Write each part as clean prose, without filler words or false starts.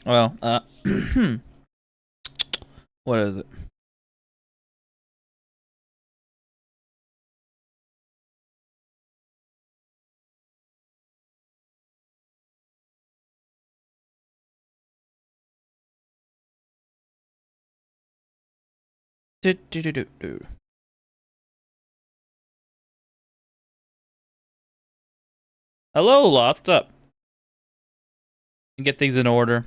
Well, what is it? Do, do, do, do, do. Hello, Lost. What's up? Get things in order.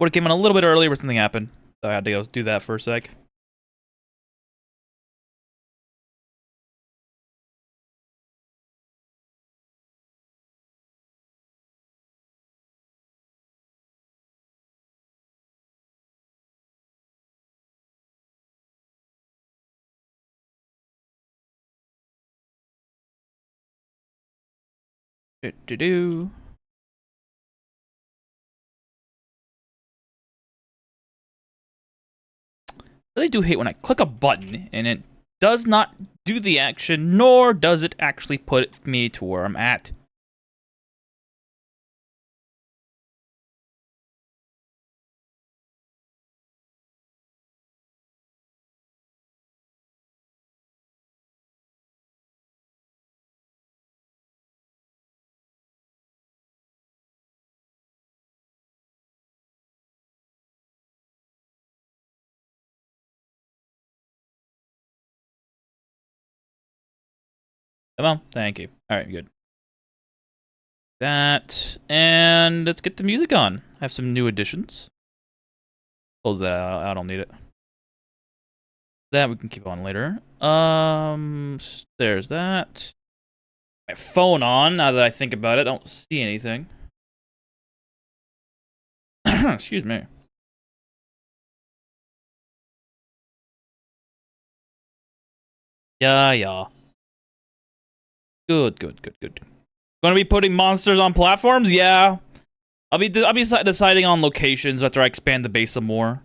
Would have came in a little bit earlier, but something happened, so I had to go do that for a sec. Do, do, do. I really do hate when I click a button and it does not do the action, nor does it actually put me to where I'm at. Come on, thank you. Alright, good. That, and let's get the music on. I have some new additions. Close that out, I don't need it. That we can keep on later. There's that. My phone on, now that I think about it, I don't see anything. Excuse me. Yeah. Good. Gonna be putting monsters on platforms? Yeah. I'll be deciding on locations after I expand the base some more.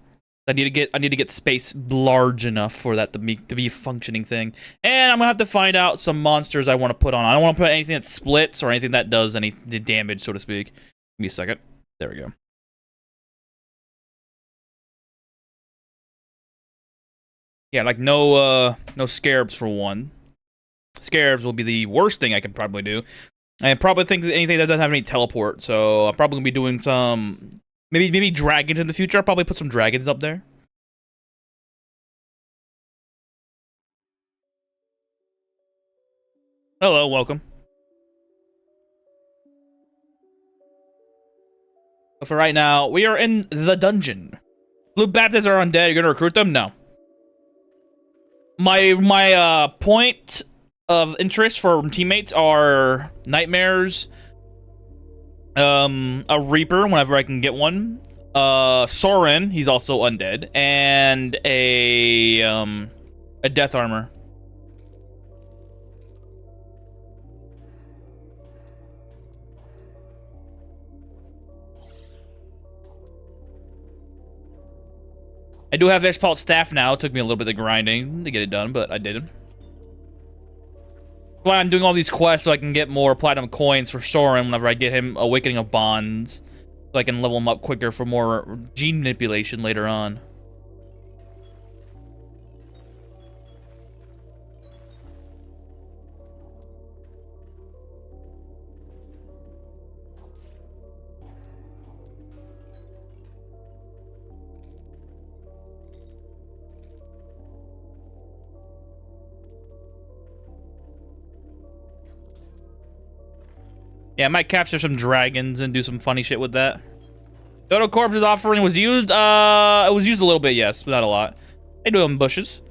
I need to get space large enough for that to be a functioning thing. And I'm gonna have to find out some monsters I want to put on. I don't want to put anything that splits or anything that does any damage, so to speak. Give me a second. There we go. Yeah, like no scarabs for one. Scarabs will be the worst thing I could probably do. I probably think that anything that doesn't have any teleport, so I'm probably gonna be doing some maybe dragons in the future. I'll probably put some dragons up there. Hello, welcome. But for right now, we are in the dungeon. Blue Baptists are undead. You're gonna recruit them? No. My point of interest for teammates are nightmares, a Reaper whenever I can get one, Soren, he's also undead, and a Death Armor. I do have Expalt Staff now. It took me a little bit of grinding to get it done, but I did it. Why I'm doing all these quests so I can get more platinum coins for Soren whenever I get him Awakening of Bonds, so I can level him up quicker for more gene manipulation later on. Yeah, I might capture some dragons and do some funny shit with that. Dodo Corpse's offering was used. It was used a little bit, yes, but not a lot. They do ambushes.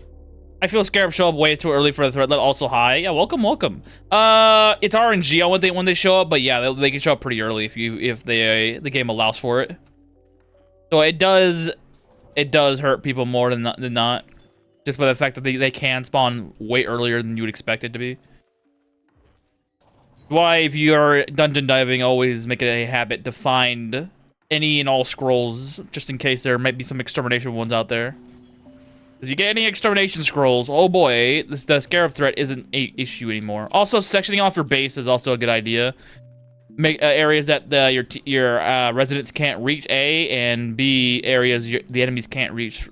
I feel Scarab show up way too early for the threat. Also high. Yeah, welcome. It's RNG on when they show up, but yeah, they can show up pretty early if the game allows for it. So it does hurt people more than not, just by the fact that they can spawn way earlier than you would expect it to be. Why, if you are dungeon diving, always make it a habit to find any and all scrolls, just in case there might be some extermination ones out there. If you get any extermination scrolls, oh boy, the Scarab threat isn't an issue anymore. Also, sectioning off your base is also a good idea. Make areas that your residents can't reach, A, and B, areas the enemies can't reach.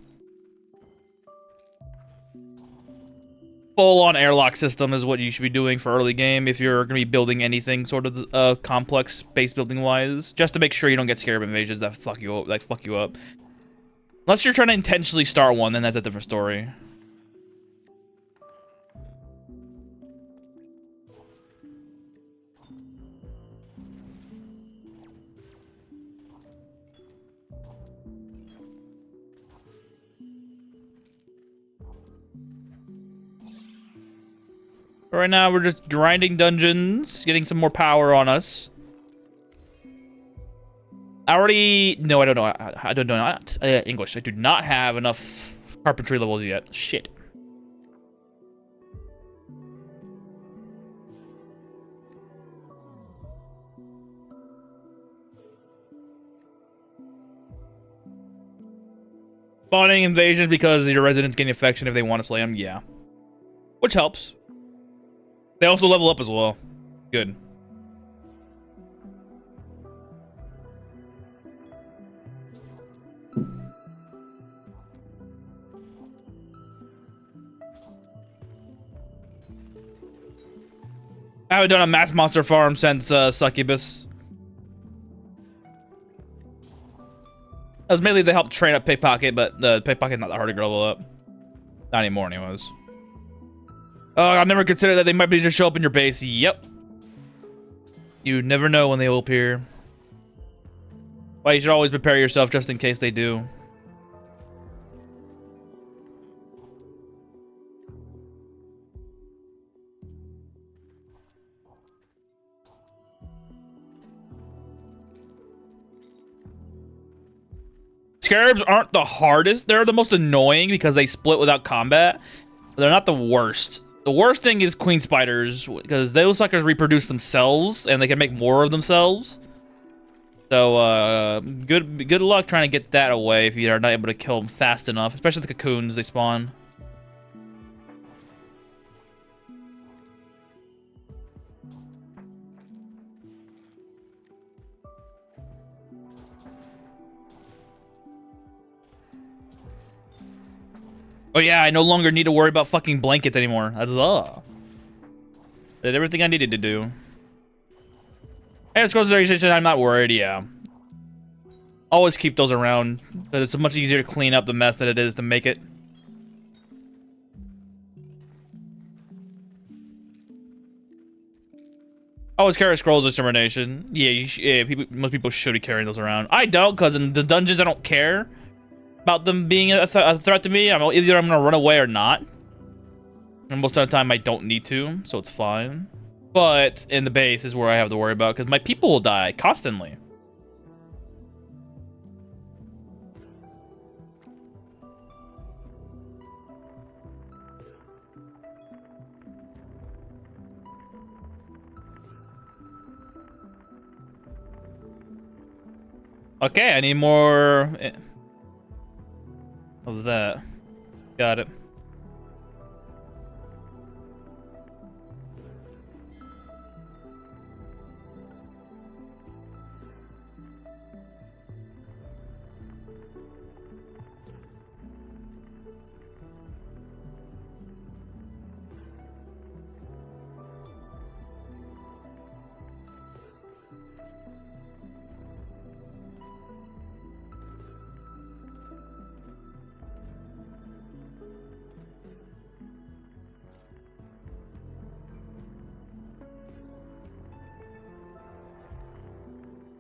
Full-on airlock system is what you should be doing for early game if you're going to be building anything sort of complex base building wise, just to make sure you don't get scared of invasions that fuck you up. Unless you're trying to intentionally start one, then that's a different story. Right now, we're just grinding dungeons, getting some more power on us. I already... No, I don't know. I don't know English. I do not have enough carpentry levels yet. Shit. Spawning invasions because your residents gain infection if they want to slay them. Yeah. Which helps. They also level up as well. Good. I haven't done a mass monster farm since Succubus. That was mainly to help train up Pickpocket, but the Pickpocket's not that hard to level up. Not anymore, anyways. Oh, I've never considered that they might be just show up in your base. Yep. You never know when they will appear. Well, you should always prepare yourself just in case they do. Scarabs aren't the hardest. They're the most annoying because they split without combat. But they're not the worst. The worst thing is queen spiders, because those suckers reproduce themselves, and they can make more of themselves. So, good luck trying to get that away if you are not able to kill them fast enough, especially the cocoons they spawn. Oh yeah, I no longer need to worry about fucking blankets anymore. That's all. Did everything I needed to do. Hey, let's go to the station. I'm not worried. Yeah. Always keep those around, because it's much easier to clean up the mess than it is to make it. Always carry scrolls of extermination. Yeah, most people should be carrying those around. I don't, because in the dungeons I don't care about them being a threat to me. Either I'm gonna run away or not. And most of the time I don't need to, so it's fine. But in the base is where I have to worry about, because my people will die constantly. Okay, I need more of that. Got it.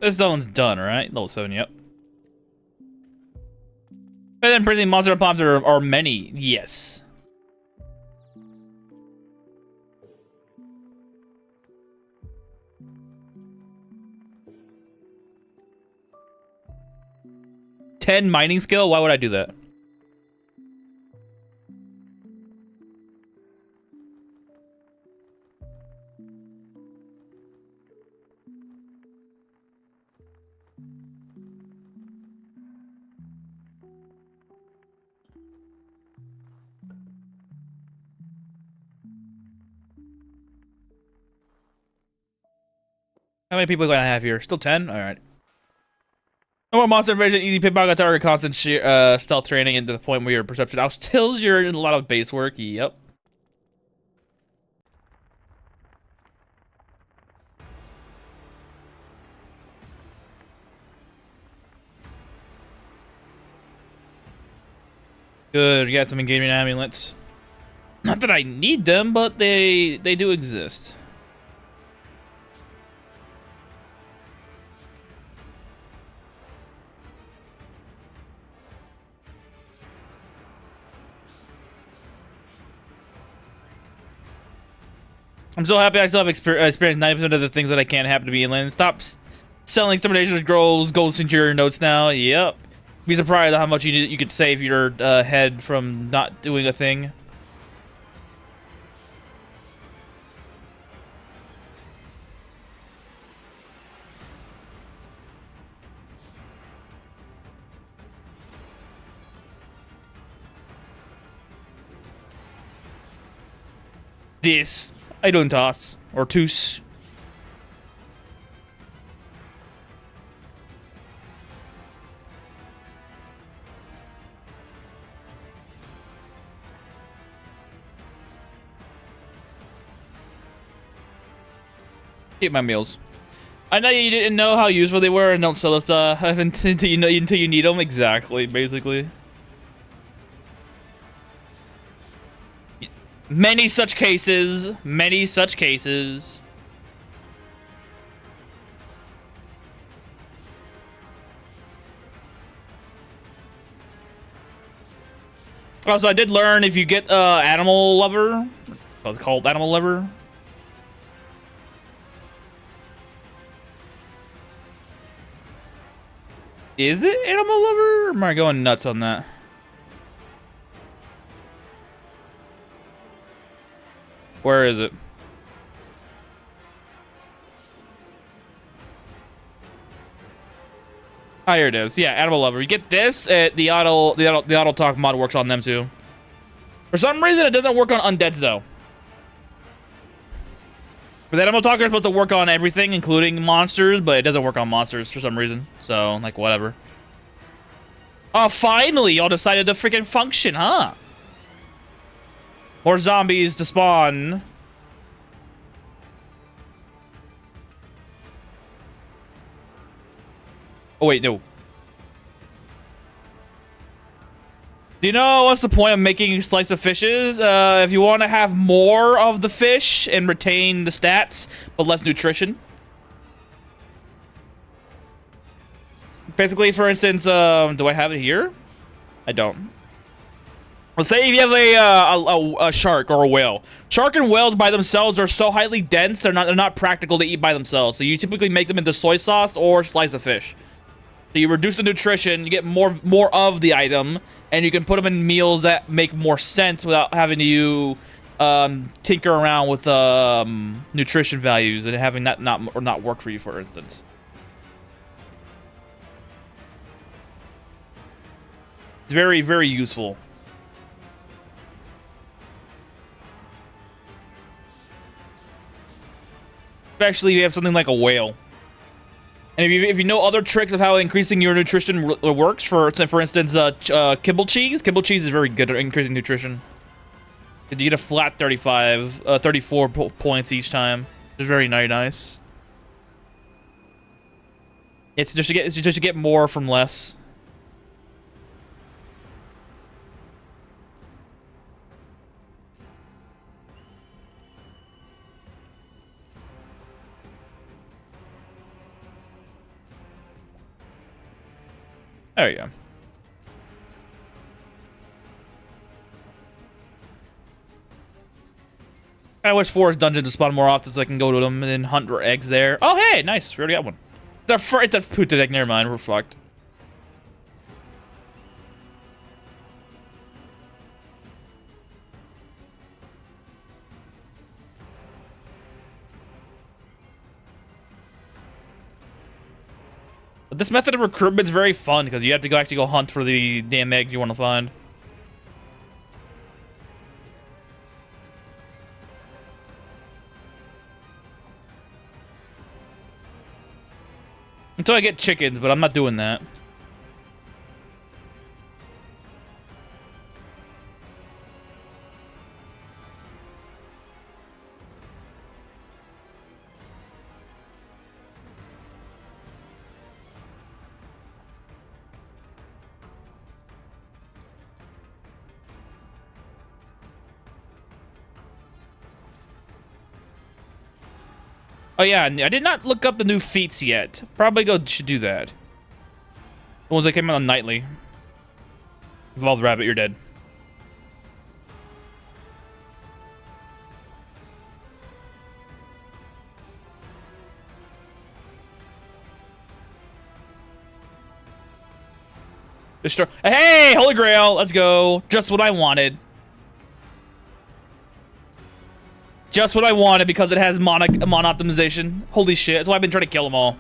This zone's done, right? Level 7, yep. And then breathing monster bombs are many, yes. $10 mining skill? Why would I do that? How many people do I have here? Still 10? Alright. No more monster invasion, easy pickpocket target, constant stealth training, and to the point where your perception outstills you're in a lot of base work. Yep. Good, we got some engagement amulets. Not that I need them, but they do exist. I'm so happy I still have experienced 90% of the things that I can't happen to be Elin. Stop selling extermination scrolls, ghosts into your notes now. Yep. Be surprised at how much you could save your head from not doing a thing. This. I don't toss. Or toos. Eat my meals. I know you didn't know how useful they were and don't sell us until you need them. Exactly, basically. Many such cases. Many such cases. Also, I did learn if you get animal lover, what's called animal lover. Is it animal lover? Or am I going nuts on that? Where is it? Oh, here it is. Yeah, animal lover. You get this. The auto talk mod works on them too. For some reason, it doesn't work on undeads though. But the animal talker is supposed to work on everything, including monsters, but it doesn't work on monsters for some reason. So, like, whatever. Oh, finally, y'all decided to freaking function, huh? More zombies to spawn. Oh, wait, no. Do you know what's the point of making slice of fishes? If you want to have more of the fish and retain the stats, but less nutrition. Basically, for instance, do I have it here? I don't. Well, say if you have a shark or a whale. Shark and whales by themselves are so highly dense, they're not practical to eat by themselves. So you typically make them into soy sauce or slice of fish. So you reduce the nutrition, you get more of the item, and you can put them in meals that make more sense without having to tinker around with nutrition values and having that not work for you, for instance. It's very, very useful. Especially if you have something like a whale. And if you know other tricks of how increasing your nutrition works, for instance, kibble cheese. Kibble cheese is very good at increasing nutrition. You get a flat 34 points each time. It's very nice. It's just to get more from less. There you go. I wish Forest Dungeon to spawn more often so I can go to them and then hunt for eggs there. Oh, hey, nice. We already got one. It's a food egg. Never mind. We're fucked. But this method of recruitment is very fun because you have to actually go hunt for the damn egg you want to find. Until I get chickens, but I'm not doing that. Oh yeah, I did not look up the new feats yet. Probably should do that. The ones that came out on nightly. Evolved rabbit, you're dead. Destroy. Hey, Holy Grail, let's go. Just what I wanted. Just what I wanted because it has mon optimization. Holy shit, that's why I've been trying to kill them all.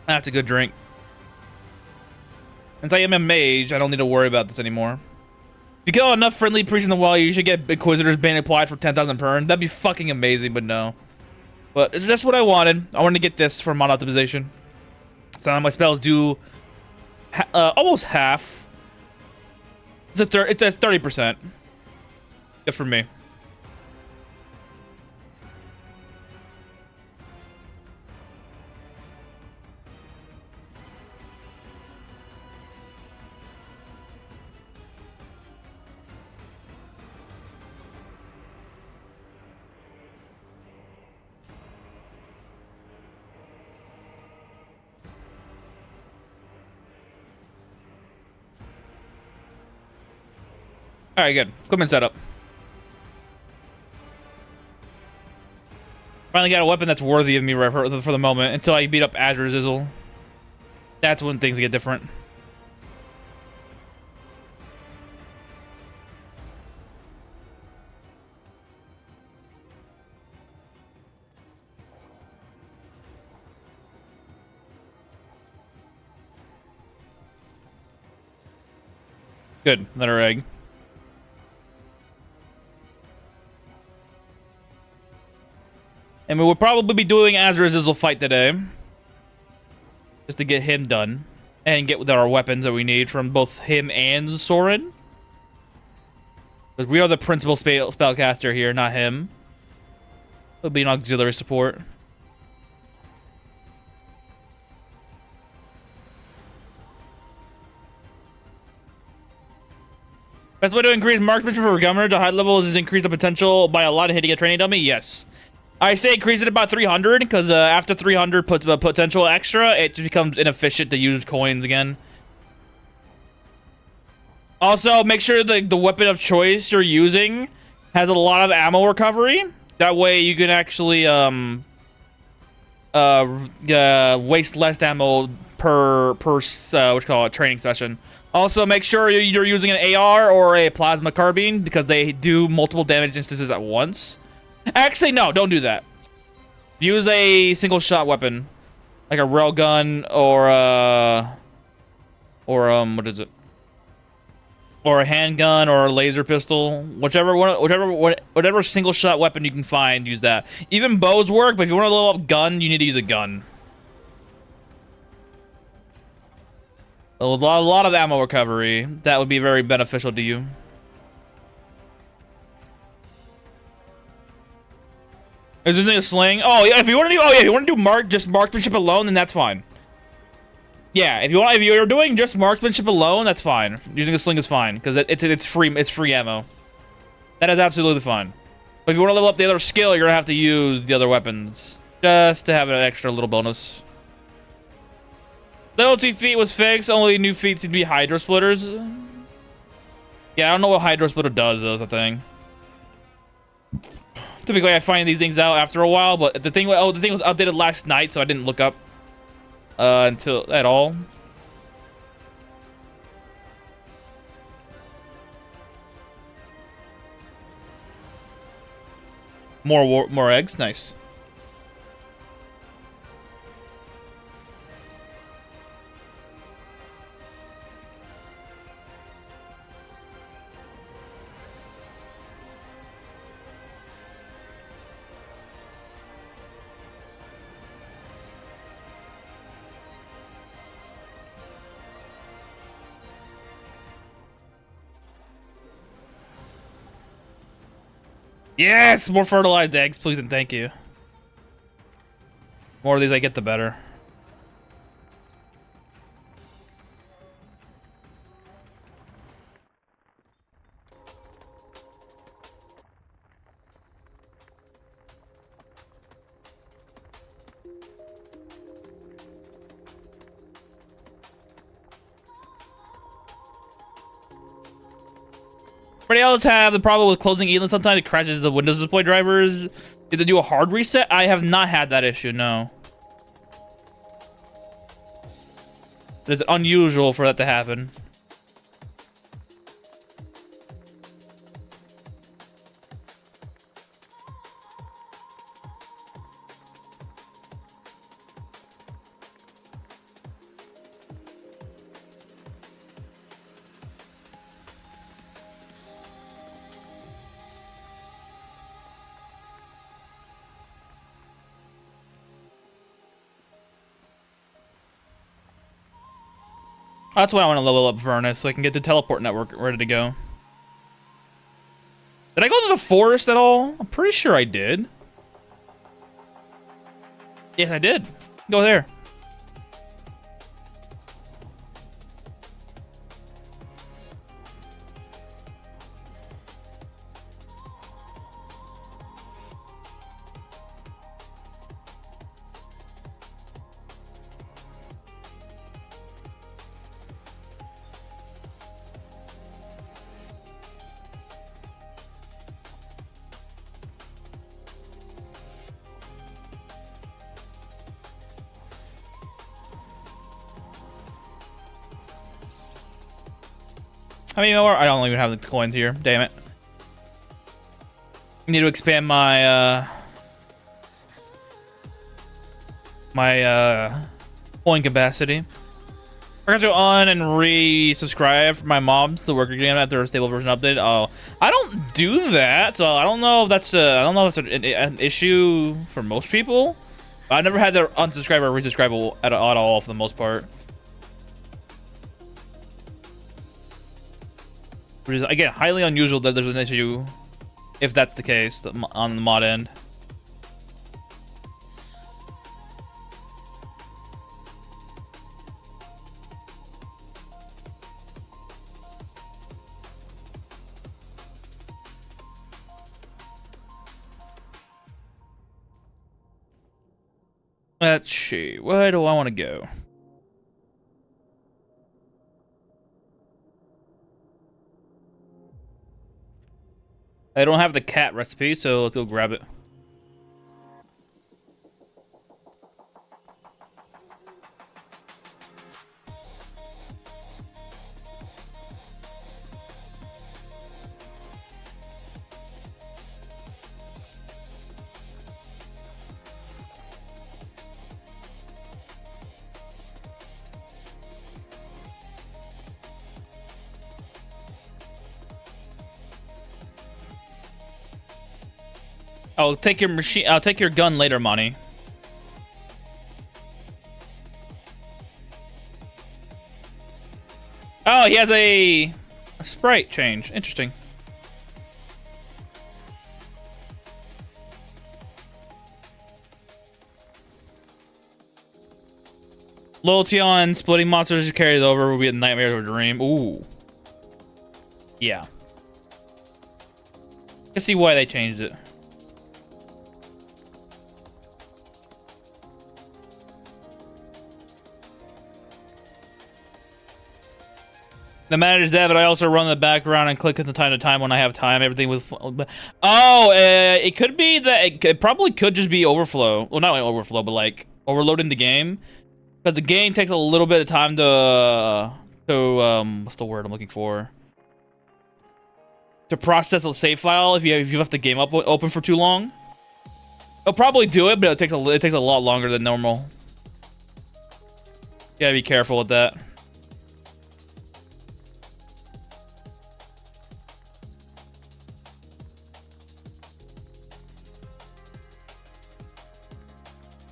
That's a good drink. Since I am a mage, I don't need to worry about this anymore. If you kill enough friendly priests in the wild, you should get Inquisitor's Bane applied for 10,000 per turn. That'd be fucking amazing, but no. But it's just what I wanted. I wanted to get this for mod optimization. So now my spells do almost half. It's a 30%. Good for me. Alright, good. Equipment setup. Finally got a weapon that's worthy of me for the moment, until I beat up Azure Zizzle. That's when things get different. Good. Another egg. And we will probably be doing Azure Zizzle fight today. Just to get him done. And get our weapons that we need from both him and Soren. Because we are the principal spellcaster here, not him. He'll be an auxiliary support. Best way to increase marksmanship for Governor to high levels is increase the potential by a lot of hitting a training dummy? Yes. I say increase it about 300, because after 300 puts a potential extra, it just becomes inefficient to use coins again. Also, make sure the weapon of choice you're using has a lot of ammo recovery. That way you can actually waste less ammo per training session. Also, make sure you're using an AR or a plasma carbine, because they do multiple damage instances at once. Actually, no, don't do that. Use a single shot weapon, like a railgun what is it? Or a handgun or a laser pistol, whatever single shot weapon you can find. Use that. Even bows work, but if you want to level up gun, you need to use a gun. A lot of ammo recovery. That would be very beneficial to you. Is there a sling? Oh yeah, if you want to do just marksmanship alone, then that's fine. Yeah, if you're doing just marksmanship alone, that's fine. Using a sling is fine, because it's free ammo. That is absolutely fine. But if you want to level up the other skill, you're gonna have to use the other weapons just to have an extra little bonus. Loyalty feat was fixed. Only new feats seem to be Hydro Splitters. Yeah, I don't know what Hydro Splitter does, though, is the thing. Typically, I find these thing out after a while, but the thing was updated last night, so I didn't look up until at all. More eggs, nice. Yes! More fertilized eggs, please and thank you. More of these I get, the better. Everybody else have the problem with closing Elin. Sometimes it crashes the Windows display drivers. Did they do a hard reset? I have not had that issue, no. It's unusual for that to happen. That's why I want to level up Vernus, so I can get the teleport network ready to go. Did I go to the forest at all? I'm pretty sure I did. Yes, I did. Go there. How many more? I don't even have the coins here. Damn it. I need to expand my coin capacity. I got to on and re-subscribe for my mobs, the worker game after a stable version update. Oh, I don't do that, so I don't know if that's an issue for most people. I never had to unsubscribe or resubscribe at all for the most part. Which is, again, highly unusual that there's an issue if that's the case on the mod end. Let's see. Where do I want to go? I don't have the cat recipe, so let's go grab it. I'll take your machine. I'll take your gun later, Monty. Oh, he has a sprite change. Interesting. Loyalty on splitting monsters carries over. Will be a nightmare or a dream. Ooh. Yeah. I can see why they changed it. The manager's that, but I also run the background and click at the time to time when I have time. Everything with... Oh, it could be that... It probably could just be overflow. Well, not like overflow, but like overloading the game. Because the game takes a little bit of time to what's the word I'm looking for? To process a save file if you left the game open for too long. It'll probably do it, but it takes a lot longer than normal. You gotta be careful with that.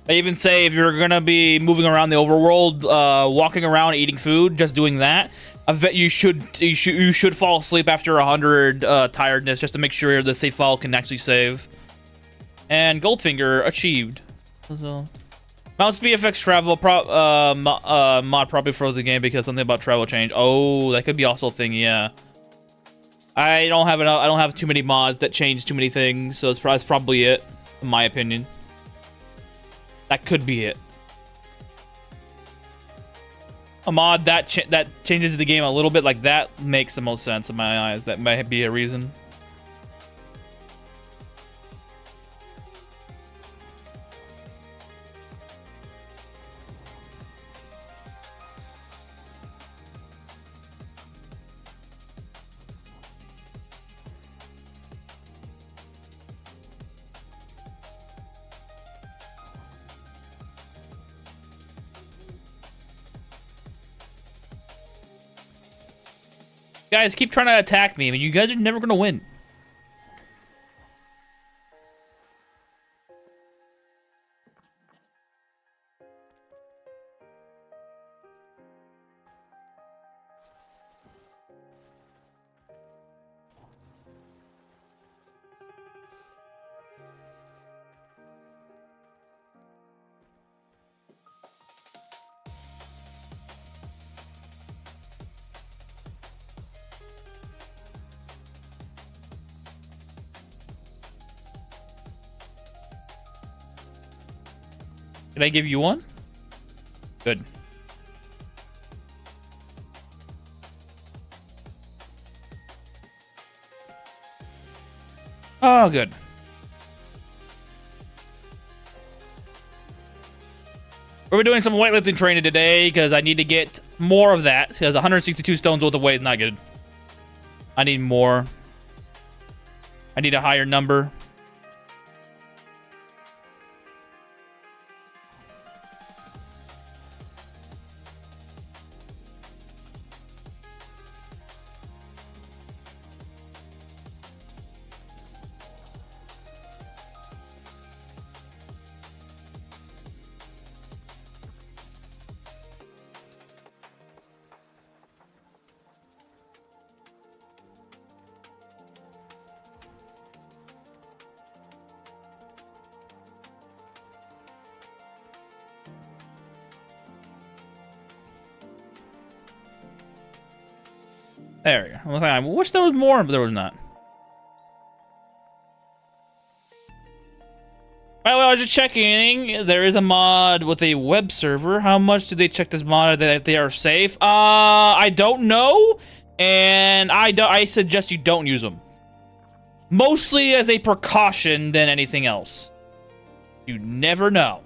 They even say if you're gonna be moving around the overworld, walking around, eating food, just doing that, You should fall asleep after 100 tiredness just to make sure the save file can actually save. And Goldfinger achieved. So, mouse VFX travel mod probably froze the game because something about travel changed. Oh, that could be also a thing. Yeah. I don't have too many mods that change too many things, so that's probably it, in my opinion. That could be it. A mod that changes the game a little bit like that makes the most sense in my eyes. That might be a reason. Guys, keep trying to attack me. I mean, you guys are never going to win. Did I give you one? Good. Oh, good. We're doing some weightlifting training today because I need to get more of that because 162 stones worth of weight is not good. I need more. I need a higher number. There we go. I wish there was more, but there was not. By the way, I was just checking. There is a mod with a web server. How much do they check this mod that they are safe? I don't know, and I suggest you don't use them. Mostly as a precaution than anything else. You never know.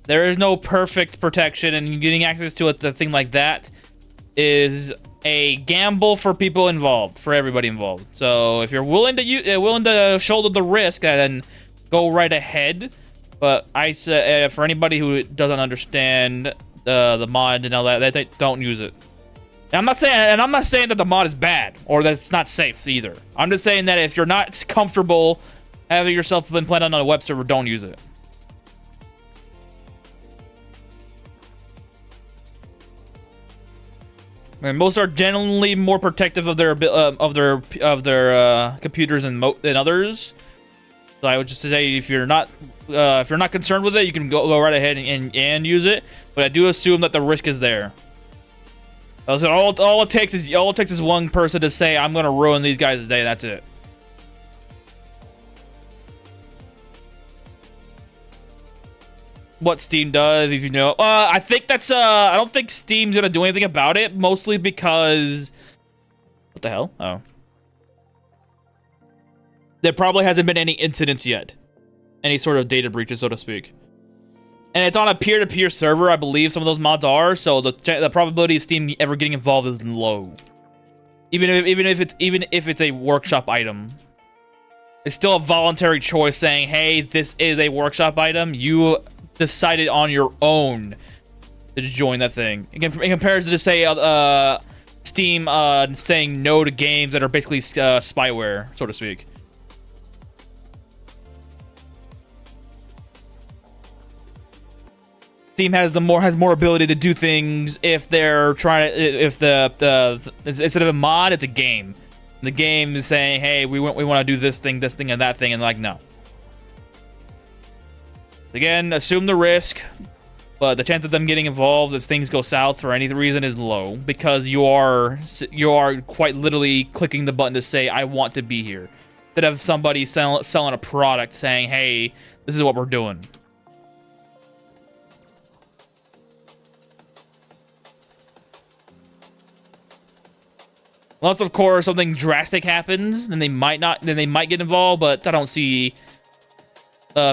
There is no perfect protection, and getting access to the thing like that is a gamble for people involved, for everybody involved. So if you're willing to shoulder the risk, then go right ahead. But I say for anybody who doesn't understand the mod and all that, they don't use it. And I'm not saying that the mod is bad or that it's not safe either. I'm just saying that if you're not comfortable having yourself been planted on a web server, don't use it. And most are generally more protective of their computers than others. So I would just say if you're not concerned with it, you can go right ahead and use it. But I do assume that the risk is there. So all it takes is one person to say, "I'm gonna ruin these guys' day." That's it. What Steam does, if you know. I think that's I don't think Steam's gonna do anything about it, mostly because what the hell? Oh. There probably hasn't been any incidents yet. Any sort of data breaches, so to speak. And it's on a peer-to-peer server, I believe some of those mods are, so the probability of Steam ever getting involved is low. Even if it's a workshop item. It's still a voluntary choice saying, "Hey, this is a workshop item. You decided on your own to join that thing." In comparison to, say, Steam saying no to games that are basically spyware, so to speak. team has more ability to do things if they're trying to, if the instead of a mod, it's a game. The game is saying, hey, we want to do this thing, and that thing, and like, no. Again, assume the risk, but the chance of them getting involved if things go south for any reason is low, because you are quite literally clicking the button to say, I want to be here, instead of somebody selling a product saying, hey, this is what we're doing. Unless, of course, something drastic happens, then they might get involved, but I don't see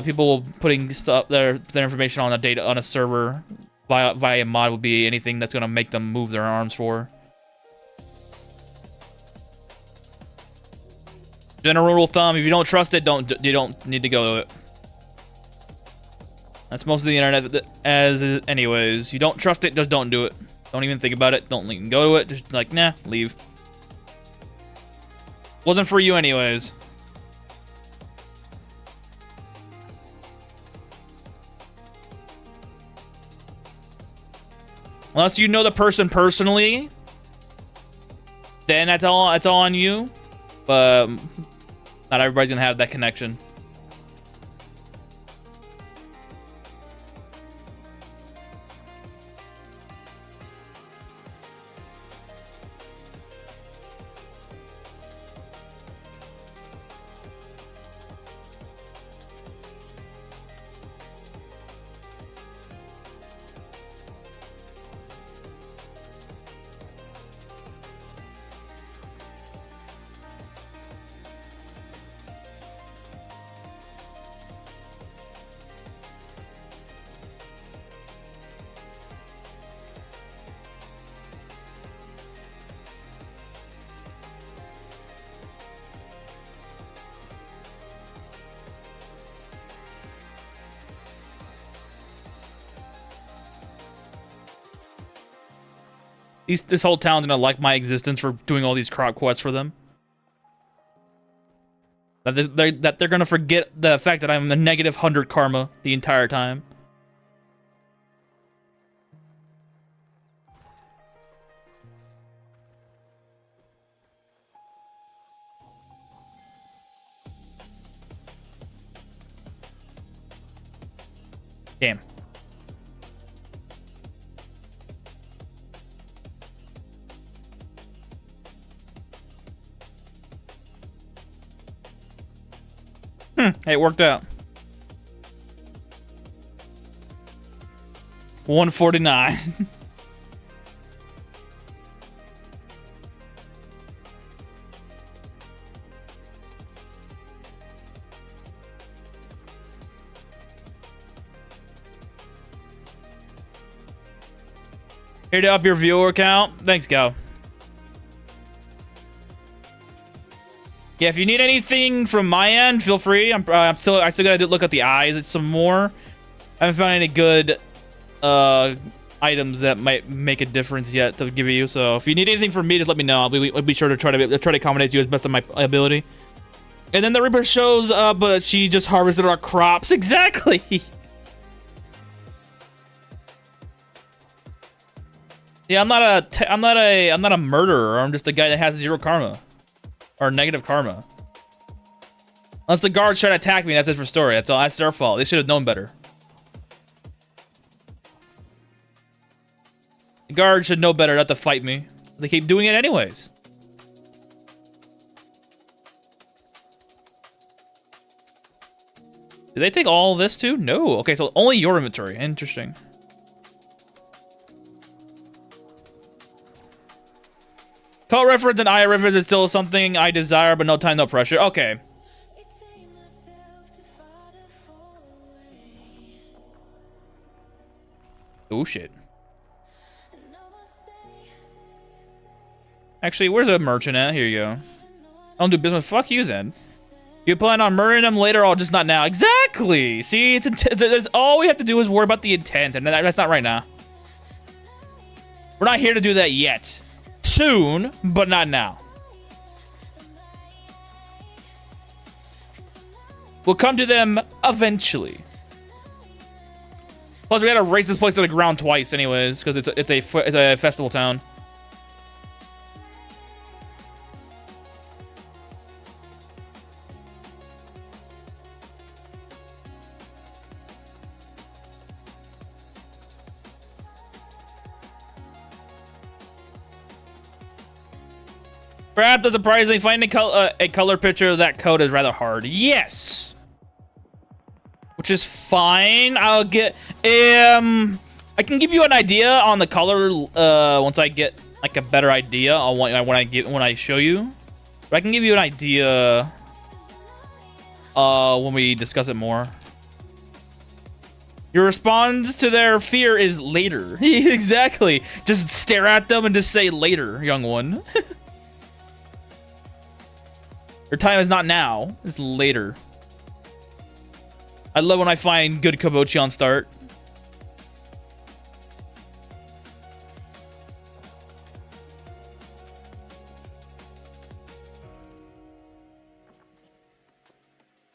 people putting their information on a server via mod would be anything that's gonna make them move their arms for. General rule of thumb: if you don't trust it, you don't need to go to it. That's most of the internet as is anyways. You don't trust it, just don't do it. Don't even think about it. Don't even go to it. Just like, nah, leave. Wasn't for you anyways. Unless you know the person personally, then that's all on you. But not everybody's gonna have that connection. This whole town's gonna like my existence for doing all these crop quests for them. That they're gonna forget the fact that I'm a negative 100 karma the entire time. Damn. Hey, it worked out. 149. Here to up your viewer count. Thanks, Go. Yeah, if you need anything from my end, feel free. I still gotta look at the eyes some more. I haven't found any good items that might make a difference yet to give you. So if you need anything from me, just let me know. I'll be sure to try to accommodate you as best of my ability. And then the Reaper shows up, but she just harvested our crops. Exactly. Yeah, I'm not a murderer. I'm just a guy that has 0 karma. Or negative karma. Unless the guards try to attack me, that's it for story. That's all. That's their fault. They should have known better. The guards should know better not to fight me. They keep doing it anyways. Did they take all this too? No. Okay, so only your inventory. Interesting. Call reference and eye reference is still something I desire, but no time, no pressure. Okay. Oh, shit. Actually, where's the merchant at? Here you go. I don't do business. Fuck you, then. You plan on murdering them later, or just not now? Exactly! See, it's all we have to do is worry about the intent, and that's not right now. We're not here to do that yet. Soon, but not now. We'll come to them eventually. Plus, we gotta race this place to the ground twice, anyways, because it's a festival town. Perhaps, surprisingly, finding a color picture of that code is rather hard. Yes, which is fine. I'll get I can give you an idea on the color once I get like a better idea on when I show you. But I can give you an idea when we discuss it more. Your response to their fear is later. Exactly. Just stare at them and just say later, young one. Your time is not now, it's later. I love when I find good kabochi on start.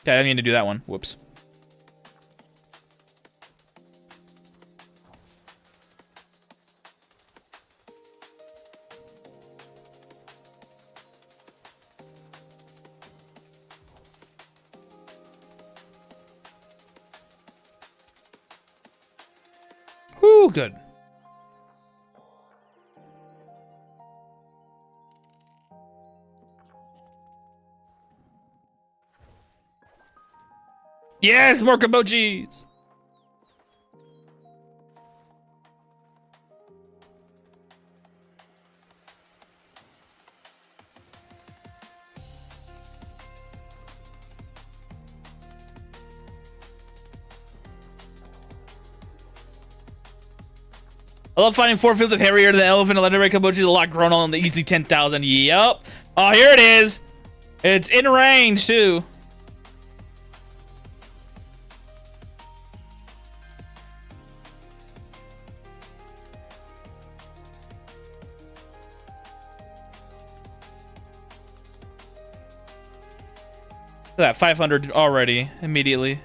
Okay, I didn't mean to do that one. Whoops. Whew, good. Yes, more kabochis! I love finding 4 fields of Harrier, the elephant, and legendary kabochi is a lot grown on the easy 10,000. Yup. Oh, here it is. It's in range, too. Look at that, 500 already, immediately.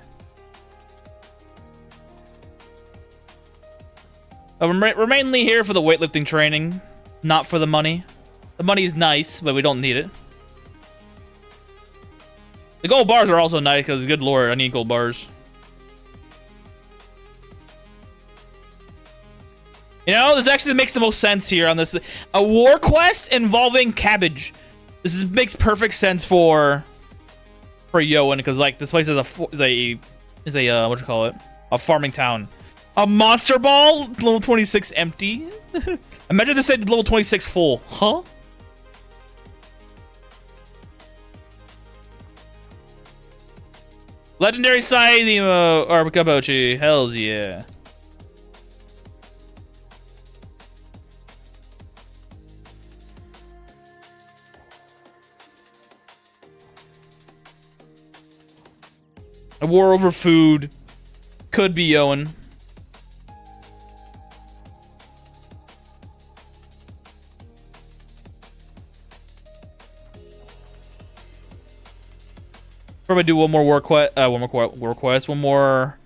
We're mainly here for the weightlifting training, not for the money. The money's nice, but we don't need it. The gold bars are also nice, because good lord, I need gold bars. You know, this actually makes the most sense here on this. A war quest involving cabbage. Makes perfect sense for Yoan, because like this place is a what you call it? A farming town. A monster ball, level 26 empty. Imagine this said level 26 full, huh? Legendary size or kabochi, hells yeah. A war over food could be Yoan. Probably do one more war quest, one more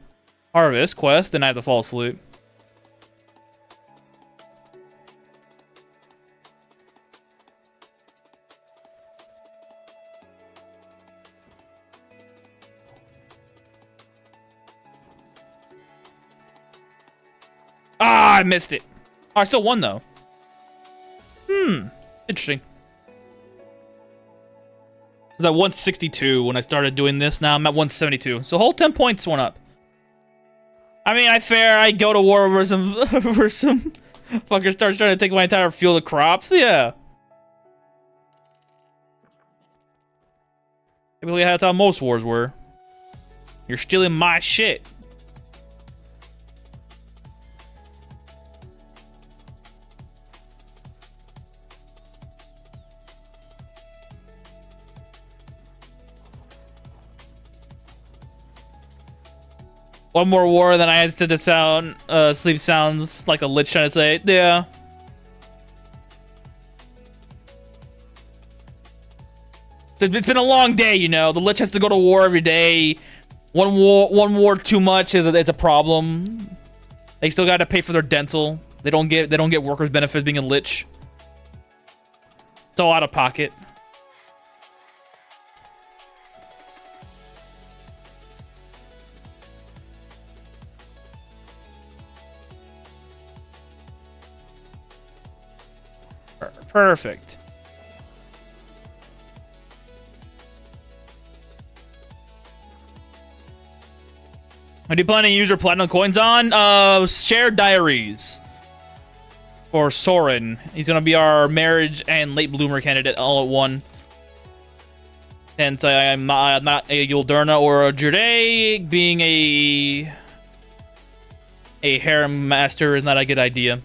harvest quest, then I have to fall asleep. Ah, I missed it. Oh, I still won though. Interesting. I was at 162 when I started doing this. Now I'm at 172. So whole 10 points went up. I mean, I go to war over some fucker starts trying to take my entire field of crops. Yeah. Typically, that's how most wars were. You're stealing my shit. One more war, then I had to sound sleep sounds like a lich trying to say, yeah. It's been a long day, you know. The lich has to go to war every day. One war too much it's a problem. They still got to pay for their dental. They don't get workers' benefits being a lich. It's all out of pocket. Perfect. What do you plan to use your platinum coins on? Shared diaries. For Soren. He's gonna be our marriage and late bloomer candidate all at one. Since I'm not a Yuldurna or a Jerde, being a harem master is not a good idea.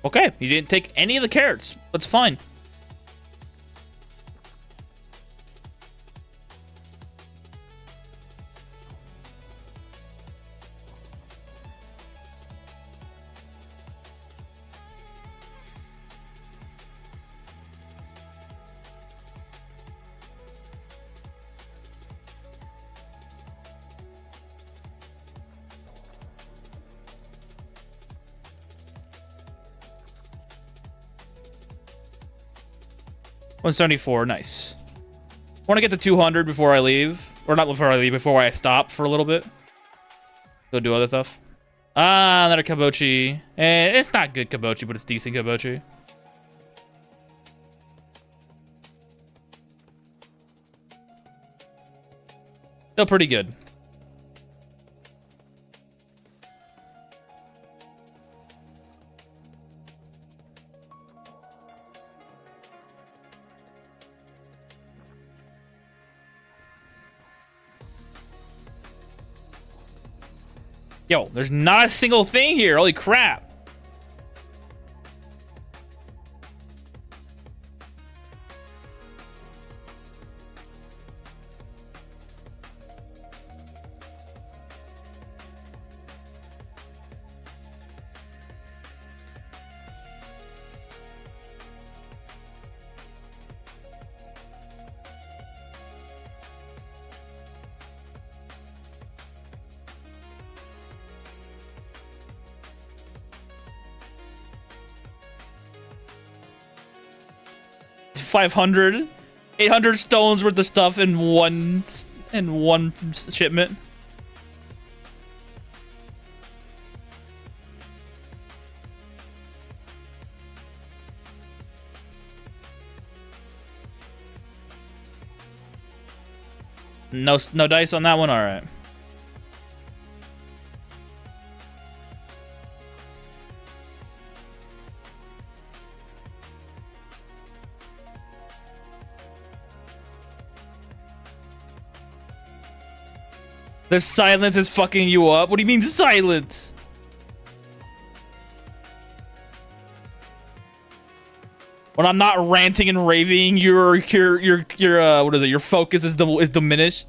Okay, you didn't take any of the carrots. That's fine. $174, nice. Want to get to 200 before I leave. Or not before I leave, before I stop for a little bit. Go do other stuff. Ah, another Kabochi. It's not good Kabochi, but it's decent Kabochi. Still pretty good. Yo, there's not a single thing here. Holy crap. $500, 800 stones worth of stuff in one shipment. No dice on that one. All right. The silence is fucking you up. What do you mean silence? When I'm not ranting and raving, your what is it? Your focus is diminished.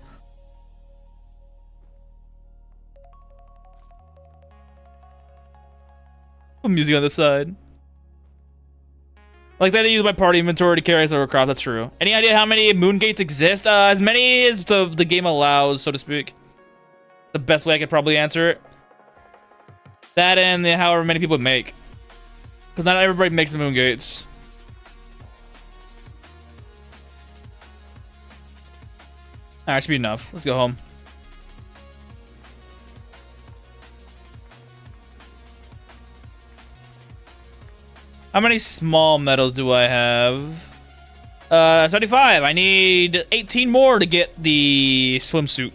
Put music on the side. Like that, I use my party inventory to carry us over crop. That's true. Any idea how many moon gates exist? As many as the game allows, so to speak. The best way I could probably answer it. That and however many people make. Because not everybody makes the moon gates. Alright, should be enough. Let's go home. How many small medals do I have? 75. I need 18 more to get the swimsuit.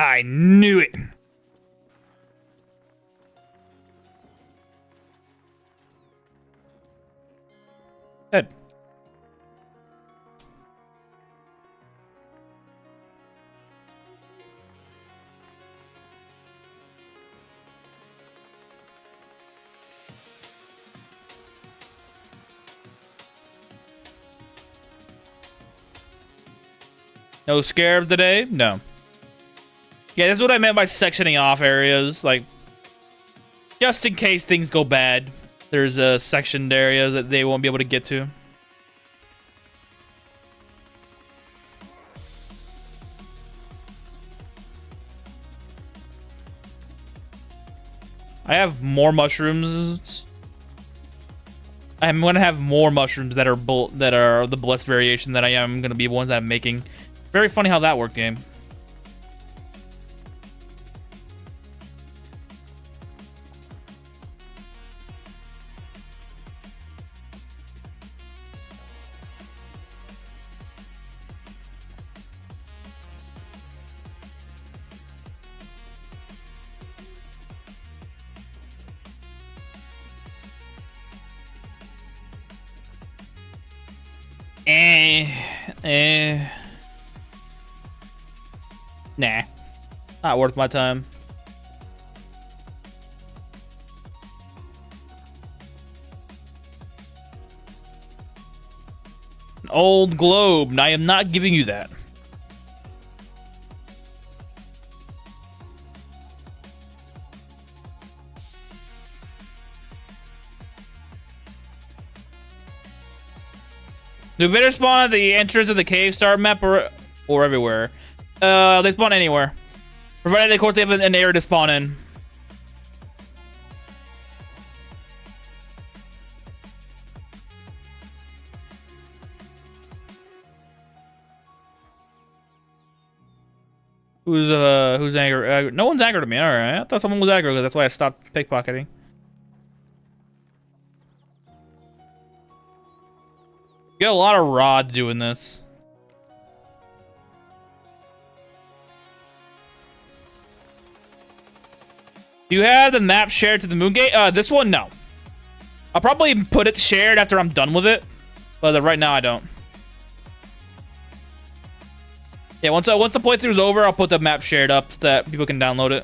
I knew it. Good. No scarab today? No. Yeah, that's what I meant by sectioning off areas. Like, just in case things go bad, there's sectioned areas that they won't be able to get to. I have more mushrooms. I'm gonna have more mushrooms that are the blessed variation that I am gonna be ones that I'm making. Very funny how that worked, game. Nah. Not worth my time. An old globe. I am not giving you that. Do invaders spawn at the entrance of the cave star map or everywhere? They spawn anywhere. Provided, of course, they have an area to spawn in. Who's angry? No one's angry at me. All right, I thought someone was angry because that's why I stopped pickpocketing. You get a lot of rods doing this. Do you have the map shared to the moon gate? This one, no. I'll probably put it shared after I'm done with it, but right now I don't. Yeah, once the playthrough's over, I'll put the map shared up so that people can download it.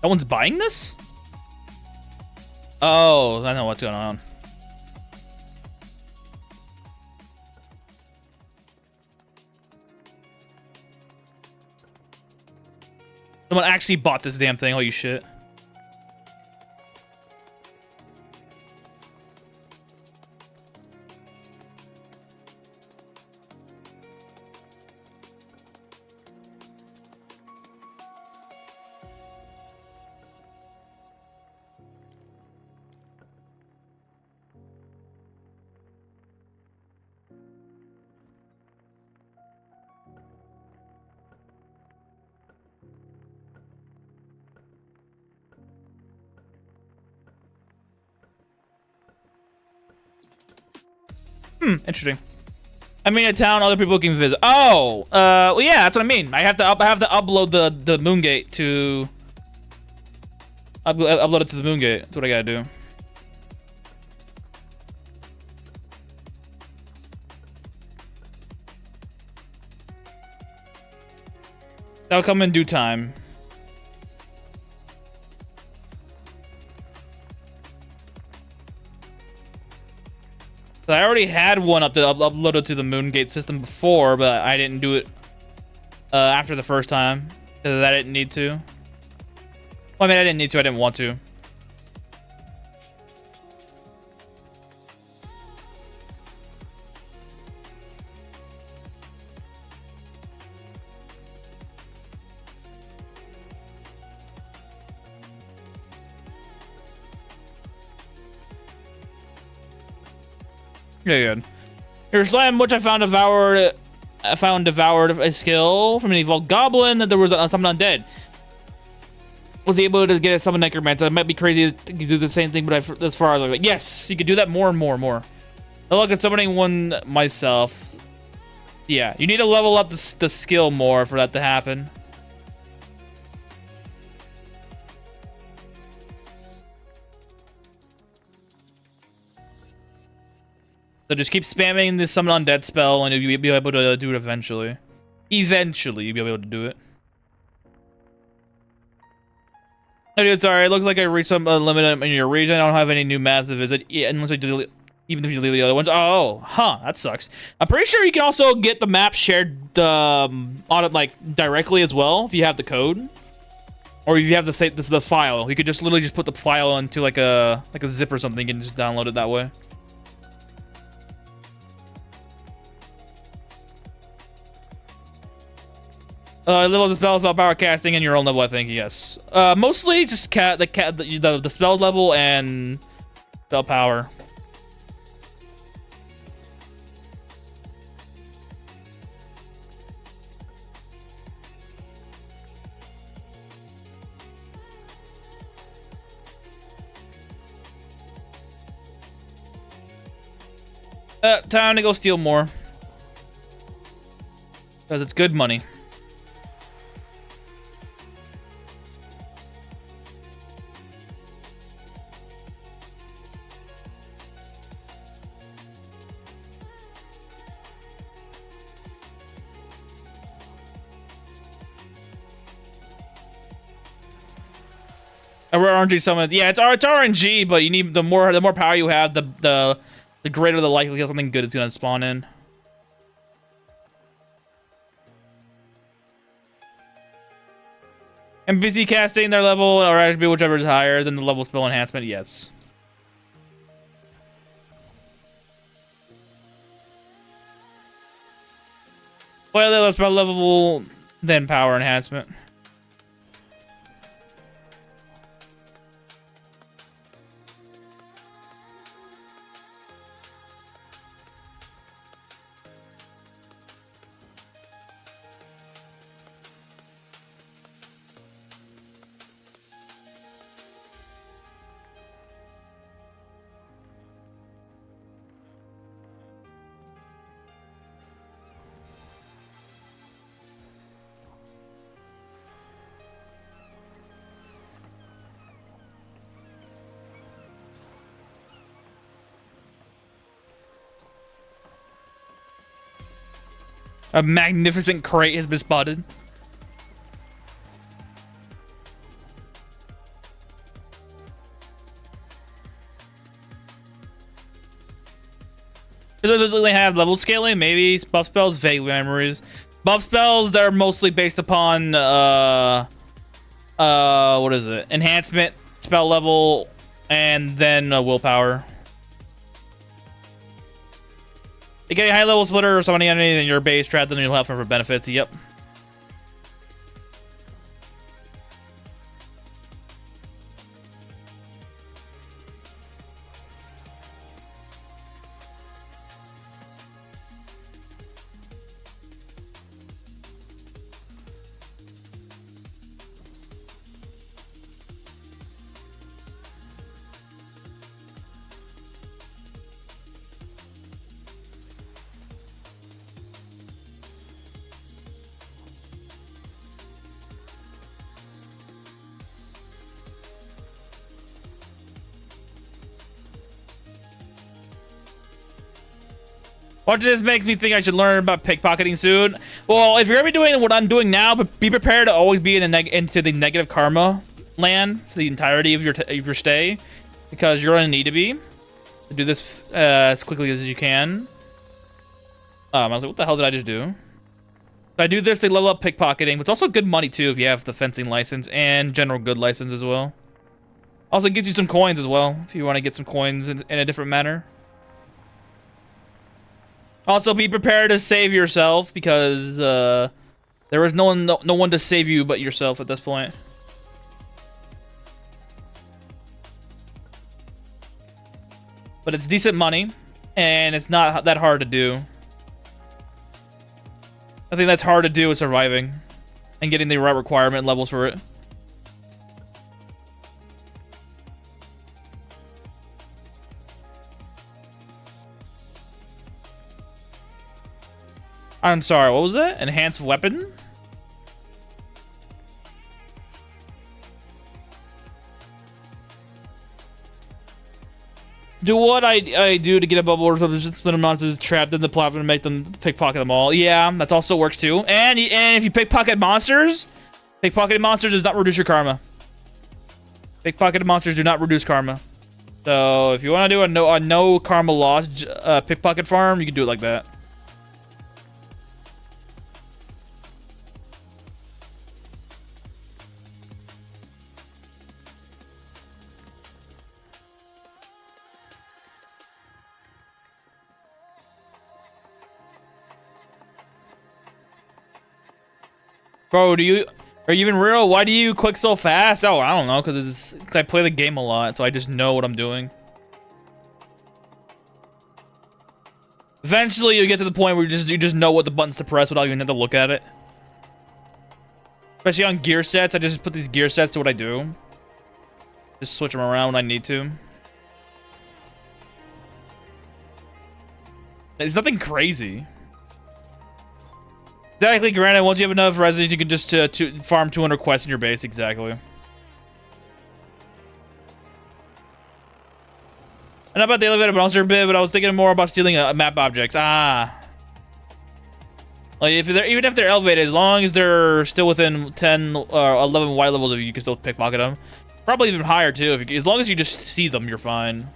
No one's buying this? Oh, I know what's going on. Someone actually bought this damn thing. Holy shit. Interesting. I mean, a town other people can visit. Oh, well, yeah, that's what I mean. I have to upload the Moongate to upload it to the Moongate. That's what I gotta do. That'll come in due time. So I already had one uploaded to the Moongate system before, but I didn't do it after the first time because I didn't need to. Well, I mean, I didn't need to. I didn't want to. Yeah, good. Here's Slam, which I found devoured. I found devoured a skill from an evolved goblin that there was something undead. Was able to get a summon necromancer. It might be crazy to do the same thing, but as far as like, yes, you could do that more and more and more. I look at summoning one myself. Yeah, you need to level up the skill more for that to happen. So just keep spamming this summon undead spell, and you'll be able to do it eventually. Eventually, you'll be able to do it. Oh, dude, sorry. It looks like I reached some limit in your region. I don't have any new maps to visit, unless I delete, even if you delete the other ones. Oh, huh. That sucks. I'm pretty sure you can also get the map shared on it like directly as well if you have the code, or if you have the file. You could just literally just put the file into like a zip or something and just download it that way. Level of spell power casting and your own level, I think, yes. Mostly just the spell level and spell power. Time to go steal more. Because it's good money. RNG summon. Yeah, it's RNG, but you need the more power you have, the greater the likelihood something good is gonna spawn in. NPC casting their level or attribute, whichever is higher than the level spell enhancement. Yes. Well, let's spell level then power enhancement. A magnificent crate has been spotted. Does they have level scaling? Maybe buff spells, vague memories. Buff spells, they're mostly based upon what is it? Enhancement, spell level, and then willpower. You get a high level splitter or somebody underneath in your base trap, then you'll have them for benefits. Yep. Watching this makes me think I should learn about pickpocketing soon. Well, if you're gonna be doing what I'm doing now, but be prepared to always be into the negative karma land for the entirety of your stay, because you're gonna need to be to do this as quickly as you can. I was like, what the hell did I just do? If I do this, they level up pickpocketing, but it's also good money too if you have the fencing license and general good license as well. Also gives you some coins as well if you want to get some coins in a different manner. Also, be prepared to save yourself because there is no one to save you but yourself at this point. But it's decent money, and it's not that hard to do. I think that's hard to do with surviving and getting the right requirement levels for it. I'm sorry, what was that? Enhanced weapon? Do what I do to get a bubble or something, just split monsters trapped in the platform and make them pickpocket them all. Yeah, that also works too. And if you pickpocket monsters, pickpocketed monsters does not reduce your karma. Pickpocketed monsters do not reduce karma. So if you want to do a no karma loss pickpocket farm, you can do it like that. Bro, are you even real? Why do you click so fast? Oh, I don't know, because I play the game a lot, so I just know what I'm doing. Eventually, you get to the point where you just know what the buttons to press without even having to look at it. Especially on gear sets, I just put these gear sets to what I do. Just switch them around when I need to. It's nothing crazy. Exactly, granted, once you have enough residents, you can just farm 200 quests in your base, exactly. I know about the elevator monster a bit, but I was thinking more about stealing map objects. Ah. Like, even if they're elevated, as long as they're still within 10 or 11 Y levels of you, can still pickpocket them. Probably even higher, too. As long as you just see them, you're fine.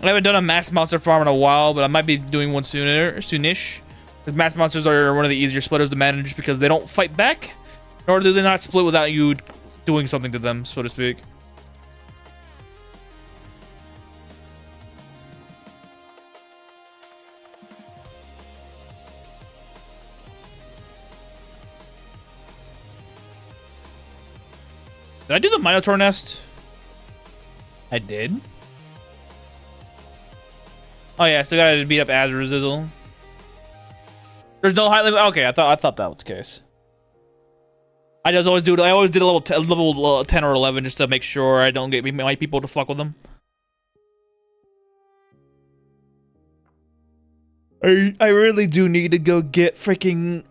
I haven't done a mass monster farm in a while, but I might be doing one soonish. Because mass monsters are one of the easier splitters to manage because they don't fight back, nor do they not split without you doing something to them, so to speak. Did I do the Minotaur nest? I did. Oh yeah, still gotta beat up Azrazizzle. There's no high level. Okay, I thought that was the case. I always did a level 10 or 11 just to make sure I don't get my people to fuck with them. I really do need to go get freaking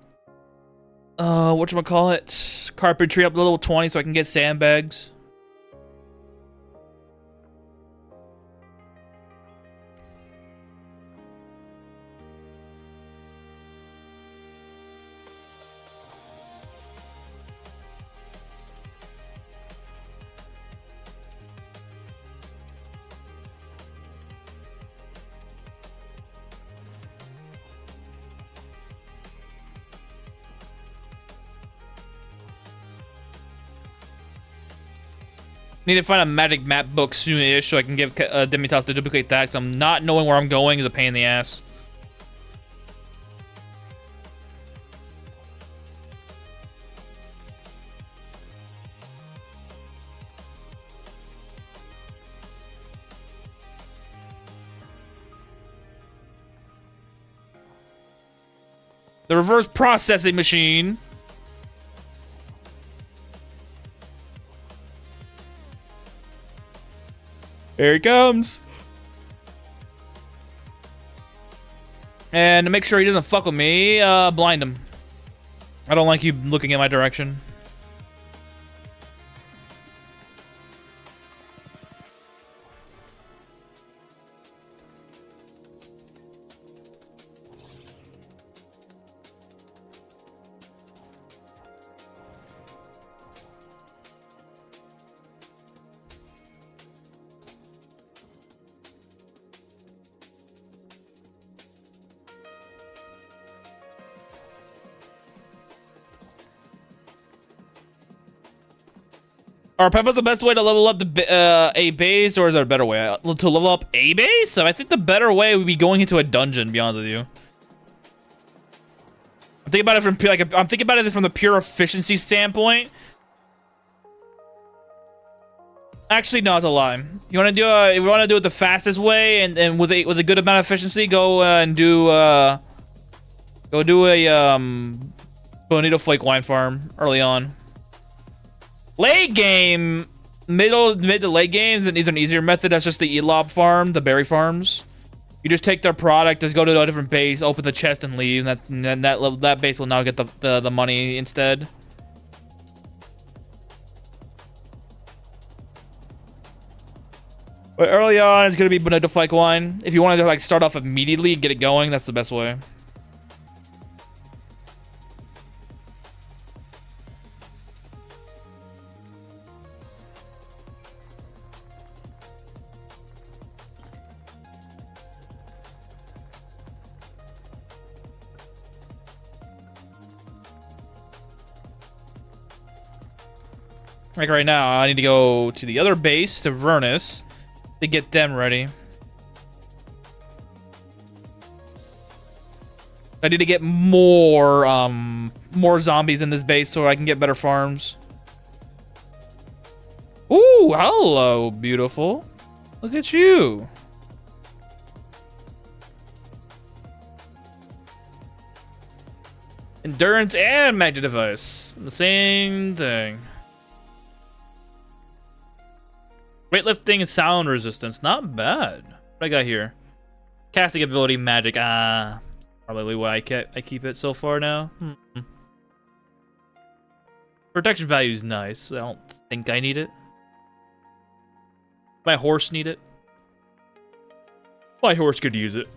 whatchamacallit, carpentry up to level 20 so I can get sandbags. Need to find a magic map book soon-ish so I can give Demitas the duplicate tax. I'm not knowing where I'm going is a pain in the ass. The reverse processing machine. Here he comes. And to make sure he doesn't fuck with me, blind him. I don't like you looking in my direction. Are Peppa the best way to level up the a base, or is there a better way to level up a base? So I think the better way would be going into a dungeon, to be honest with you. I'm thinking about it from I'm thinking about it from the pure efficiency standpoint. Actually, no, it's a lie. You want to do if you want to do it the fastest way and with a good amount of efficiency, go and do a bonito flake wine farm early on. Late game, mid to late games, and these are an easier method. That's just the elob farm, the berry farms. You just take their product, just go to a different base, open the chest, and leave. And then that base will now get the money instead. But early on, it's gonna be bonito flake wine. If you want to like start off immediately and get it going, that's the best way. Like right now, I need to go to the other base, to Vernus, to get them ready. I need to get more zombies in this base so I can get better farms. Ooh, hello, beautiful. Look at you. Endurance and magic device. The same thing. Weightlifting and sound resistance. Not bad. What I got here? Casting ability, magic. Probably why I keep it so far now. Protection value is nice. I don't think I need it. My horse need it. My horse could use it.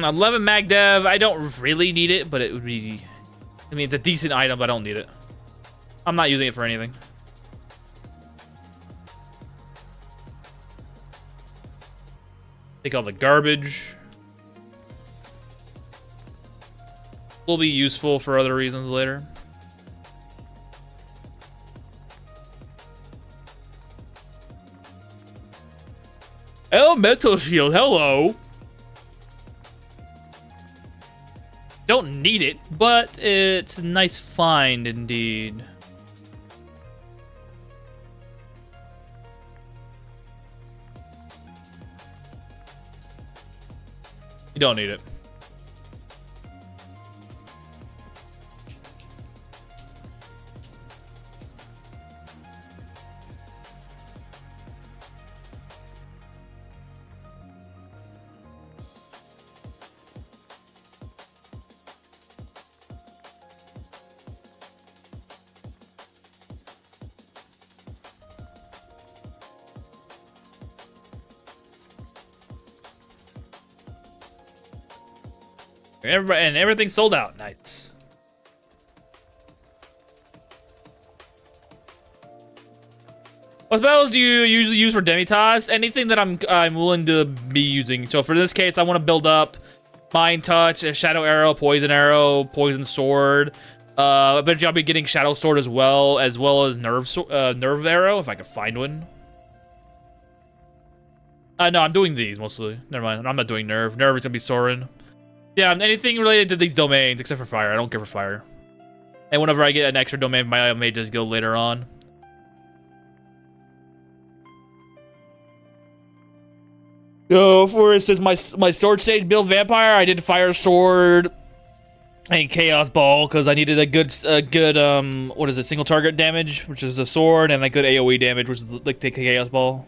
11 mag dev. I don't really need it, but it would be... I mean, it's a decent item, but I don't need it. I'm not using it for anything. Take all the garbage. Will be useful for other reasons later. Elemental shield, hello. Don't need it, but it's a nice find indeed. You don't need it. And everything sold out. Nice. What spells do you usually use for Demitas? Anything that I'm willing to be using. So for this case, I want to build up Mind Touch, a Shadow Arrow, Poison Sword. Eventually I'll be getting Shadow Sword as well as Nerve Arrow if I can find one. No, I'm doing these mostly. Never mind. I'm not doing Nerve. Nerve is gonna be Sorin. Yeah, anything related to these domains, except for fire. I don't care for fire. And whenever I get an extra domain, my mages go later on. So, for instance, my storage stage build vampire, I did fire sword and chaos ball because I needed a good what is it, single target damage, which is the sword, and a good AOE damage, which is like the chaos ball.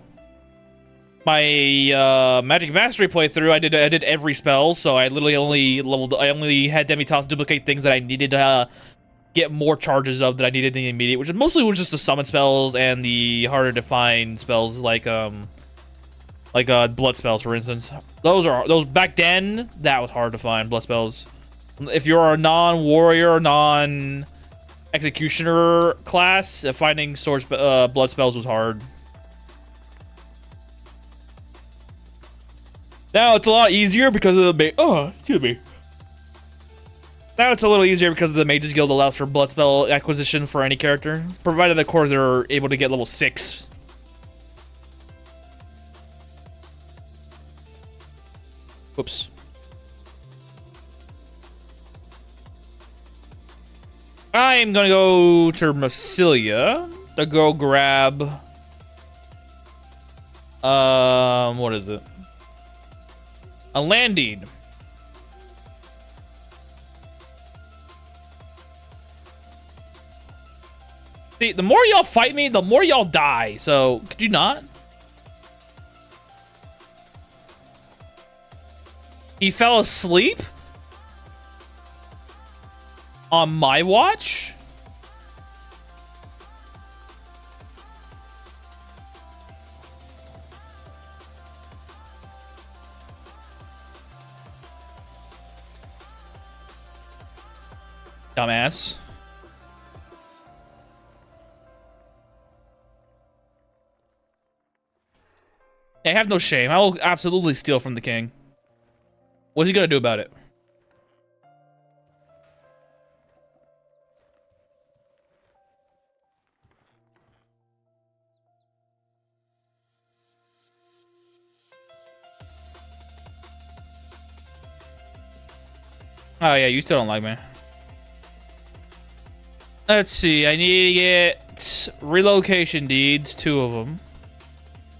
My Magic Mastery playthrough, I did every spell, so I literally only had Demitas duplicate things that I needed to get more charges of that I needed in the immediate, which mostly was just the summon spells and the harder to find spells like blood spells, for instance. Those back then, that was hard to find, blood spells. If you're a non-warrior, executioner class, finding source blood spells was hard. Now it's a lot easier because of the excuse me. Now it's a little easier because the Mages Guild allows for blood spell acquisition for any character, provided of course they're able to get level 6. Whoops. I am gonna go to Massilia to go grab what is it? A landing. See, the more y'all fight me, the more y'all die. So, could you not? He fell asleep? On my watch? Dumbass. I have no shame. I will absolutely steal from the king. What's he gonna do about it? Oh yeah, you still don't like me. Let's see, I need to get relocation deeds, 2 of them.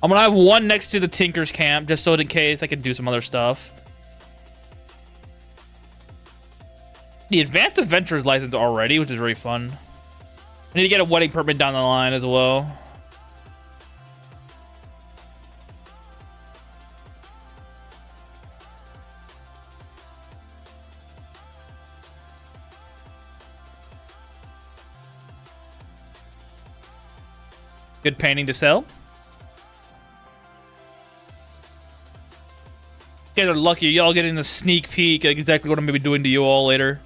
I'm gonna have one next to the Tinker's camp, just so in case I can do some other stuff. The Advanced Adventurers license already, which is really fun. I need to get a wedding permit down the line as well. Good painting to sell. You guys are lucky. Y'all getting the sneak peek at exactly what I'm gonna be doing to you all later.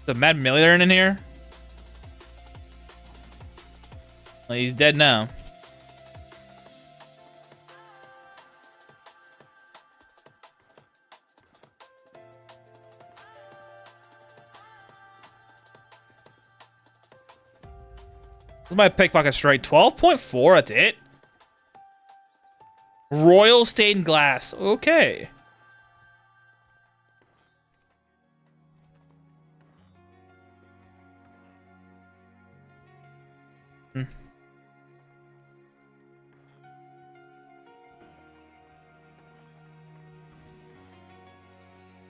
The Mad Millionaire in here? Well, he's dead now. This is my pickpocket strike. 12.4, that's it? Royal stained glass. Okay.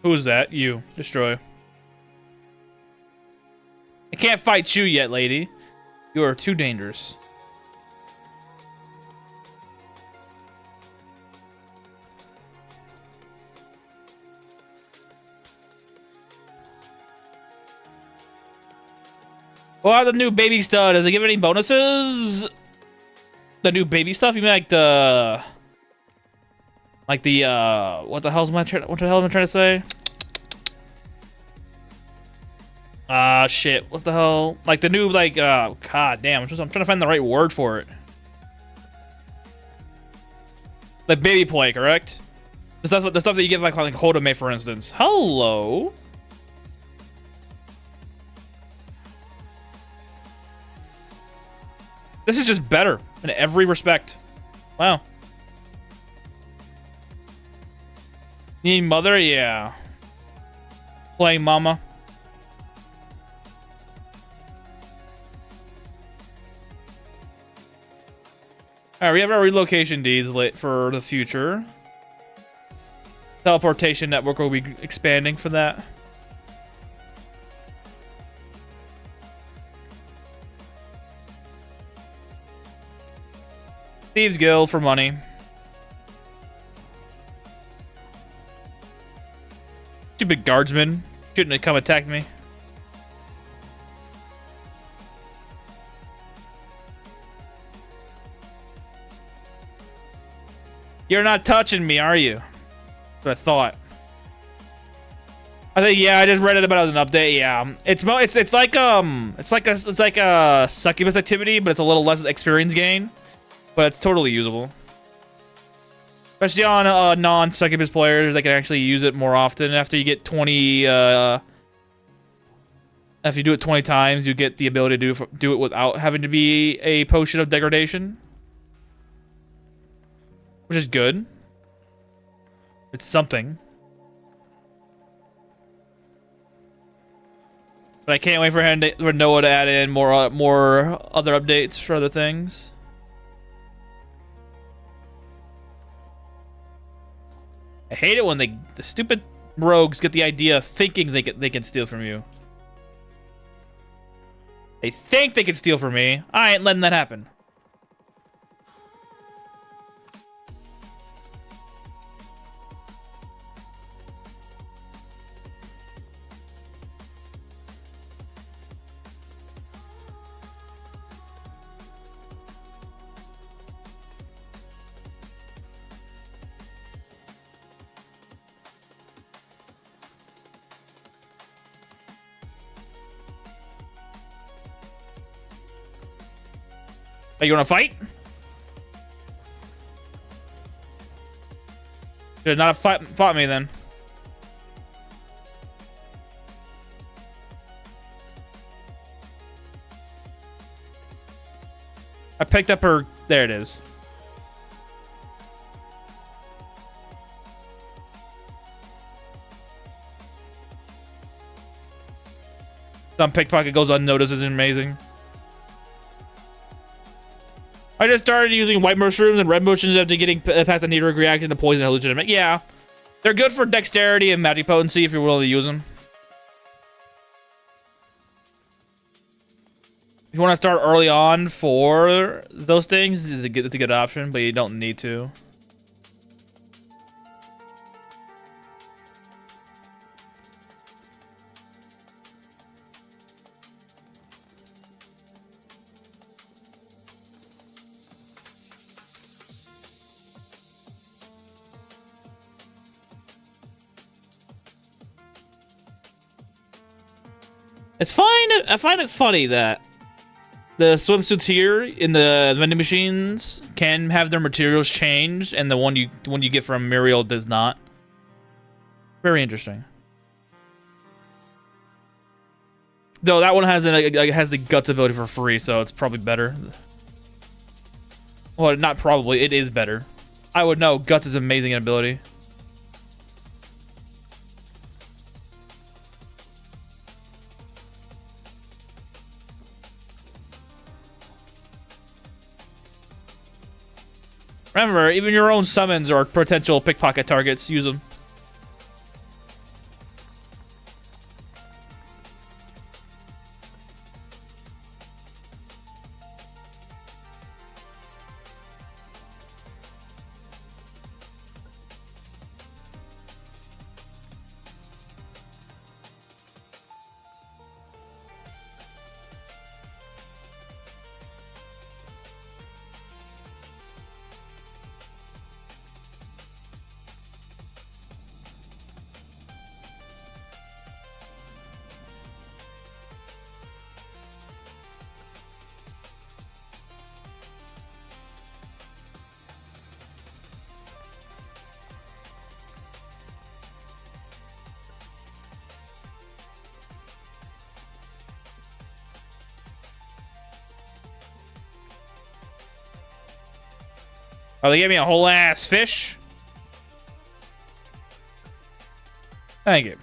Who's that? You. Destroy. I can't fight you yet, lady. You are too dangerous. Well, the new baby stud, does it give any bonuses? The new baby stuff? You mean like the... Like the, what the hell am I trying to say? Shit. What the hell? Like the new, like, god damn. I'm trying to find the right word for it. Like baby play, correct? The stuff that you get like Hodame, for instance. Hello. This is just better in every respect. Wow. Need mother? Yeah. Playing mama. Alright, we have our relocation deeds for the future. Teleportation network will be expanding for that. Thieves Guild for money. Stupid guardsman. Shouldn't have come attack me. You're not touching me, are you? That's what I thought. I think yeah, I just read it about it as an update. Yeah, it's like a succubus activity, but it's a little less experience gain. But it's totally usable, especially on non-succubus players. They can actually use it more often. After you get 20, after you do it 20 times, you get the ability to do it without having to be a potion of degradation, which is good. It's something. But I can't wait for Noah to add in more other updates for other things. I hate it when the stupid rogues get the idea of thinking they can steal from you. They think they can steal from me. I ain't letting that happen. Are you gonna fight? Should not have fought me then. I picked up her. There it is. Some pickpocket goes unnoticed is amazing. I just started using white mushrooms and red mushrooms after getting past the knee-jerk reaction to poison and hallucinate. Yeah, they're good for dexterity and magic potency if you're willing to use them. If you want to start early on for those things, it's a good option, but you don't need to. It's fine. I find it funny that the swimsuits here in the vending machines can have their materials changed, and the one you get from Muriel does not. Very interesting. Though that one has the guts ability for free, so it's probably better. Well, not probably. It is better. I would know. Guts is amazing in ability. Remember, even your own summons are potential pickpocket targets. Use them. Oh, they gave me a whole ass fish? Thank you.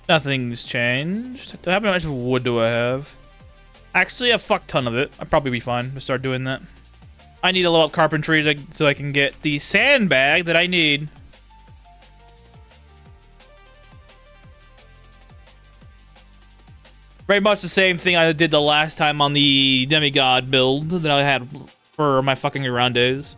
Nothing's changed. How much wood do I have? Actually, a fuck ton of it. I'd probably be fine to start doing that. I need to level up carpentry so I can get the sandbag that I need. Very much the same thing I did the last time on the demigod build that I had for my fucking around days.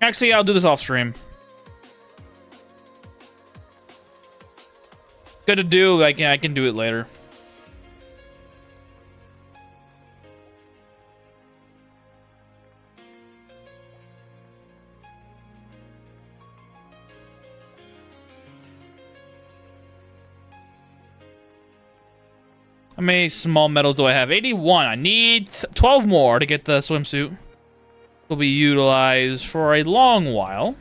Actually, I'll do this off stream. Good to do. I can do it later. How many small medals do I have? 81. I need 12 more to get the swimsuit. Will be utilized for a long while.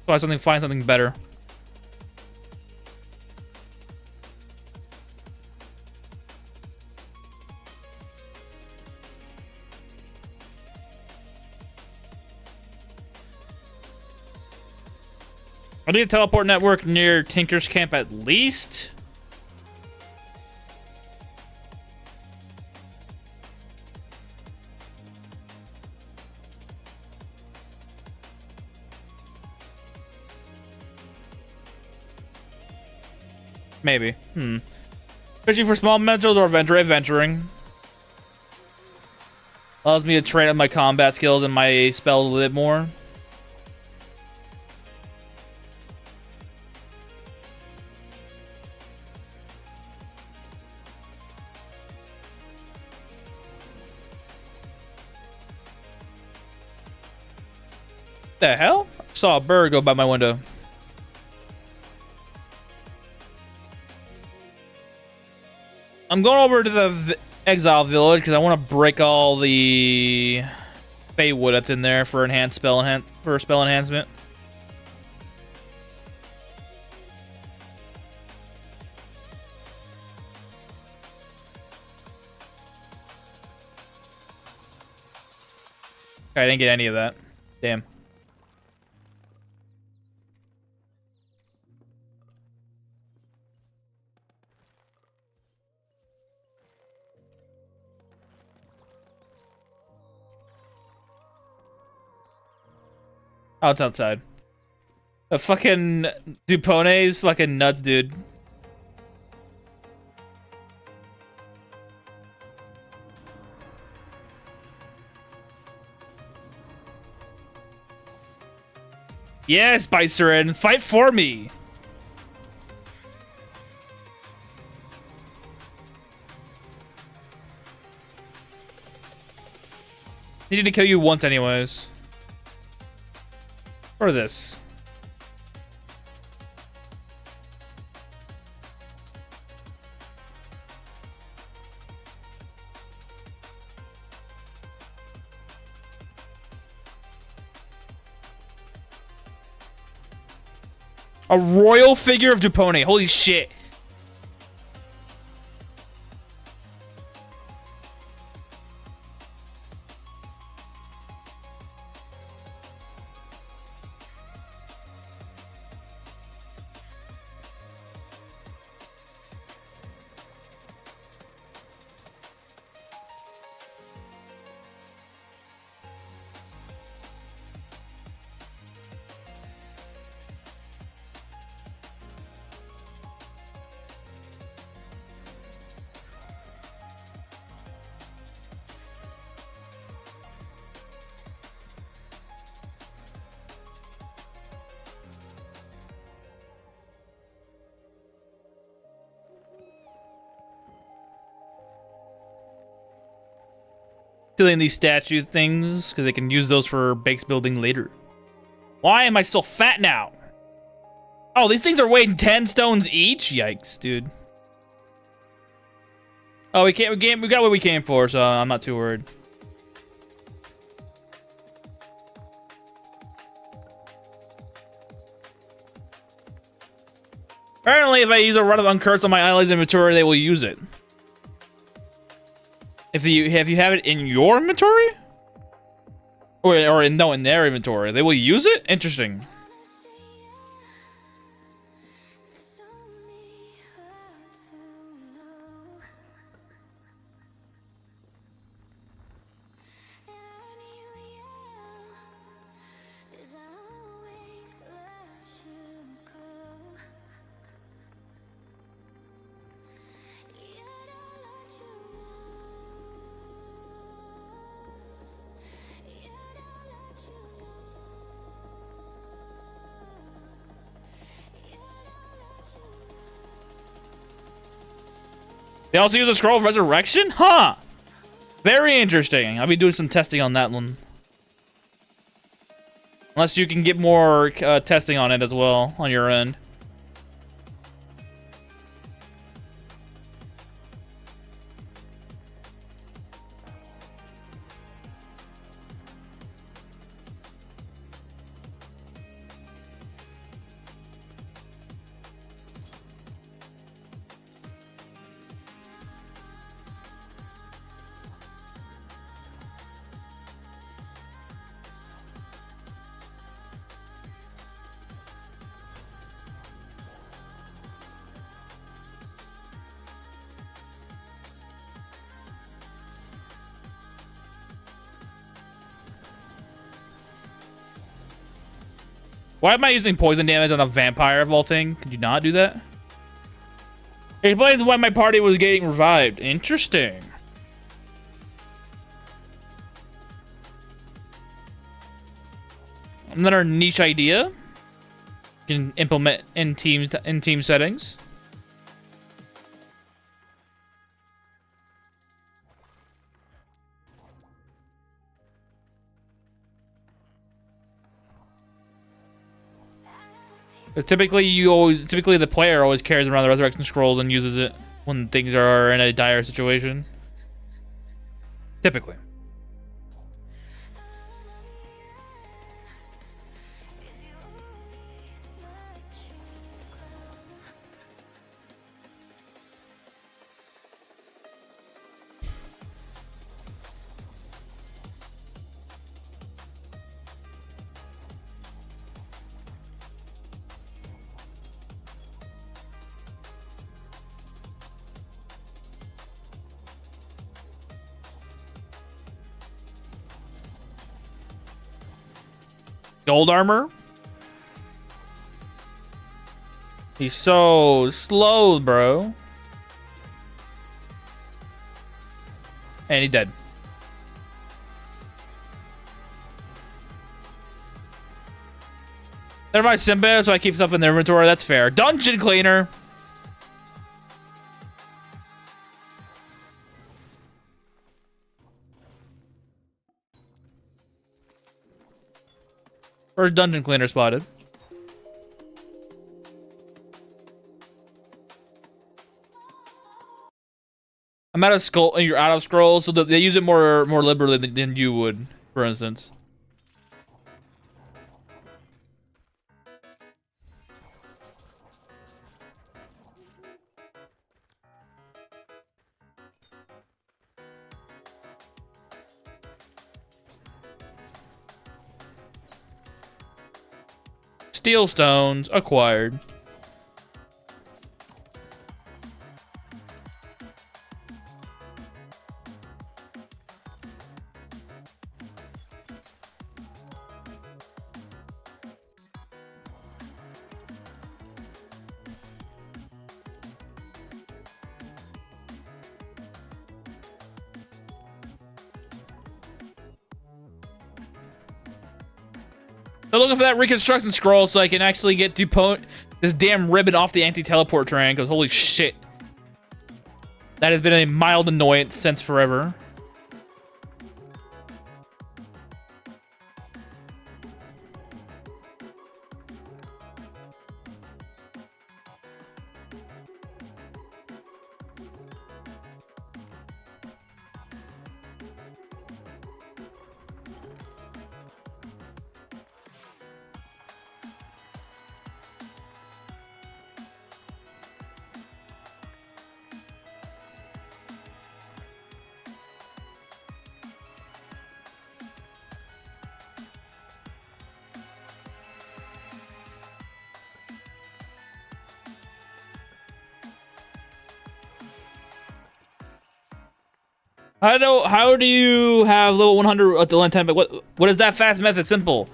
So I find something better. I need a teleport network near Tinker's Camp at least. Maybe. Fishing for small metals or adventuring. Allows me to train up my combat skills and my spells a little bit more. The hell? I saw a bird go by my window. I'm going over to the exile village because I want to break all the Fey wood that's in there for spell enhancement. Okay, I didn't get any of that. Damn. Oh, it's outside. The fucking Dupone's fucking nuts, dude. Yes, Bycerin, fight for me. Needed to kill you once anyways. For this. A royal figure of Dupone. Holy shit. Stealing these statue things because they can use those for base building later. Why am I still fat now? Oh, these things are weighing 10 stones each? Yikes, dude. Oh, we got what we came for, so I'm not too worried. Apparently, if I use a run of Uncurse on my allies' inventory, they will use it. If you have it in your inventory? Or in their inventory, they will use it? Interesting. They also use a scroll of resurrection? Huh! Very interesting. I'll be doing some testing on that one. Unless you can get more testing on it as well on your end. Why am I using poison damage on a vampire of all things? Could you not do that? It explains why my party was getting revived. Interesting. Another niche idea. You can implement in team settings. Because typically the player always carries around the resurrection scrolls and uses it when things are in a dire situation. Typically. Gold armor? He's so slow, bro. And he's dead. They're my Simba, so I keep stuff in their inventory. That's fair. Dungeon cleaner. First dungeon cleaner spotted. I'm out of skull. You're out of scrolls, so they use it more liberally than you would, for instance. Steel stones acquired. So looking for that reconstruction scroll so I can actually get this damn ribbon off the anti-teleport train, because holy shit. That has been a mild annoyance since forever. I know. How do you have level 100 at the level 10? But what is that fast method? Simple.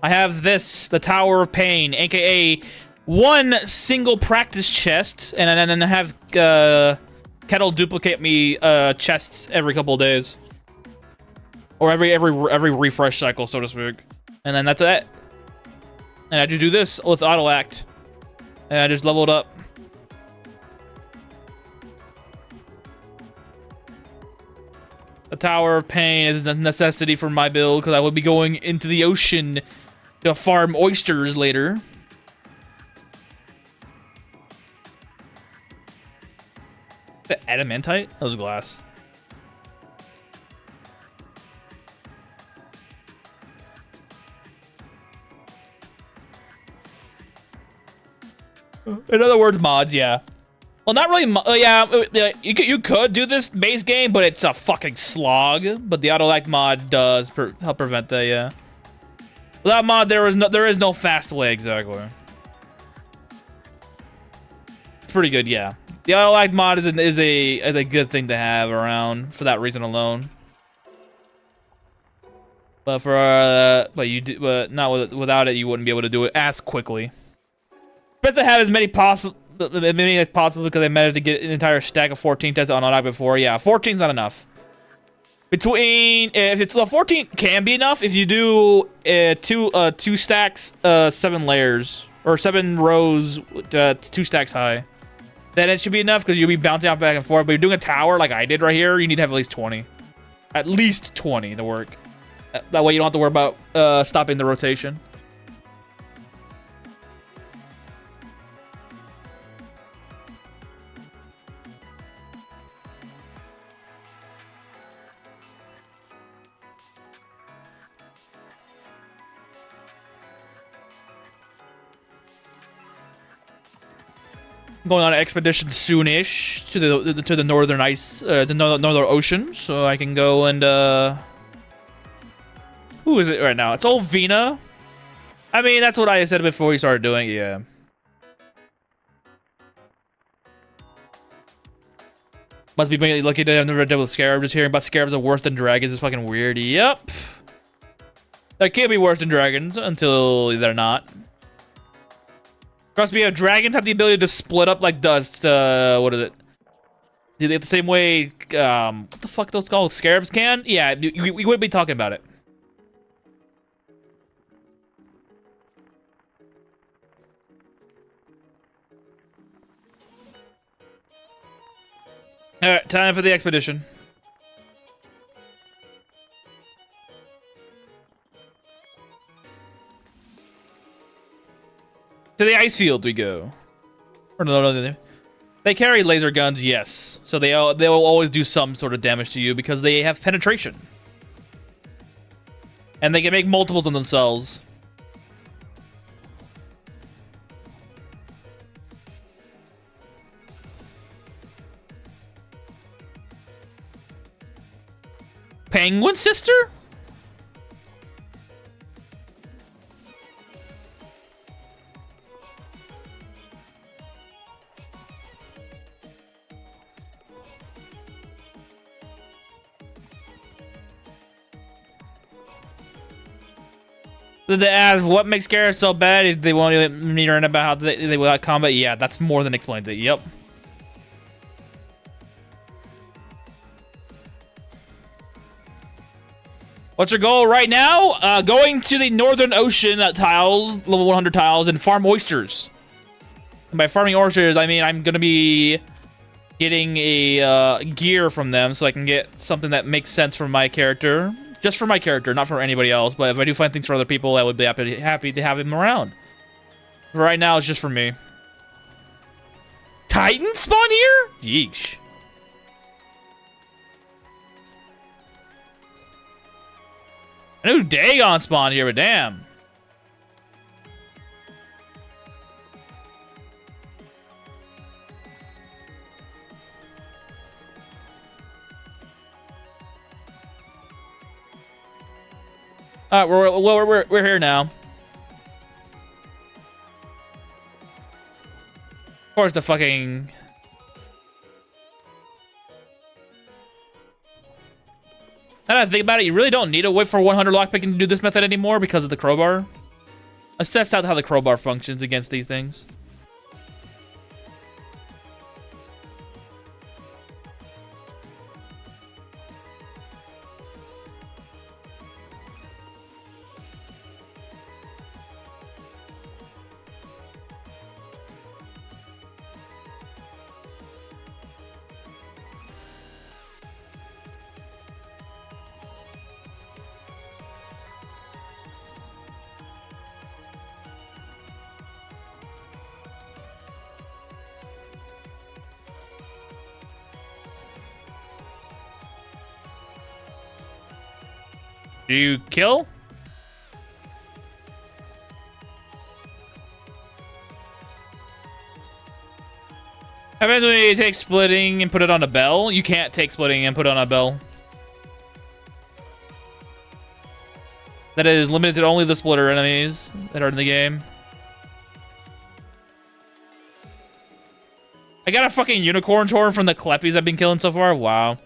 I have this, the Tower of Pain, aka one single practice chest, and then I have Kettle duplicate me chests every couple of days, or every refresh cycle, so to speak. And then that's it. And I do this with auto act, and I just leveled up. The Tower of Pain is a necessity for my build because I will be going into the ocean to farm oysters later. The adamantite? That was glass. In other words, mods, yeah. Well, not really. Yeah, you could do this base game, but it's a fucking slog. But the auto-lag mod does help prevent that. Yeah. Without mod, there is no fast way exactly. It's pretty good, yeah. The auto-lag mod is a good thing to have around for that reason alone. But for without it, you wouldn't be able to do it as quickly. Best to have as many as possible because I managed to get an entire stack of 14 tests on auto before. Yeah, 14's not enough. If it's 14 can be enough if you do two stacks, 7 layers or 7 rows, 2 stacks high. Then it should be enough because you'll be bouncing out back and forth. But you're doing a tower like I did right here, you need to have at least 20. At least 20 to work. That way you don't have to worry about stopping the rotation. Going on an expedition soonish to the northern ice, the northern ocean, so I can go and who is it right now? It's old Vina. I mean, that's what I said before we started doing it. Yeah. Must be really lucky to have never dealt with scarabs. Just hearing about scarabs are worse than dragons is fucking weird. Yep. That can't be worse than dragons until they're not. Trust me, dragons have the ability to split up like dust. What is it? The same way, what the fuck those called? Scarabs can? Yeah, we would be talking about it. Alright, time for the expedition. To the ice field we go. Or no. They carry laser guns, yes. So they will always do some sort of damage to you because they have penetration. And they can make multiples of themselves. Penguin sister? Did they ask what makes scarabs so bad? If they won't even learn about how they without combat? Yeah, that's more than explains it. Yep. What's your goal right now? Going to the Northern Ocean tiles, level 100 tiles, and farm oysters. And by farming oysters, I mean I'm gonna be getting a gear from them so I can get something that makes sense for my character. Just for my character, not for anybody else. But if I do find things for other people, I would be happy to have him around. But right now, it's just for me. Titan spawn here? Yeesh. I knew Dagon spawned here, but damn. Alright, we're here now. Of course, the fucking Now that I think about it, you really don't need to wait for 100 lockpicking to do this method anymore because of the crowbar. Let's test out how the crowbar functions against these things. Do you kill? How about when you take splitting and put it on a bell? You can't take splitting and put it on a bell. That is limited to only the splitter enemies that are in the game. I got a fucking unicorn horn from the Kleppies I've been killing so far. Wow.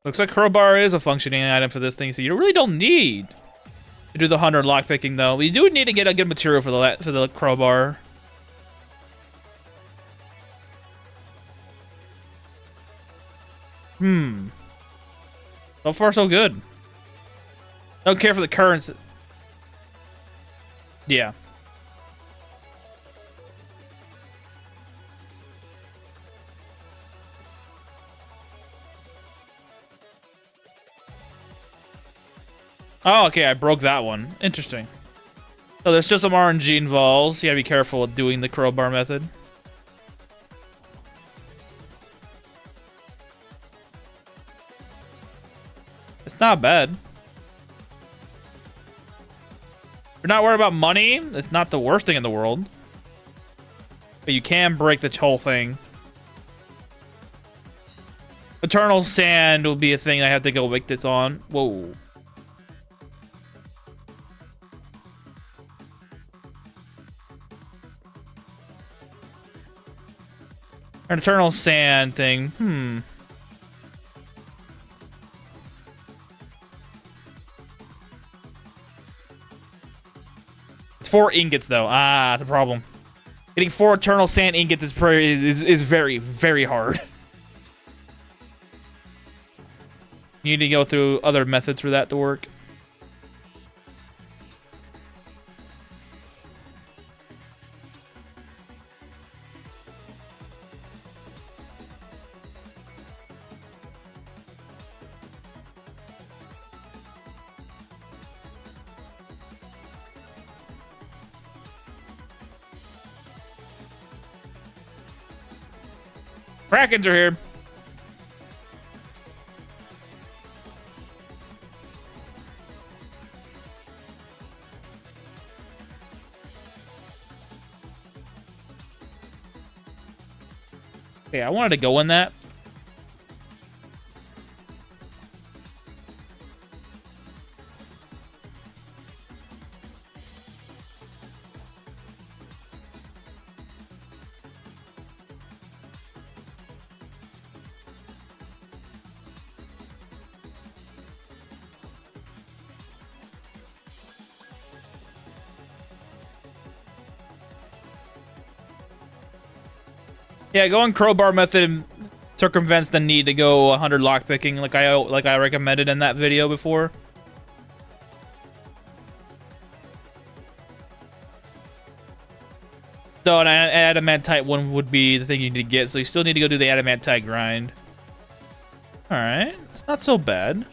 Looks like crowbar is a functioning item for this thing, so you really don't need to do the 100 lockpicking, though. You do need to get a good material for the crowbar. So far, so good. Don't care for the currents. Yeah. Oh, okay, I broke that one. Interesting. So there's still some RNG involved, so you gotta be careful with doing the crowbar method. It's not bad. If you're not worried about money, it's not the worst thing in the world. But you can break the whole thing. Eternal Sand will be a thing I have to go make this on. Whoa. An Eternal Sand thing. It's 4 ingots though. Ah, that's a problem. Getting 4 Eternal Sand ingots is very, very hard. You need to go through other methods for that to work. Krakens are here. Okay, I wanted to go in that. Yeah, going crowbar method circumvents the need to go 100 lockpicking like I recommended in that video before. So an adamantite one would be the thing you need to get, so you still need to go do the adamantite grind. Alright, it's not so bad.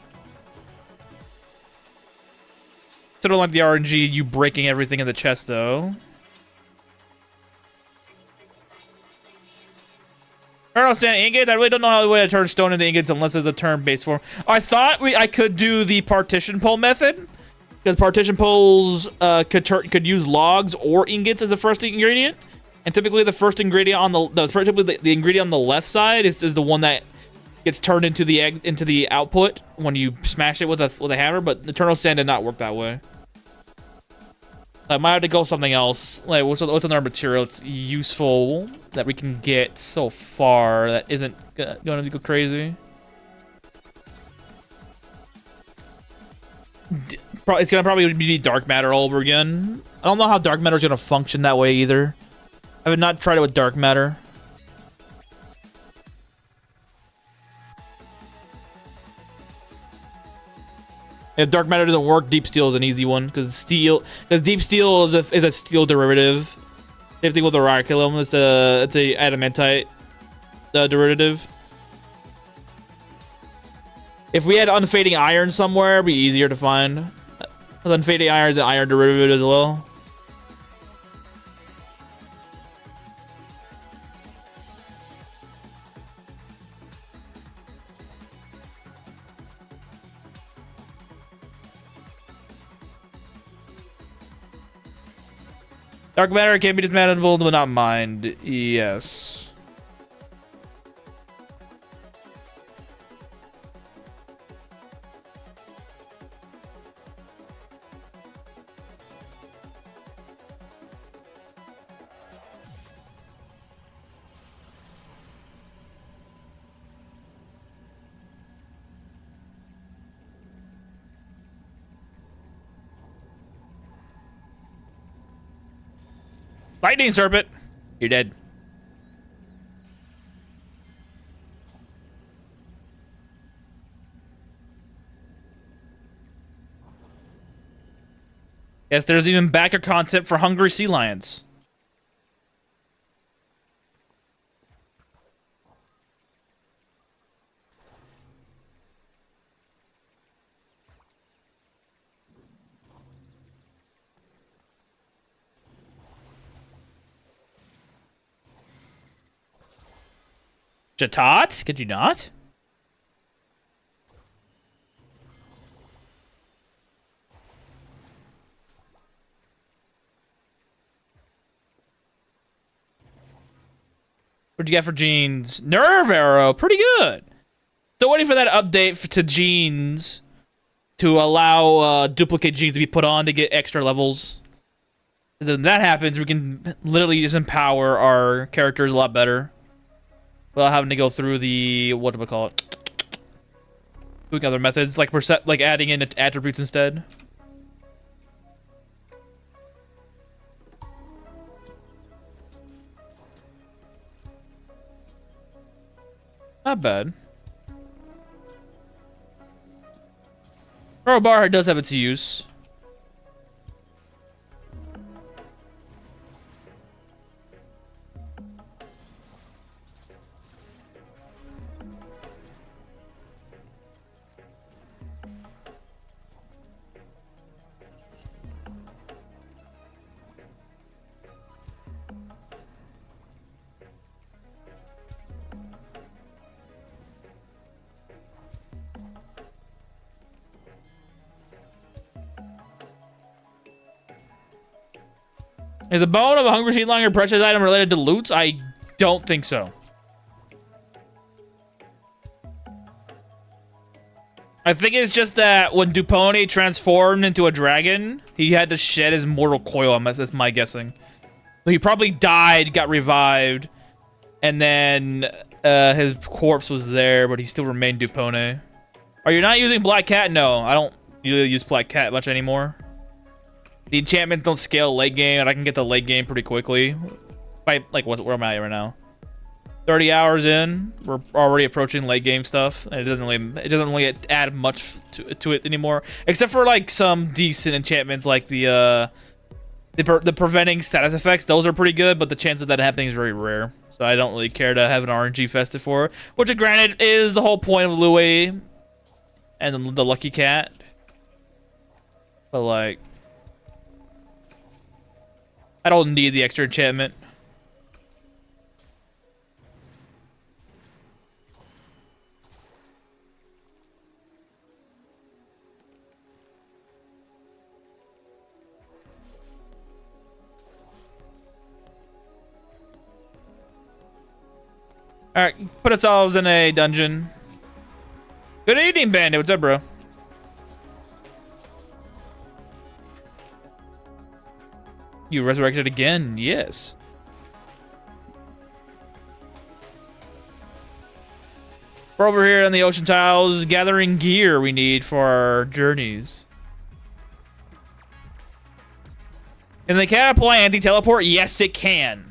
Still don't like the RNG, you breaking everything in the chest though. Eternal Sand ingot? I really don't know how the way to turn stone into ingots unless it's a turn-based form. I thought I could do the partition pull method, because partition poles could use logs or ingots as a first ingredient, and typically the first ingredient on the ingredient on the left side is the one that gets turned into the output when you smash it with a hammer. But eternal sand did not work that way. I might have to go something else. Like what's another material that's useful that we can get so far that isn't going to go crazy? It's gonna probably be dark matter all over again. I don't know how dark matter is gonna function that way either. I have not tried it with dark matter. If dark matter doesn't work, deep steel is an easy one because deep steel is a steel derivative. Same thing with the Oraculum. It's a adamantite derivative. If we had unfading iron somewhere, it'd be easier to find. Unfading iron is an iron derivative as well. Dark matter can be dismantled, but not mined. Yes. Lightning serpent, you're dead. Yes, there's even backer content for hungry sea lions. Jatat? Could you not? What'd you get for jeans? Nerve arrow, pretty good. Still waiting for that update to jeans to allow duplicate jeans to be put on to get extra levels. And then that happens, we can literally just empower our characters a lot better without having to go through the what do we call it? Doing other methods like like adding in attributes instead. Not bad. Crowbar does have its use. Is the bone of a hungry sea lion a precious item related to loots? I don't think so. I think it's just that when Duponi transformed into a dragon, he had to shed his mortal coil. That's my guessing. So he probably died, got revived, and then his corpse was there, but he still remained Duponi. Are you not using Black Cat? No, I don't usually use Black Cat much anymore. The enchantments don't scale late game, and I can get the late game pretty quickly. By like, where am I at right now? 30 hours in, we're already approaching late game stuff, and it doesn't really add much to it anymore, except for like some decent enchantments like the preventing status effects. Those are pretty good, but the chance of that happening is very rare. So I don't really care to have an RNG festive for, which granted is the whole point of Lue and the Lucky Cat. But like, I don't need the extra enchantment. Alright, put ourselves in a dungeon. Good evening, Bandit. What's up, bro? You resurrected again? Yes. We're over here on the ocean tiles gathering gear we need for our journeys. Can the cat apply anti-teleport? Yes, it can.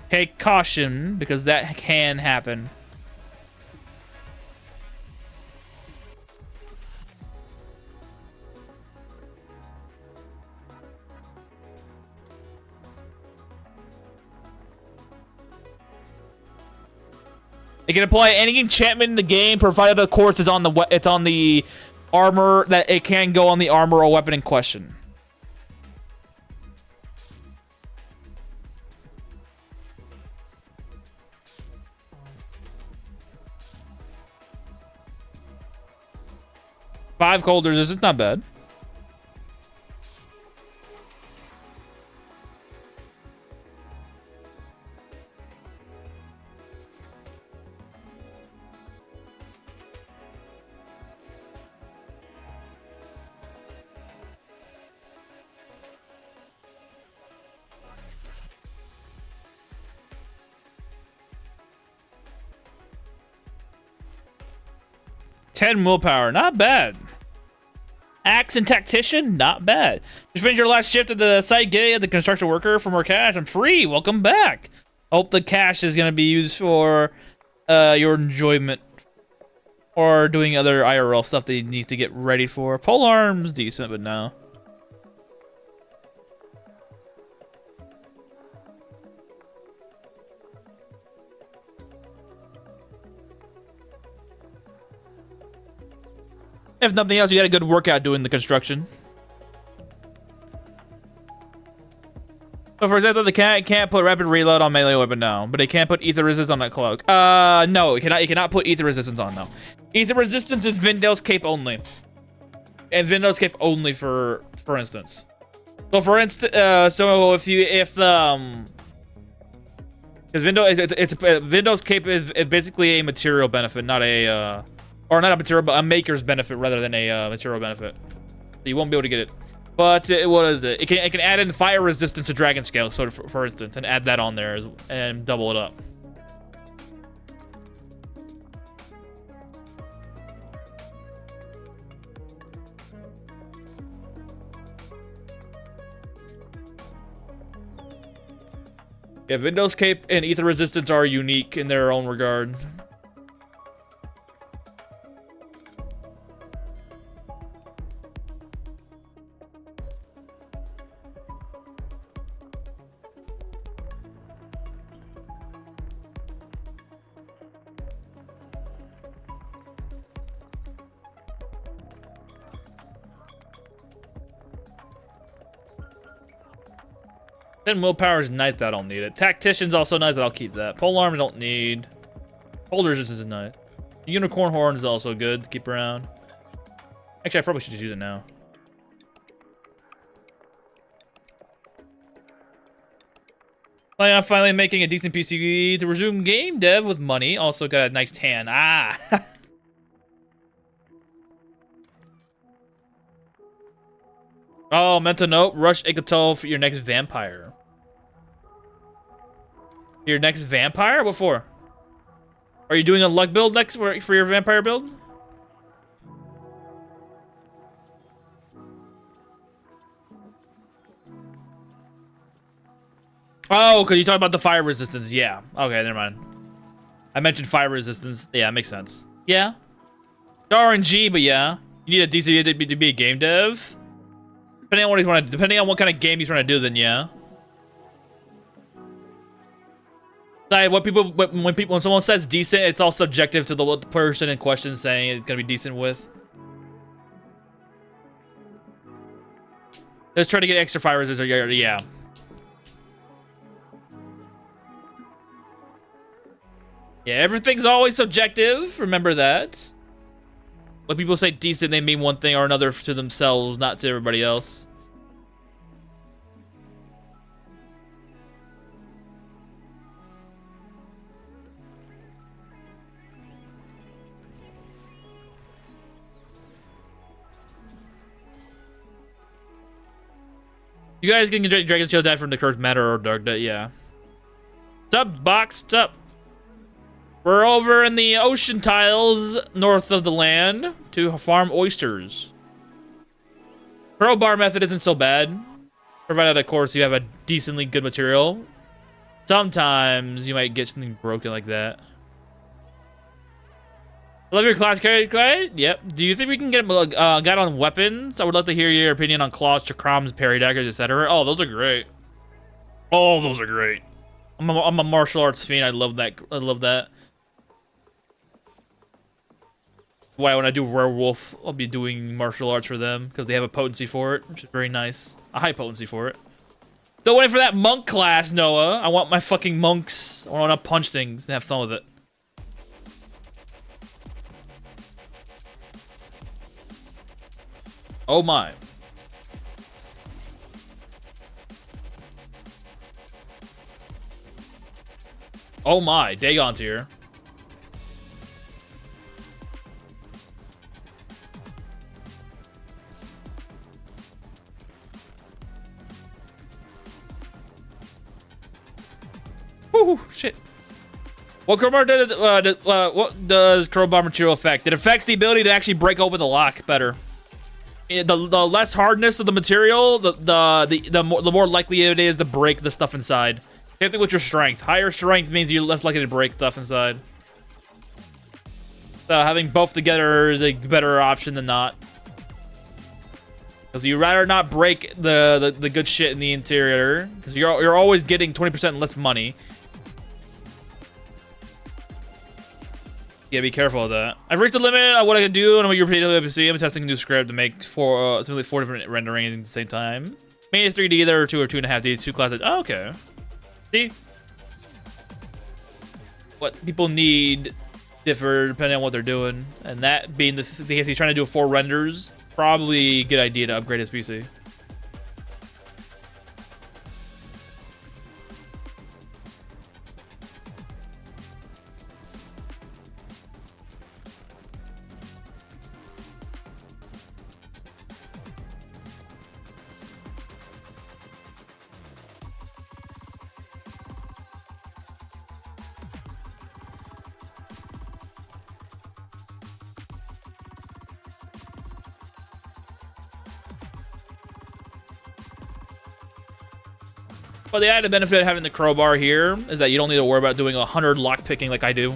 Take caution, because that can happen. It can apply any enchantment in the game, provided, of course, it's on the armor, that it can go on the armor or weapon in question. Five cold resistance, not bad. Ten willpower, not bad. Axe and Tactician, not bad. Just finished your last shift at the site gig at the construction worker for more cash. I'm free. Welcome back. Hope the cash is going to be used for your enjoyment or doing other IRL stuff that you need to get ready for. Pole arm's decent, but no. If nothing else, you had a good workout doing the construction. So for example, the cat can't put rapid reload on melee weapon now, but it can put ether resistance on that cloak. No, it cannot put ether resistance on though. Ether resistance is Vindale's cape only. And Vindale's cape only for instance. So for instance, so because Vindale's cape is basically a material benefit, not a or not a material, but a maker's benefit rather than a material benefit. So you won't be able to get it. But what is it? It can add in fire resistance to dragon scale, so for instance, and add that on there and double it up. Yeah, Vindale's cape and ether resistance are unique in their own regard. Then willpower's nice, that I'll need it. Tactician's also nice, but I'll keep that. Polearm I don't need. Cold resistance is nice. Unicorn horn is also good to keep around. Actually, I probably should just use it now. I'm finally making a decent PC to resume game dev with money. Also got a nice tan. Ah! Oh, mental note. Rush Igato for your next vampire. Your next vampire? What for? Are you doing a luck build next for your vampire build? Oh, because you talked about the fire resistance. Yeah. Okay, never mind. I mentioned fire resistance. Yeah, that makes sense. Yeah. RNG, but yeah. You need a DC to be a game dev. Depending on what he's want to, depending on what kind of game he's trying to do, then yeah. Like when someone says decent, it's all subjective to what the person in question is saying it's gonna be decent with. Let's try to get extra fire resistance. Yeah. Yeah, everything's always subjective. Remember that. When people say decent, they mean one thing or another to themselves, not to everybody else. You guys can get Dragon Shield die from the Cursed Matter or Dark Death, yeah. What's up, Box? What's up? We're over in the ocean tiles north of the land to farm oysters. Crowbar method isn't so bad, provided, of course, you have a decently good material. Sometimes you might get something broken like that. Love your class character. Yep. Do you think we can get a guide on weapons? I would love to hear your opinion on claws, chakrams, parry daggers, etc. Oh, those are great. Oh, those are great. I'm a martial arts fiend. I love that. I love that. Why when I do werewolf, I'll be doing martial arts for them because they have a potency for it, which is very nice. A high potency for it. Don't wait for that monk class, Noah. I want my fucking monks. I want to punch things and have fun with it. Oh my. Oh my, Dagon's here. Woo, shit. What crowbar what does crowbar material affect? It affects the ability to actually break open the lock better. The less hardness of the material, the more likely it is to break the stuff inside. Same thing with your strength. Higher strength means you're less likely to break stuff inside. So having both together is a better option than not. Because you'd rather not break the good shit in the interior. Because you're always getting 20% less money. Yeah, be careful of that. I've reached the limit of what I can do and what you're paid to see. I'm testing a new script to make simply 4 different renderings at the same time. Maybe it's 3D, there are 2 or 2.5D, 2 classes. Oh, okay. See? What people need differ depending on what they're doing. And that being the case, he's trying to do 4 renders. Probably a good idea to upgrade his PC. But the added benefit of having the crowbar here is that you don't need to worry about doing 100 lock picking like I do.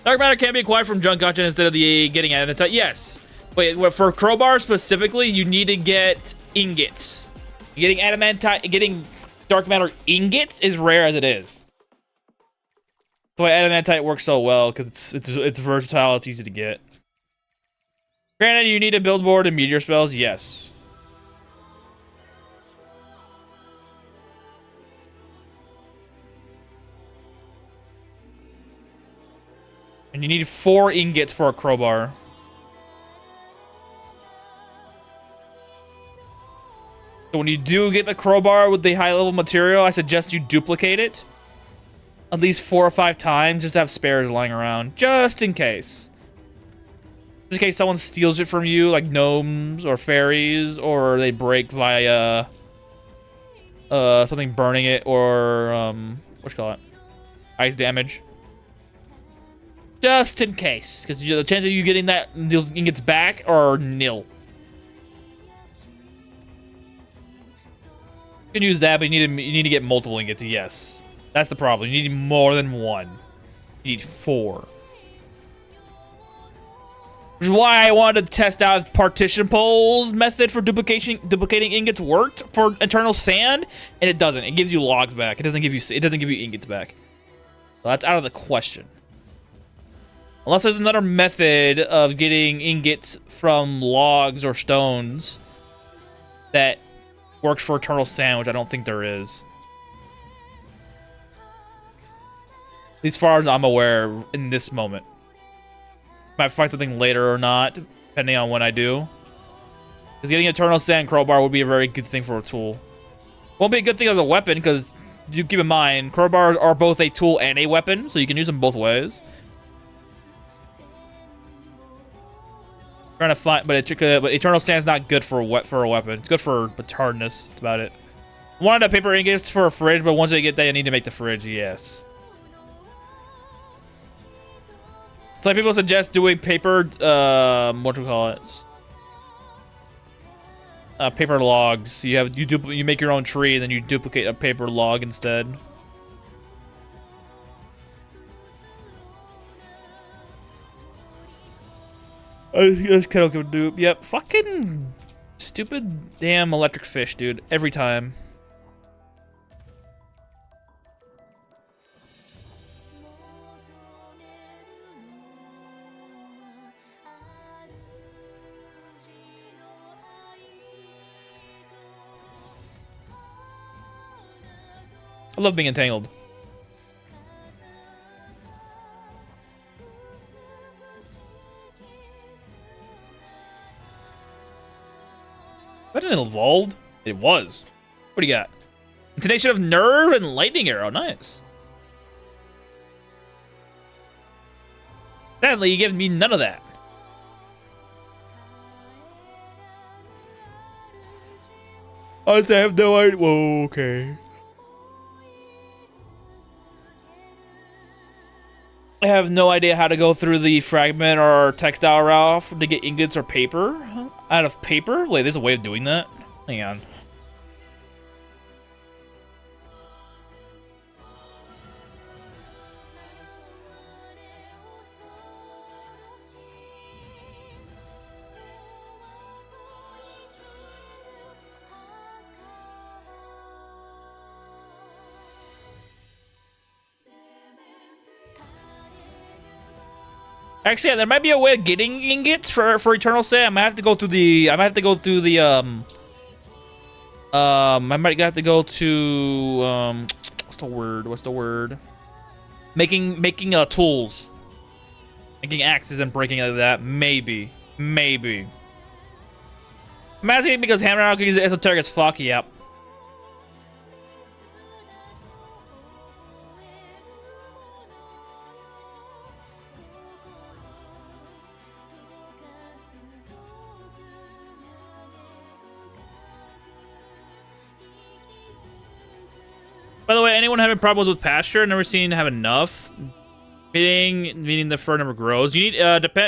Dark matter can be acquired from junk gotcha instead of the getting at it. Yes, but for crowbar specifically, you need to get ingots. Getting adamantite, getting dark matter ingots is rare as it is. That's why adamantite works so well because it's versatile. It's easy to get. Granted, you need a build board and meteor spells. Yes. And you need 4 ingots for a crowbar. So when you do get the crowbar with the high level material, I suggest you duplicate it at least 4 or 5 times just to have spares lying around. Just in case. Just in case someone steals it from you, like gnomes or fairies, or they break via something burning it, or what you call it? Ice damage. Just in case, because the chance of you getting those ingots back are nil. You can use that, but you need to get multiple ingots. Yes, that's the problem. You need more than 1. You need 4. Which is why I wanted to test out if partition poles method for duplicating ingots worked for Eternal Sand, and it doesn't. It gives you logs back. It doesn't give you ingots back. So that's out of the question. Unless there's another method of getting ingots from logs or stones that works for Eternal Sand, which I don't think there is. At least as far as I'm aware in this moment. Might find something later or not, depending on when I do. Because getting Eternal Sand crowbar would be a very good thing for a tool. Won't be a good thing as a weapon, because you keep in mind, crowbars are both a tool and a weapon, so you can use them both ways. Trying to find, but Eternal Sand's not good for a weapon. It's good for hardness. That's about it. Wanted a paper ingots for a fridge, but once I get that, I need to make the fridge. Yes. Some people suggest doing paper. What do we call it? Paper logs. You make your own tree, and then you duplicate a paper log instead. That's kind of good, dude. Yep, fucking stupid damn electric fish, dude. Every time. I love being entangled. That didn't evolved? It was. What do you got? Intonation of Nerve and Lightning Arrow. Nice. Sadly, you give me none of that. I have no idea. Whoa, okay. I have no idea how to go through the fragment or textile route to get ingots or paper. Out of paper? Wait, there's a way of doing that? Hang on. Actually, yeah, there might be a way of getting ingots for Eternal Sand. I might have to go through the. I might have to go to what's the word? What's the word? Making tools, making axes and breaking like that. Maybe. I'm asking because hammer out is esoteric as fuck. Yep. By the way, anyone having problems with pasture? Never seen have enough. Meaning the fur number grows. You need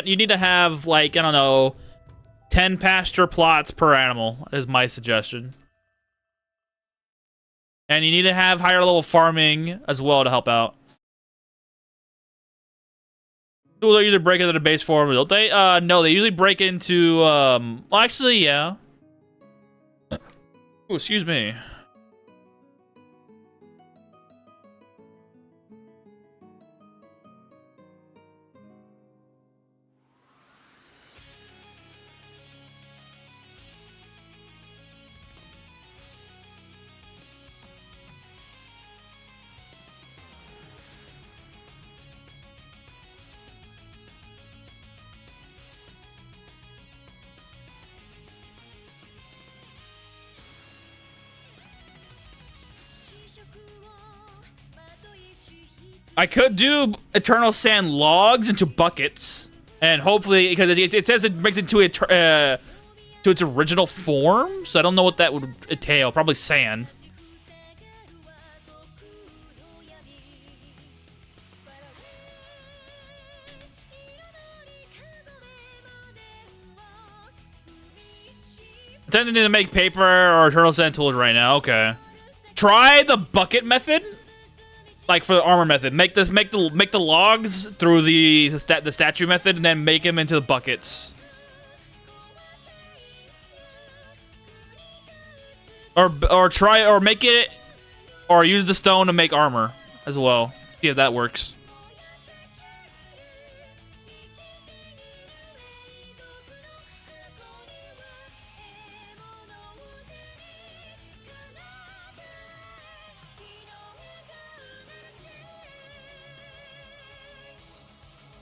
you need to have like, I don't know, 10 pasture plots per animal is my suggestion. And you need to have higher level farming as well to help out. Tools are usually break into the base form, don't they? No, they usually break into well, actually, yeah. Oh, excuse me. I could do Eternal Sand logs into buckets, and hopefully, because it says it brings it to its original form, so I don't know what that would entail. Probably sand. I'm tempted to make paper or Eternal Sand tools right now. Okay, try the bucket method. Like for the armor method, make the logs through the statue method, and then make them into the buckets. Or try or make it, or use the stone to make armor as well. See if that works.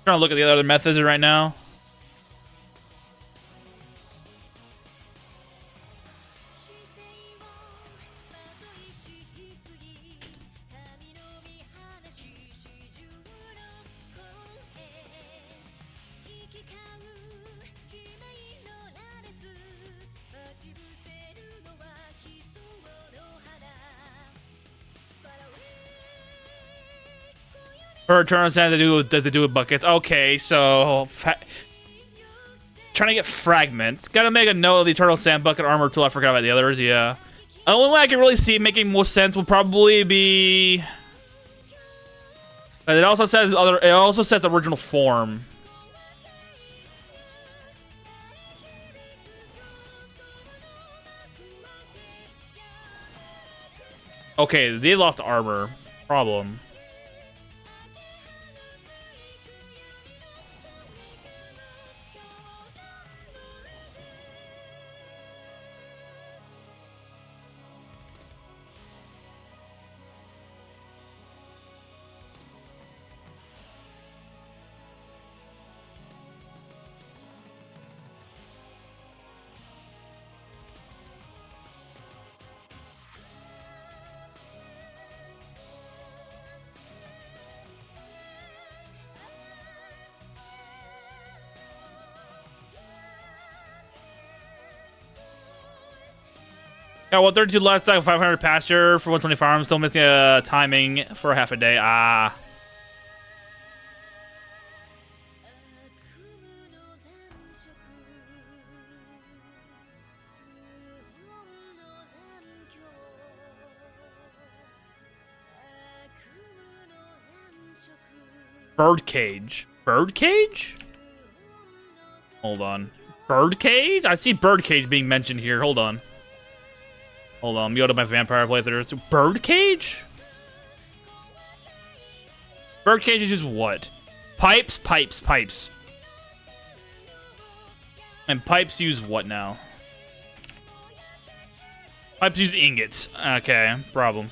Trying to look at the other methods right now. Her eternal sand to do with buckets. Okay, so trying to get fragments. Gotta make a note of the eternal sand bucket armor tool. I forgot about the others. Yeah. The only way I can really see it making most sense will probably be. But it also says other. It also says original form. Okay, they lost armor. Problem. Got 132 last time, 500 pasture for 120 farms. Still missing a timing for half a day. Ah. Birdcage. Birdcage? Hold on. Birdcage? I see birdcage being mentioned here. Hold on. Hold on, let me go to my vampire playthrough. So, birdcage? Birdcage is just what? Pipes, pipes, pipes. And pipes use what now? Pipes use ingots. Okay, problem.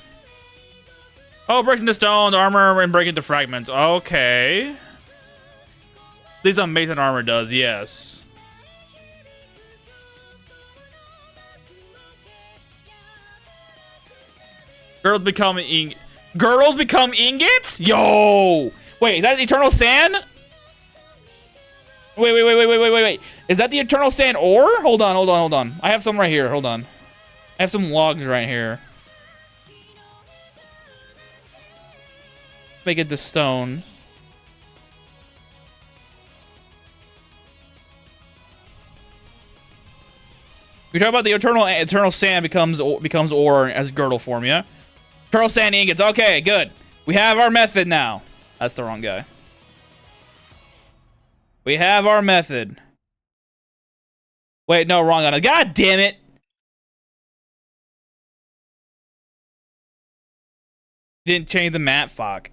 Oh, break into stone, armor, and break into fragments. Okay. At least on Mason armor does, yes. Girls become Girls become ingots? Yo! Wait, is that Eternal Sand? Wait. Is that the Eternal Sand ore? Hold on. I have some right here. Hold on. I have some logs right here. Make it the stone. We talk about the eternal sand becomes ore as girdle form, yeah? Eternal sand ingots. Okay, good. We have our method now. That's the wrong guy. We have our method. Wait, no, wrong guy. God damn it! Didn't change the map. Fuck.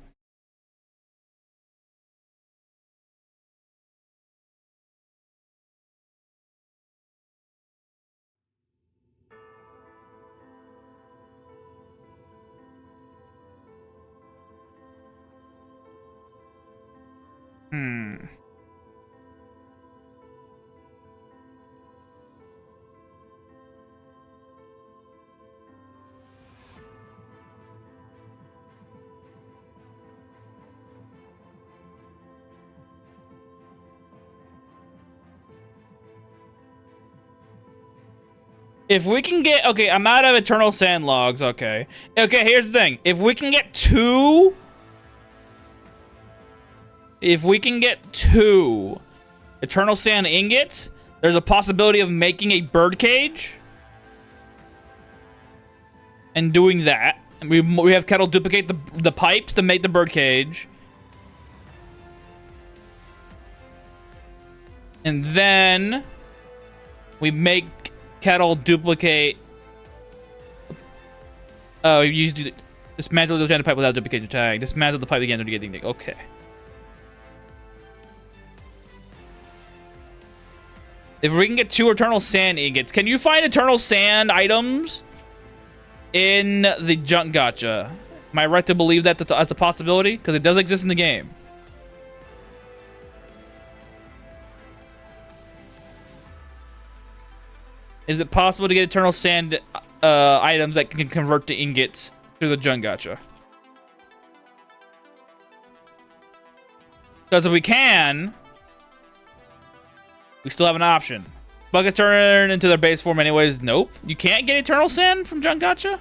If we can get... Okay, I'm out of Eternal Sand logs, okay. Okay, here's the thing. If we can get two... If we can get two Eternal Sand ingots, there's a possibility of making a birdcage. And doing that. And we have Kettle duplicate the pipes to make the birdcage. And then... we make... Kettle duplicate. Oh, you dismantle the enchanted pipe without duplicating tag. Dismantle the pipe again to get the thing. Okay. If we can get two Eternal Sand ingots, can you find Eternal Sand items in the junk gacha? Am I right to believe that that's a possibility? Because it does exist in the game. Is it possible to get Eternal Sand items that can convert to ingots through the junk gacha? Because if we can, we still have an option. Buckets turn into their base form anyways. Nope. You can't get Eternal Sand from junk gacha?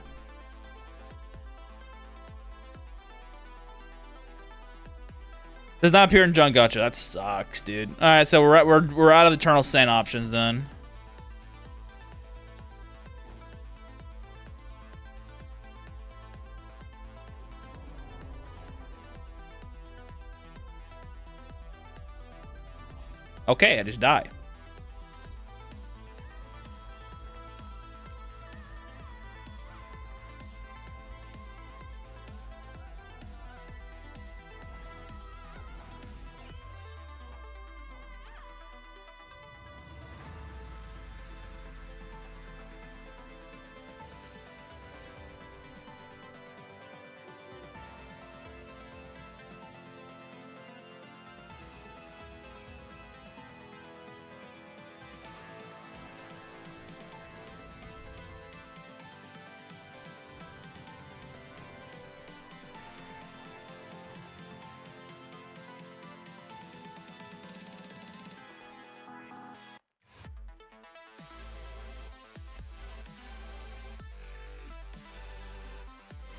Does not appear in junk. Gotcha. That sucks, dude. All right, so we're out of the Eternal Sand options then. Okay, I just die.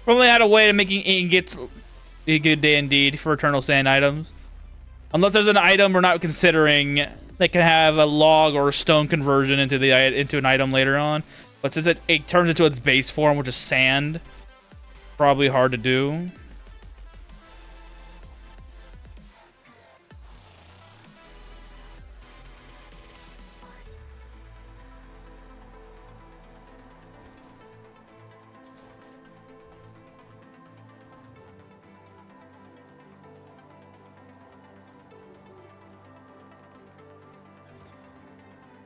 Probably had a way to making ingots a good day indeed for Eternal Sand items. Unless there's an item we're not considering that can have a log or a stone conversion into an item later on. But since it turns into its base form, which is sand, probably hard to do.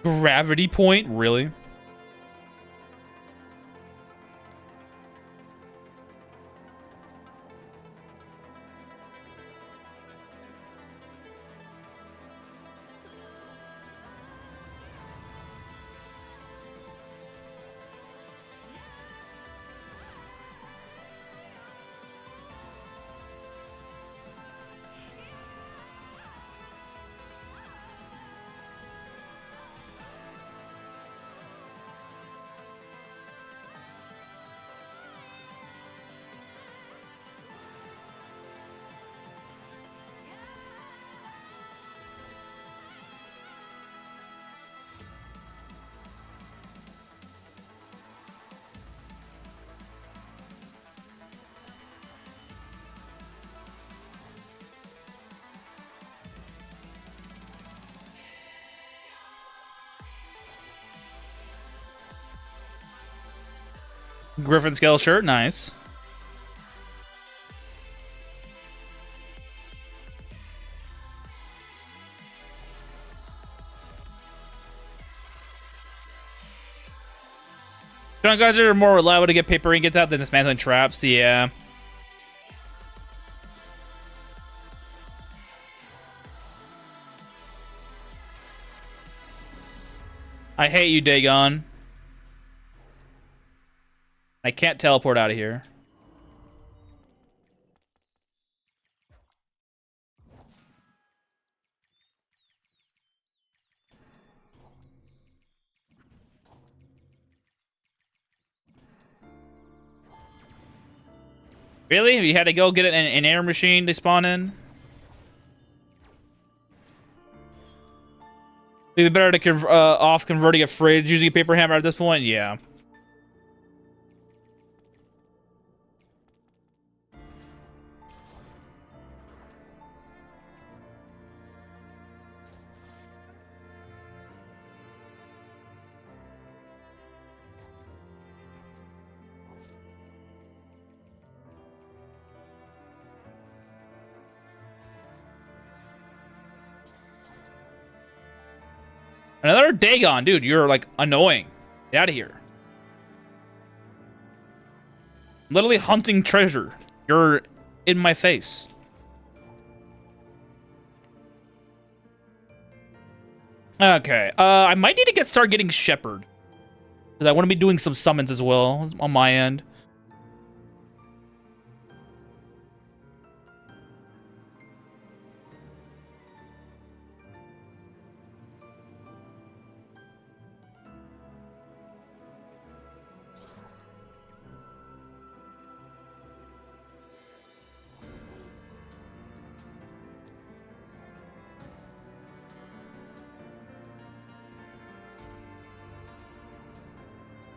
Gravity point? Really? Griffin scale shirt, nice. John guys are more reliable to get paper ingots out than dismantling traps, yeah. I hate you, Dagon. I can't teleport out of here. Really? You had to go get an air machine to spawn in? It'd be better to off converting a fridge using a paper hammer at this point? Yeah. Another Dagon, dude. You're like annoying. Get out of here. Literally hunting treasure. You're in my face. Okay. I might need to start getting Shepherd. Because I want to be doing some summons as well on my end.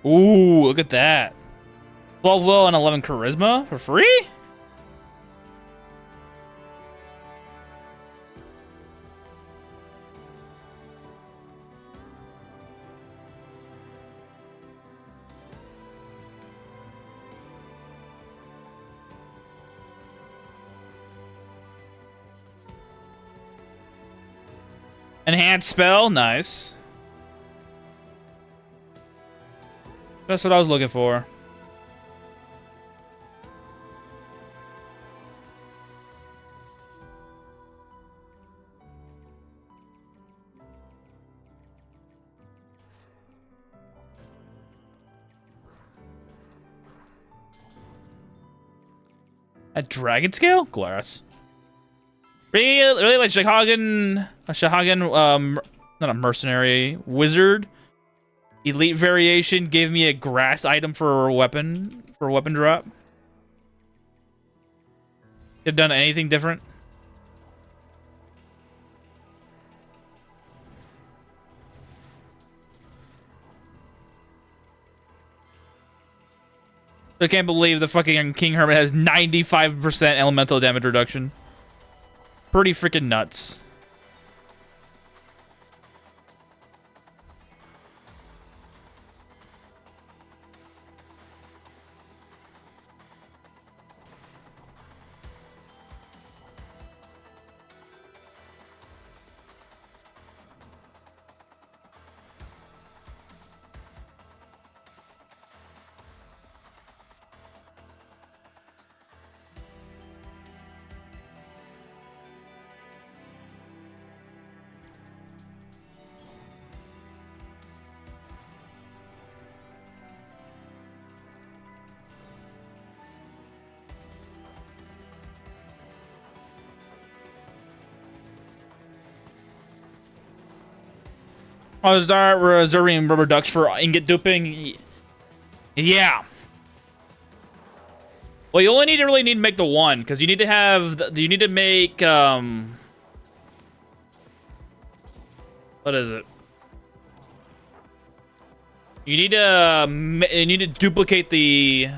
Ooh, look at that. 12 will and 11 charisma for free? Enhanced spell, nice. That's what I was looking for. At dragon scale? Glass. Really like Shahagan, not a mercenary, wizard. Elite variation gave me a grass item for a weapon drop. Have done anything different? I can't believe the fucking King Hermit has 95% elemental damage reduction. Pretty freaking nuts. Oh, start reserving rubber ducks for ingot duping. Yeah. Well, you only really need to make the one because you need to have. You need to make what is it? You need to duplicate the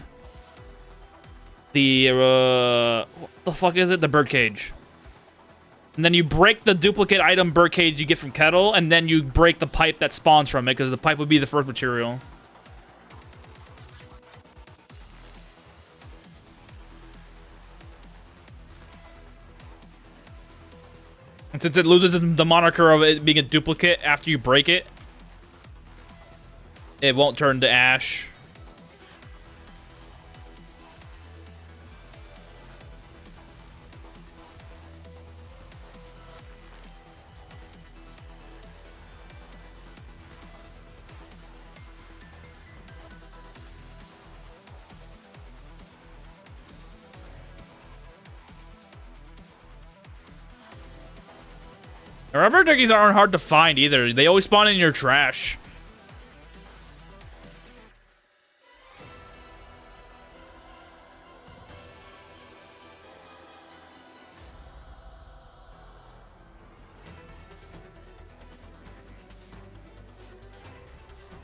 what the fuck is it? The birdcage. And then you break the duplicate item birdcage you get from Kettle, and then you break the pipe that spawns from it, because the pipe would be the first material. And since it loses the moniker of it being a duplicate after you break it, it won't turn to ash. Rubber duckies aren't hard to find either. They always spawn in your trash.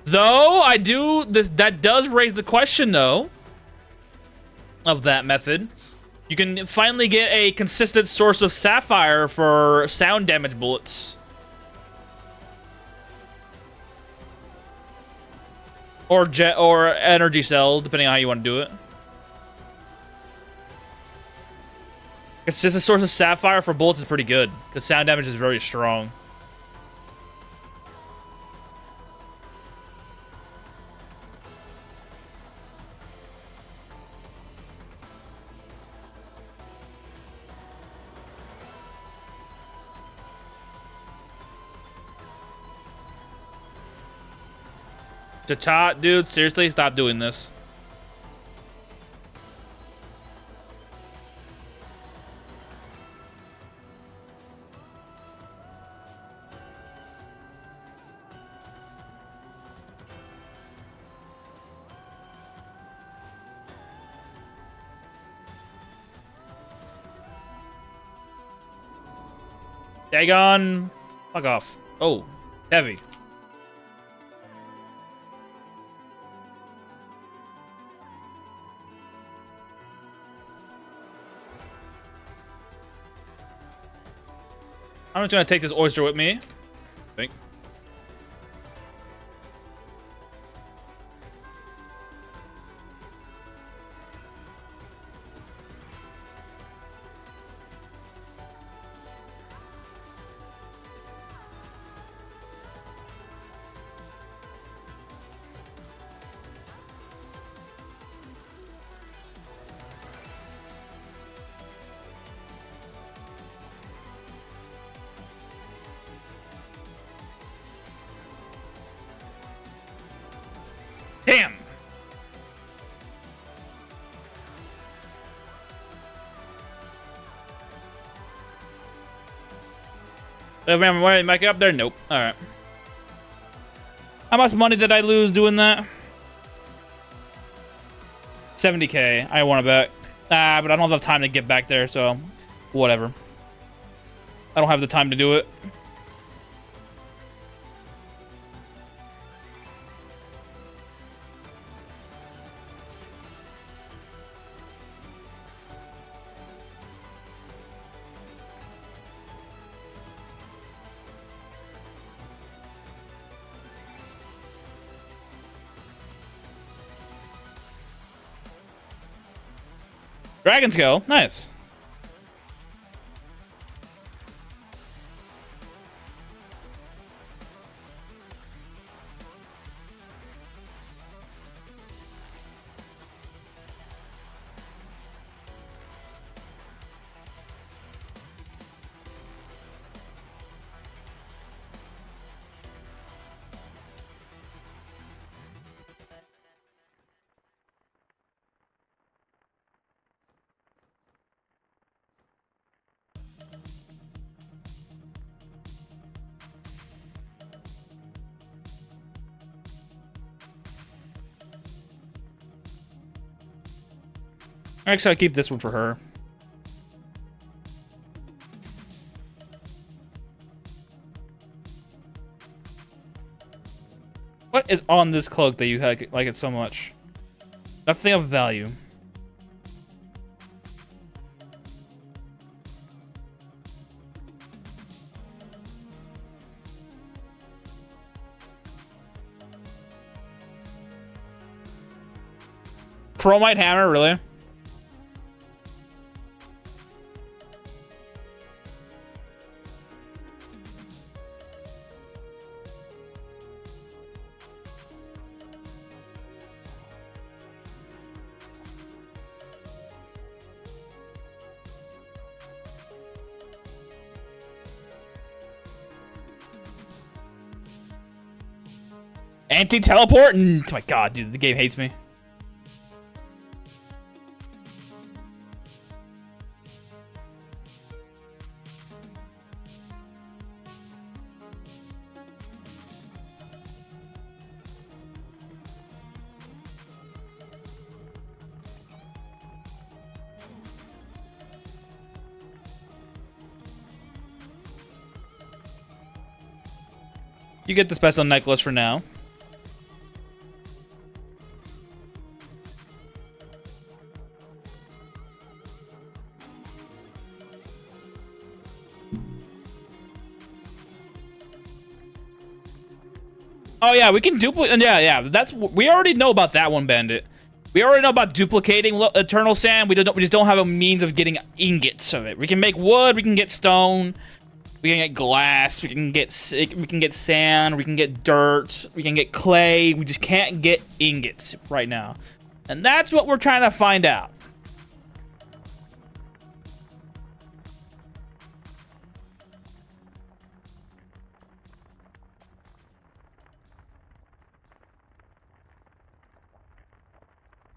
Though I do this, that does raise the question though of that method. You can finally get a consistent source of sapphire for sound damage bullets. Or jet or energy cell, depending on how you want to do it. It's just a source of sapphire for bullets is pretty good. The sound damage is very strong. Dude, seriously, stop doing this. Dagon, fuck off. Oh, heavy. I'm just gonna take this oyster with me. I think. Damn! Remember when I make it up there? Nope. Alright. How much money did I lose doing that? 70k. I want it back. Ah, but I don't have time to get back there, so whatever. I don't have the time to do it. Dragon's go. Nice. Actually, I'll keep this one for her. What is on this cloak that you like it so much? Nothing of value. Chromite hammer, really? Anti-teleport? Oh my god, dude, the game hates me. You get the special necklace for now. Oh yeah, we can duplicate. Yeah. That's we already know about that one, Bandit. We already know about duplicating Eternal Sand. We just don't have a means of getting ingots of it. We can make wood. We can get stone. We can get glass. We can get sand. We can get dirt. We can get clay. We just can't get ingots right now, and that's what we're trying to find out.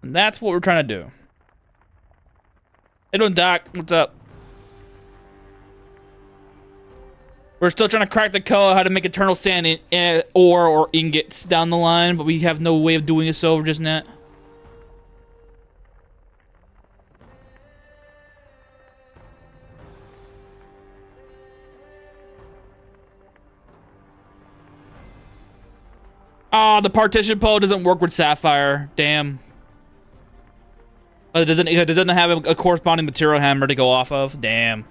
And that's what we're trying to do. Hey, doing, Doc? What's up? We're still trying to crack the code how to make eternal sand in ore or ingots down the line, but we have no way of doing it so just now. Oh, the partition pole doesn't work with Sapphire. Damn. It doesn't have a corresponding material hammer to go off of. Damn.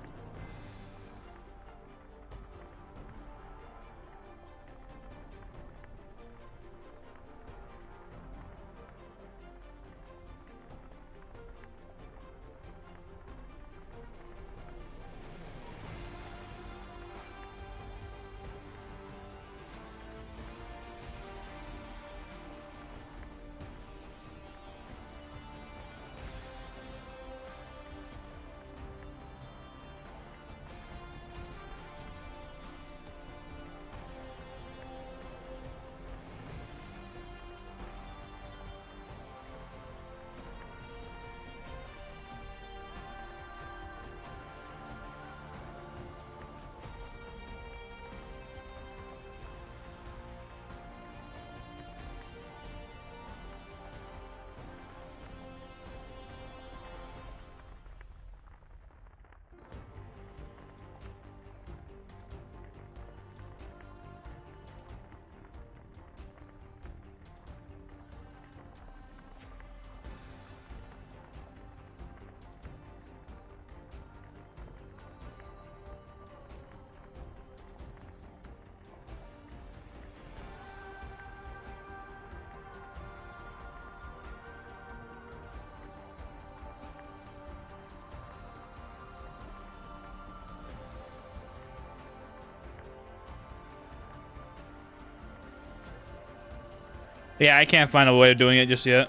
Yeah, I can't find a way of doing it just yet.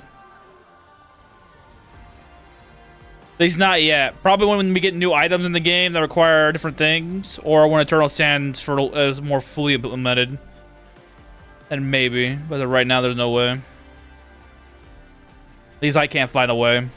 At least not yet. Probably when we get new items in the game that require different things, or when Eternal Sands is more fully implemented. And maybe, but right now there's no way. At least I can't find a way.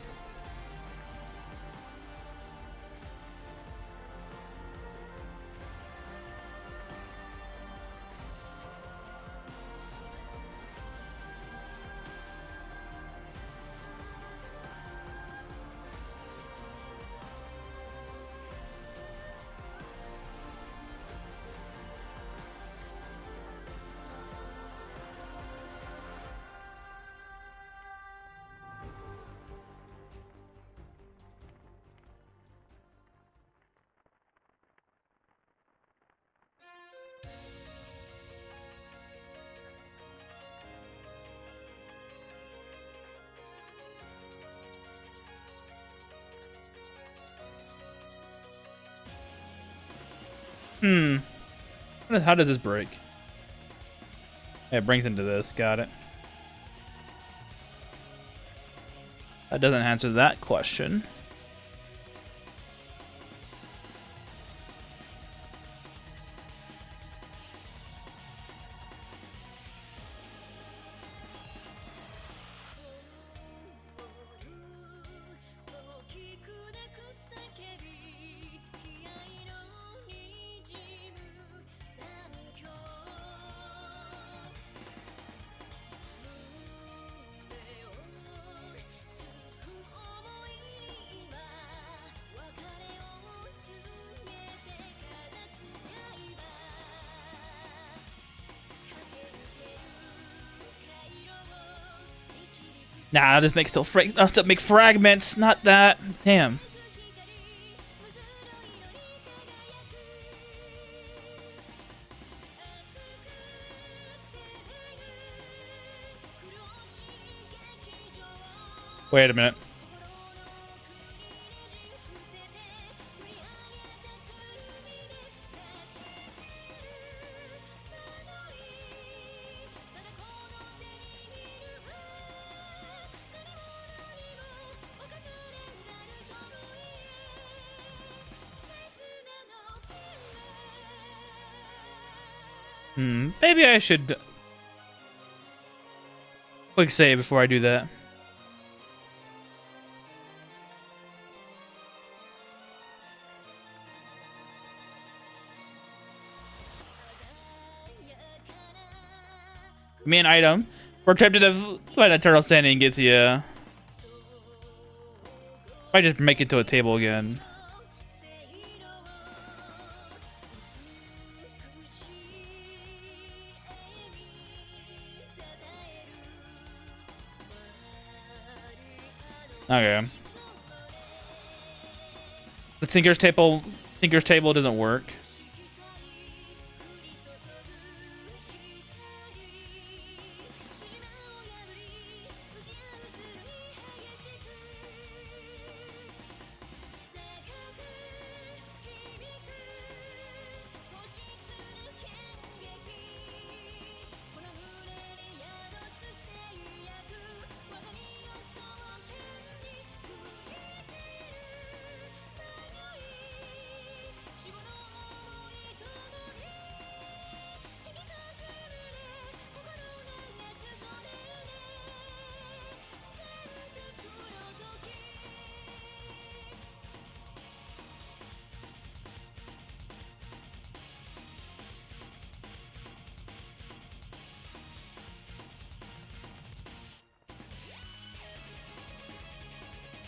How does this break? Yeah, it brings into this. Got it. That doesn't answer that question. Nah, I'll just make I'll still make fragments, not that. Damn. Wait a minute. Maybe I should quick save before I do that. Me an item. We're tempted to find Eternal Standing gets you. If I just make it to a table again. Okay. The Tinker's table doesn't work.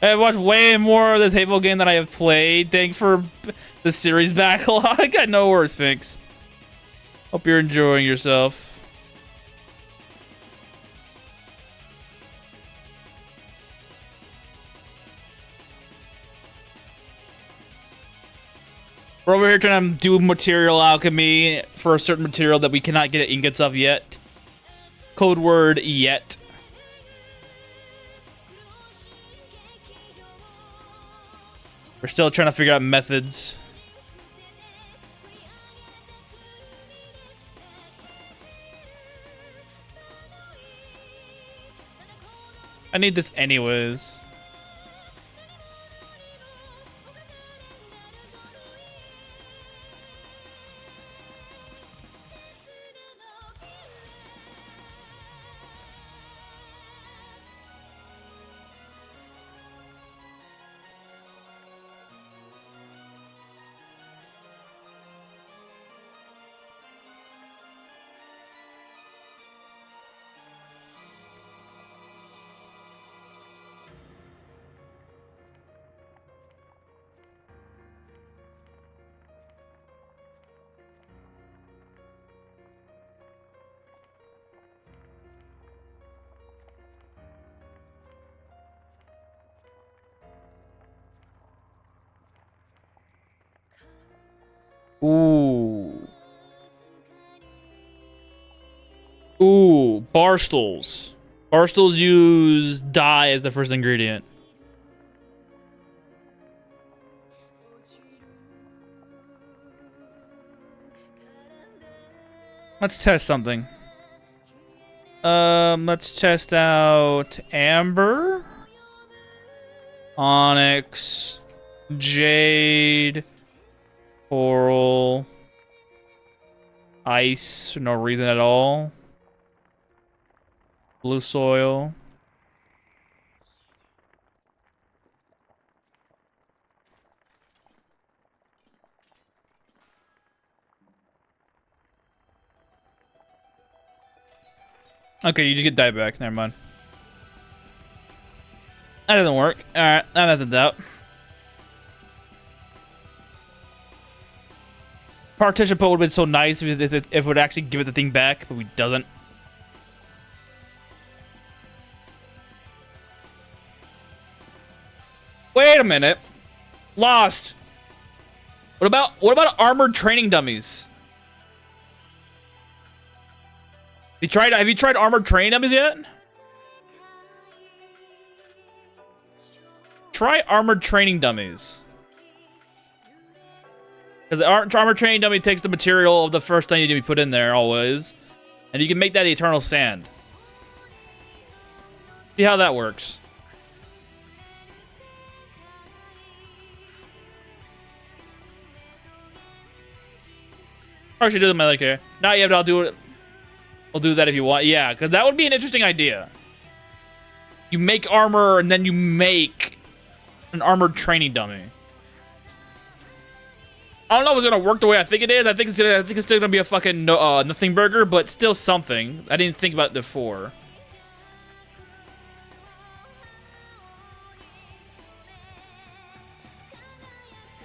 I've watched way more of the table game than I have played. Thanks for the series backlog. I know worse, Sphinx. Hope you're enjoying yourself. We're over here trying to do material alchemy for a certain material that we cannot get ingots of yet. Code word, yet. We're still trying to figure out methods. I need this anyways. Ooh. Ooh, bar stools. Bar stools use dye as the first ingredient. Let's test something. Let's test out amber, onyx, jade, coral, ice, for no reason at all. Blue soil. Okay, you just get dye back. Never mind. That doesn't work. Alright, I have nothing to doubt. Partition put would have been so nice if it would actually give it the thing back, but we doesn't. Wait a minute. Lost. What about armored training dummies? Have you tried armored training dummies yet? Try armored training dummies. Because the armored training dummy takes the material of the first thing you need to be put in there always. And you can make that the eternal sand. See how that works. Or should do the melee care. Not yet, but I'll do it. I'll do that if you want. Yeah, because that would be an interesting idea. You make armor and then you make an armored training dummy. I don't know if it's gonna work the way I think it is. I think it's still gonna be a fucking nothing burger, but still something. I didn't think about it before.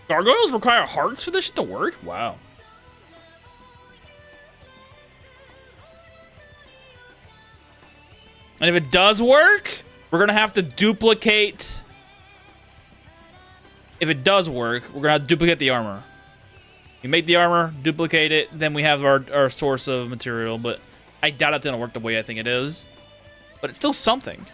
Gargoyles require hearts for this shit to work? Wow. And if it does work, we're gonna have to duplicate. If it does work, we're gonna have to duplicate the armor. You make the armor, duplicate it, then we have our source of material, but I doubt it's gonna work the way I think it is. But it's still something.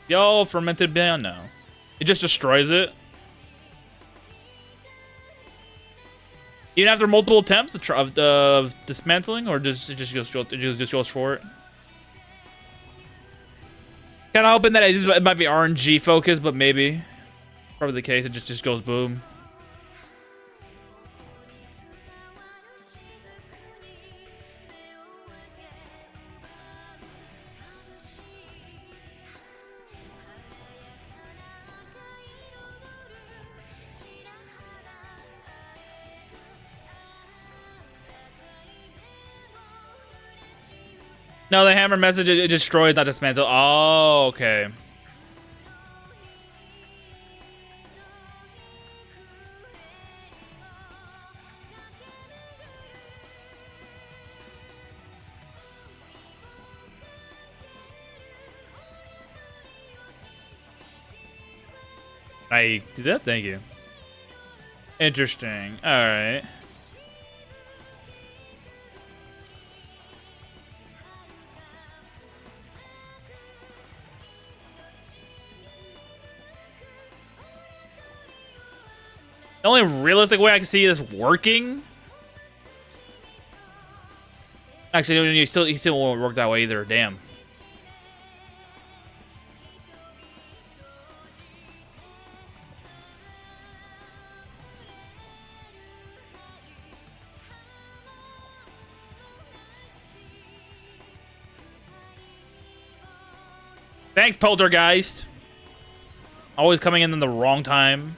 Yo, fermented band? No. It just destroys it. Even after multiple attempts of dismantling, or just it just goes for it. Kind of hoping that it might be RNG focused, but maybe. Probably the case. It just goes boom. No, the hammer message, it destroys, not dismantle. Oh, okay. I did that? Thank you. Interesting. Alright. The only realistic way I can see this working. Actually, he still won't work that way either. Damn. Thanks, Poltergeist. Always coming in the wrong time.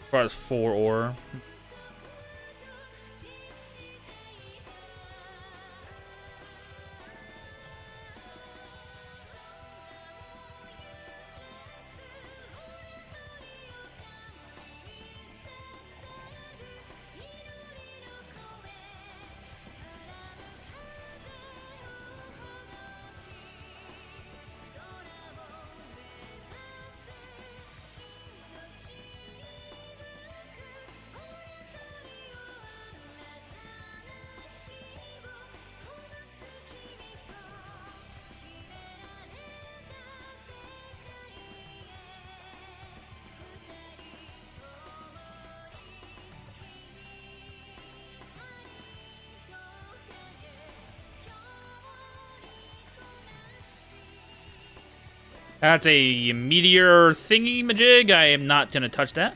As far as 4 ore. That's a meteor thingy-majig. I am not going to touch that.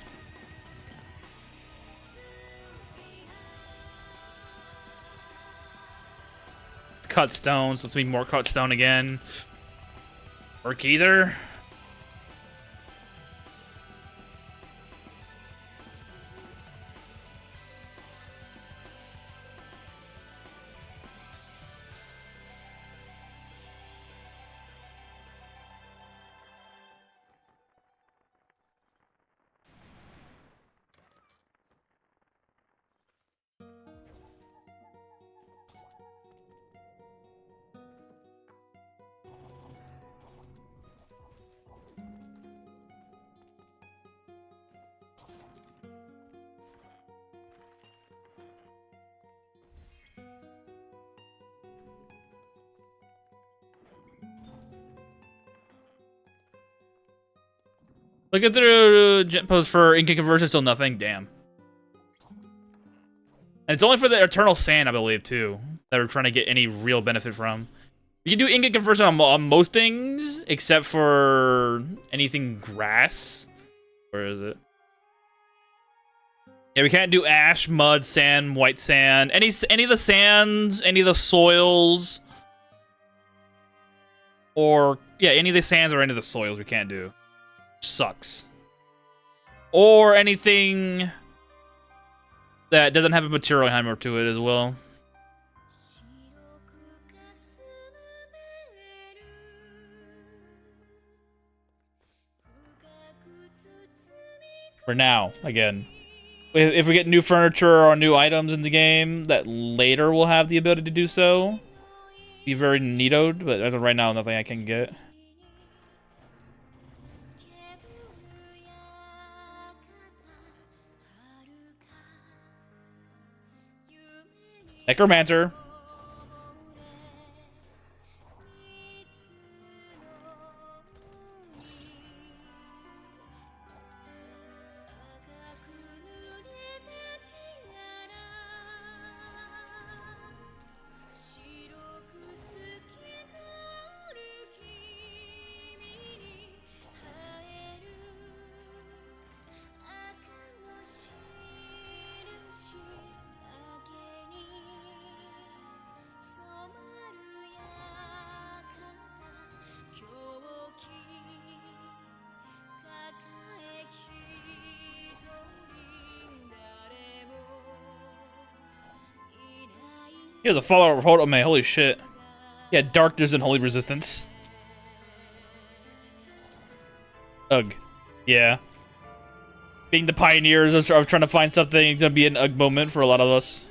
Cut stone, so let's need more cut stone again. Work either. Look at the jet post for ink conversion, still nothing. Damn. And it's only for the Eternal Sand, I believe, too, that we're trying to get any real benefit from. You can do ink conversion on most things, except for anything grass. Where is it? Yeah, we can't do ash, mud, sand, white sand. Any of the sands, any of the soils. Or, yeah, any of the sands or any of the soils we can't do. Sucks. Or anything that doesn't have a material hammer to it as well. For now, again. If we get new furniture or new items in the game, that later will have the ability to do so. Be very neatoed, but as of right now, nothing I can get. Necromancer. Here's a follower of Hold. Oh man, holy shit. Yeah, darkness and holy resistance. Ugh. Yeah. Being the pioneers of trying to find something is gonna be an ugh moment for a lot of us.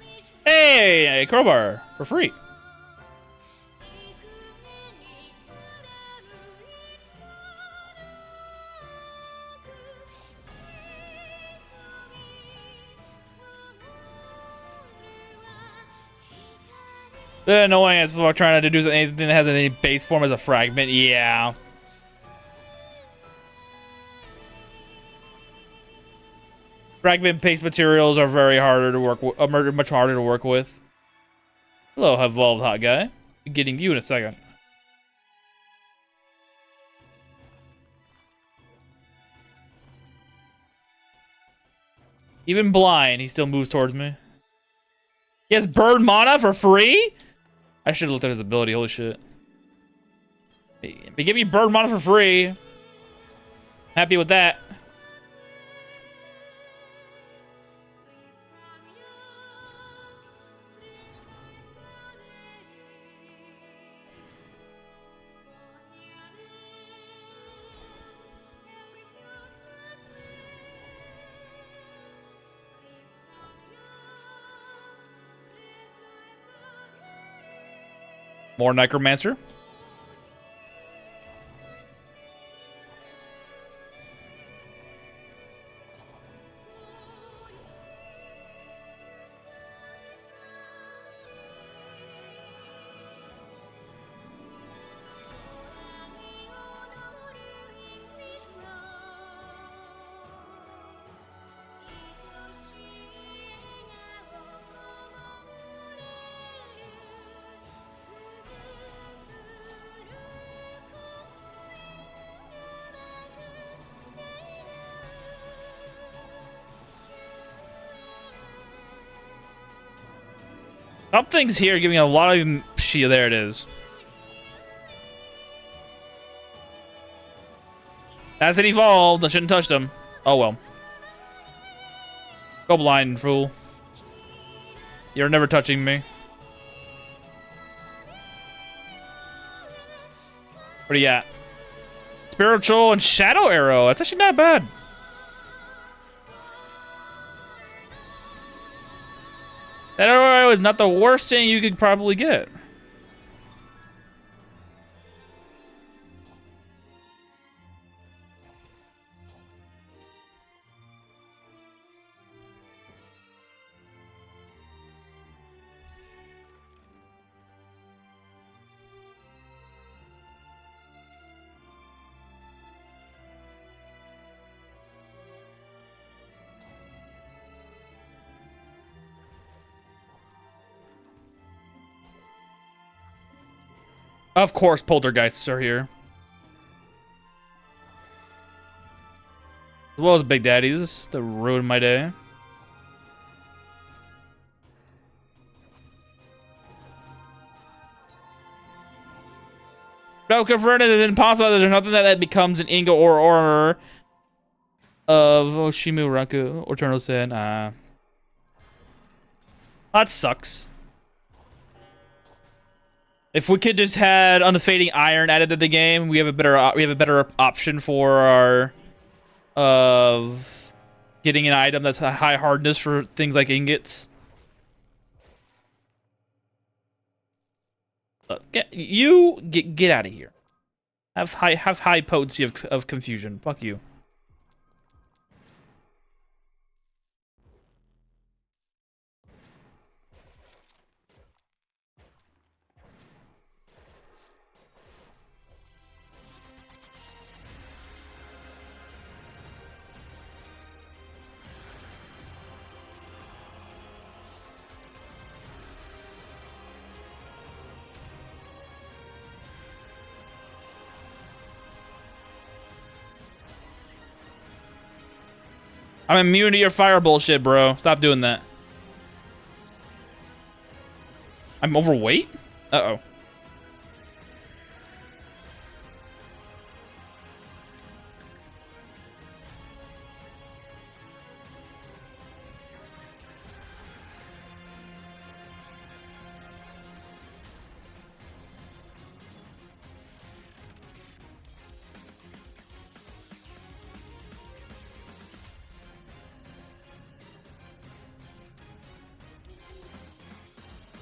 Hey, crowbar for free. The annoying as fuck trying to do anything that has any base form as a fragment. Yeah. Fragment-based materials are very harder to work with, much harder to work with. Hello, evolved hot guy. Be getting you in a second. Even blind, he still moves towards me. He has burn mana for free? I should have looked at his ability, holy shit. But give me burn mana for free. Happy with that. More Necromancer. Something's here giving a lot of shield. There it is. As it evolved, I shouldn't touch them. Oh well. Go blind, fool. You're never touching me. What are you at? Spiritual and Shadow Arrow. That's actually not bad. That arrow is not the worst thing you could probably get. Of course, poltergeists are here. As well as Big Daddies to ruin my day. No, confronted is impossible. There's nothing that becomes an ingot or armor of Oshimu Raku or Eternal Sin. That sucks. If we could just had Unfading Iron added to the game, we have a better option for our getting an item that's a high hardness for things like ingots. Look, get out of here. Have high potency of confusion. Fuck you. I'm immune to your fire bullshit, bro. Stop doing that. I'm overweight? Uh-oh.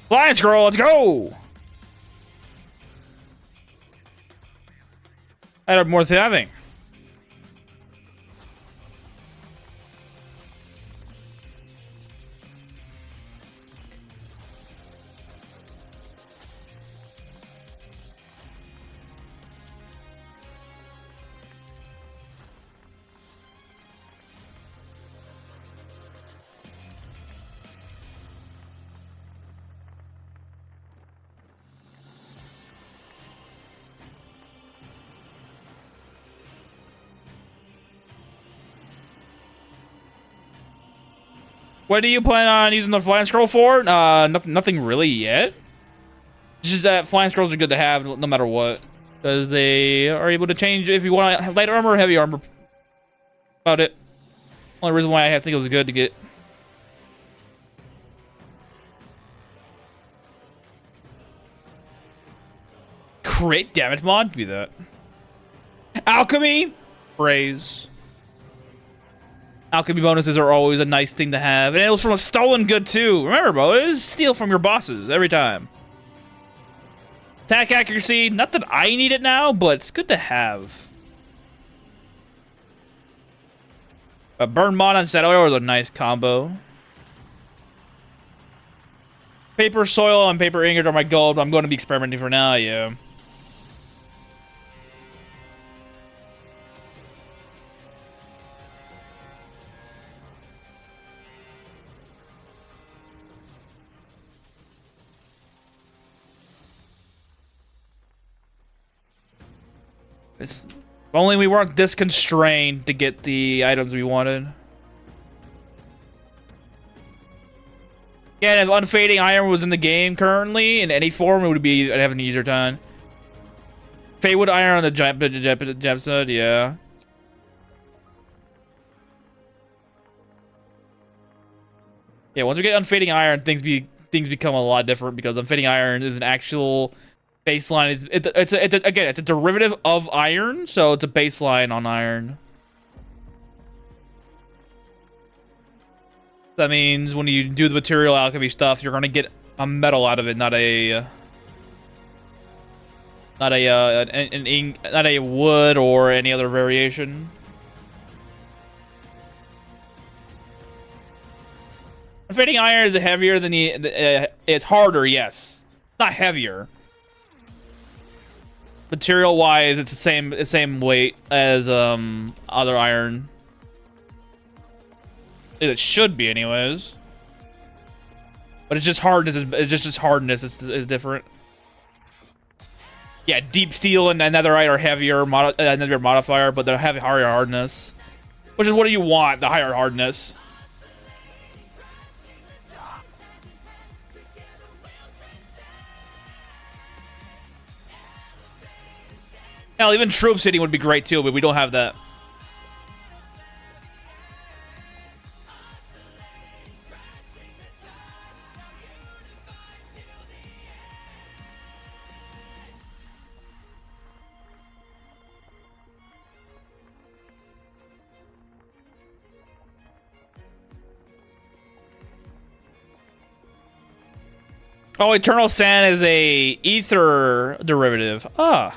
Flying scroll, let's go! I had more having. What do you plan on using the flying scroll for? Nothing really yet. It's just that flying scrolls are good to have no matter what, because they are able to change if you want light armor or heavy armor. About it. Only reason why I think it was good to get. Crit damage mod? Be that. Alchemy? Praise. Alchemy bonuses are always a nice thing to have. And it was from a stolen good too. Remember, bro, it is steal from your bosses every time. Attack accuracy, not that I need it now, but it's good to have. A burn mod on Shadow Arrow is a nice combo. Paper soil and paper ingot are my gold, but I'm going to be experimenting for now, yeah. If only we weren't this constrained to get the items we wanted. Yeah, if unfading iron was in the game currently, in any form, it would be, I'd have an easier time. Feywood iron on the gemstone, yeah. Yeah, once we get unfading iron, things become a lot different, because unfading iron is an actual baseline. It's a derivative of iron, so it's a baseline on iron. That means when you do the material alchemy stuff, you're gonna get a metal out of it, not a wood or any other variation. Unfading iron is heavier than it's harder, yes. It's not heavier. Material-wise, it's the same weight as other iron. It should be, anyways. But it's just hardness. It's just hardness is different. Yeah, deep steel and netherite are heavier, nether modifier, but they have higher hardness. Which is what do you want? The higher hardness. Hell, even troops hitting would be great too, but we don't have that. Oh, Eternal Sand is a ether derivative. Ah.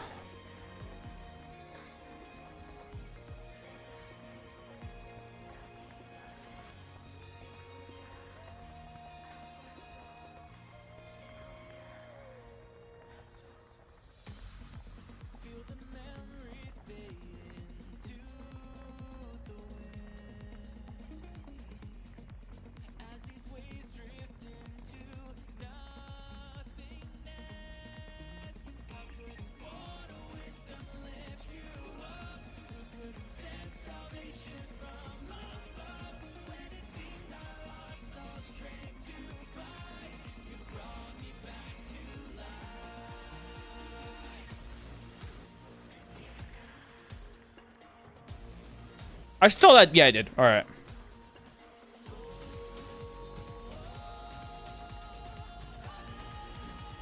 I stole that. Yeah, I did. All right.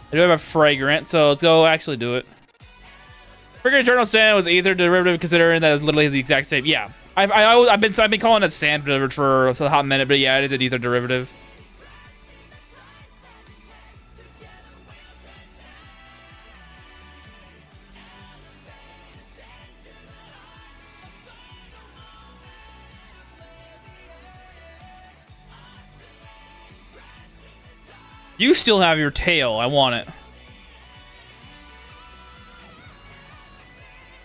I do have a fragrant, so let's go actually do it. Fragrant Eternal Sand with ether derivative, considering that it's literally the exact same. Yeah, I've been calling it sand derivative for a hot minute, but yeah, it is an ether derivative. You still have your tail. I want it.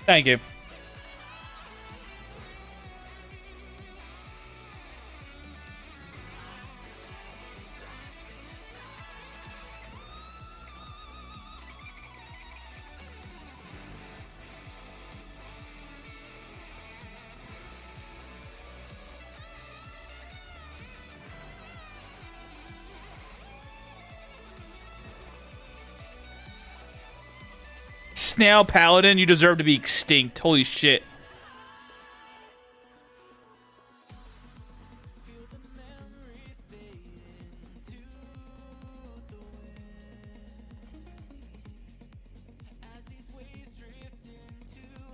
Thank you. snail paladin, you deserve to be extinct. Holy shit.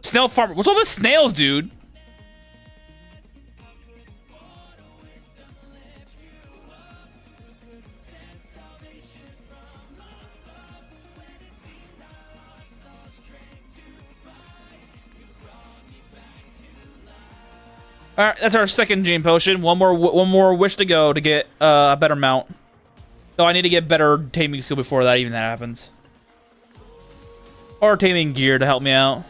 Snail farmer. What's all the snails, dude? All right, that's our second gene potion. One more wish to go to get a better mount. So I need to get better taming skill before that happens. Or taming gear to help me out.